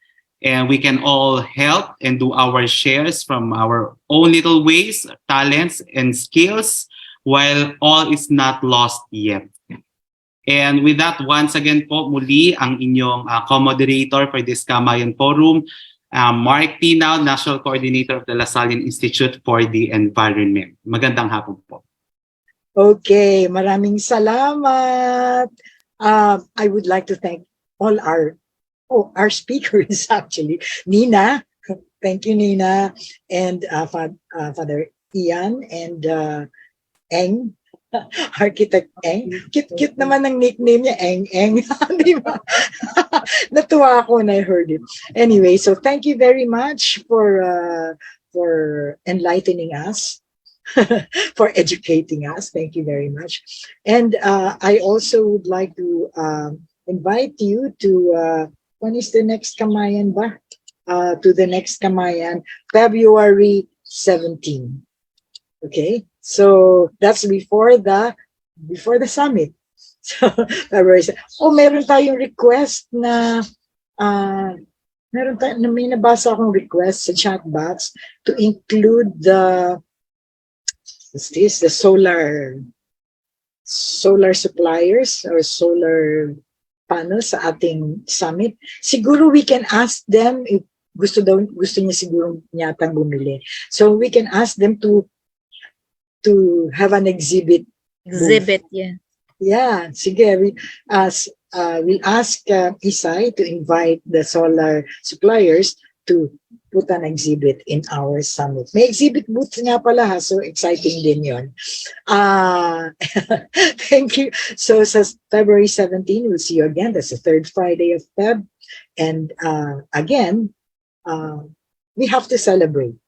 G: And we can all help and do our shares from our own little ways, talents, and skills, while all is not lost yet. And with that, once again po, muli ang inyong co-moderator for this Kamayan Forum, Mark Tinaw, National Coordinator of the Lasallian Institute for the Environment. Magandang hapon po.
C: Okay, maraming salamat. I would like to thank all our speakers actually. Nina, thank you, Nina, and Father Ian and Eng, Architect Eng. Cute naman ang nickname niya, Eng. Di ba? Natuwa ako when I heard it. Anyway, so thank you very much for enlightening us, for educating us. Thank you very much. And I also would like to invite you to, when is the next Kamayan ba? To the next Kamayan, February 17. Okay, so that's before the summit. So meron tayong request na may nabasa akong request sa chat box to include the solar suppliers or solar panels sa ating summit. Siguro we can ask them if gusto niya siguro yatang bumili. So we can ask them to have an exhibit.
H: Yeah.
C: Yeah, sige. We'll ask Isay to invite the solar suppliers to put an exhibit in our summit. May exhibit booth nga pala ha, so exciting din yun. Thank you. So sa February 17, we'll see you again. That's the third Friday of Feb. And again, we have to celebrate.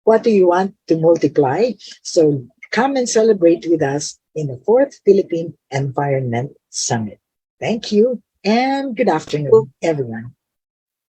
C: What do you want to multiply? So come and celebrate with us in the 4th Philippine Environment Summit. Thank you and good afternoon, everyone.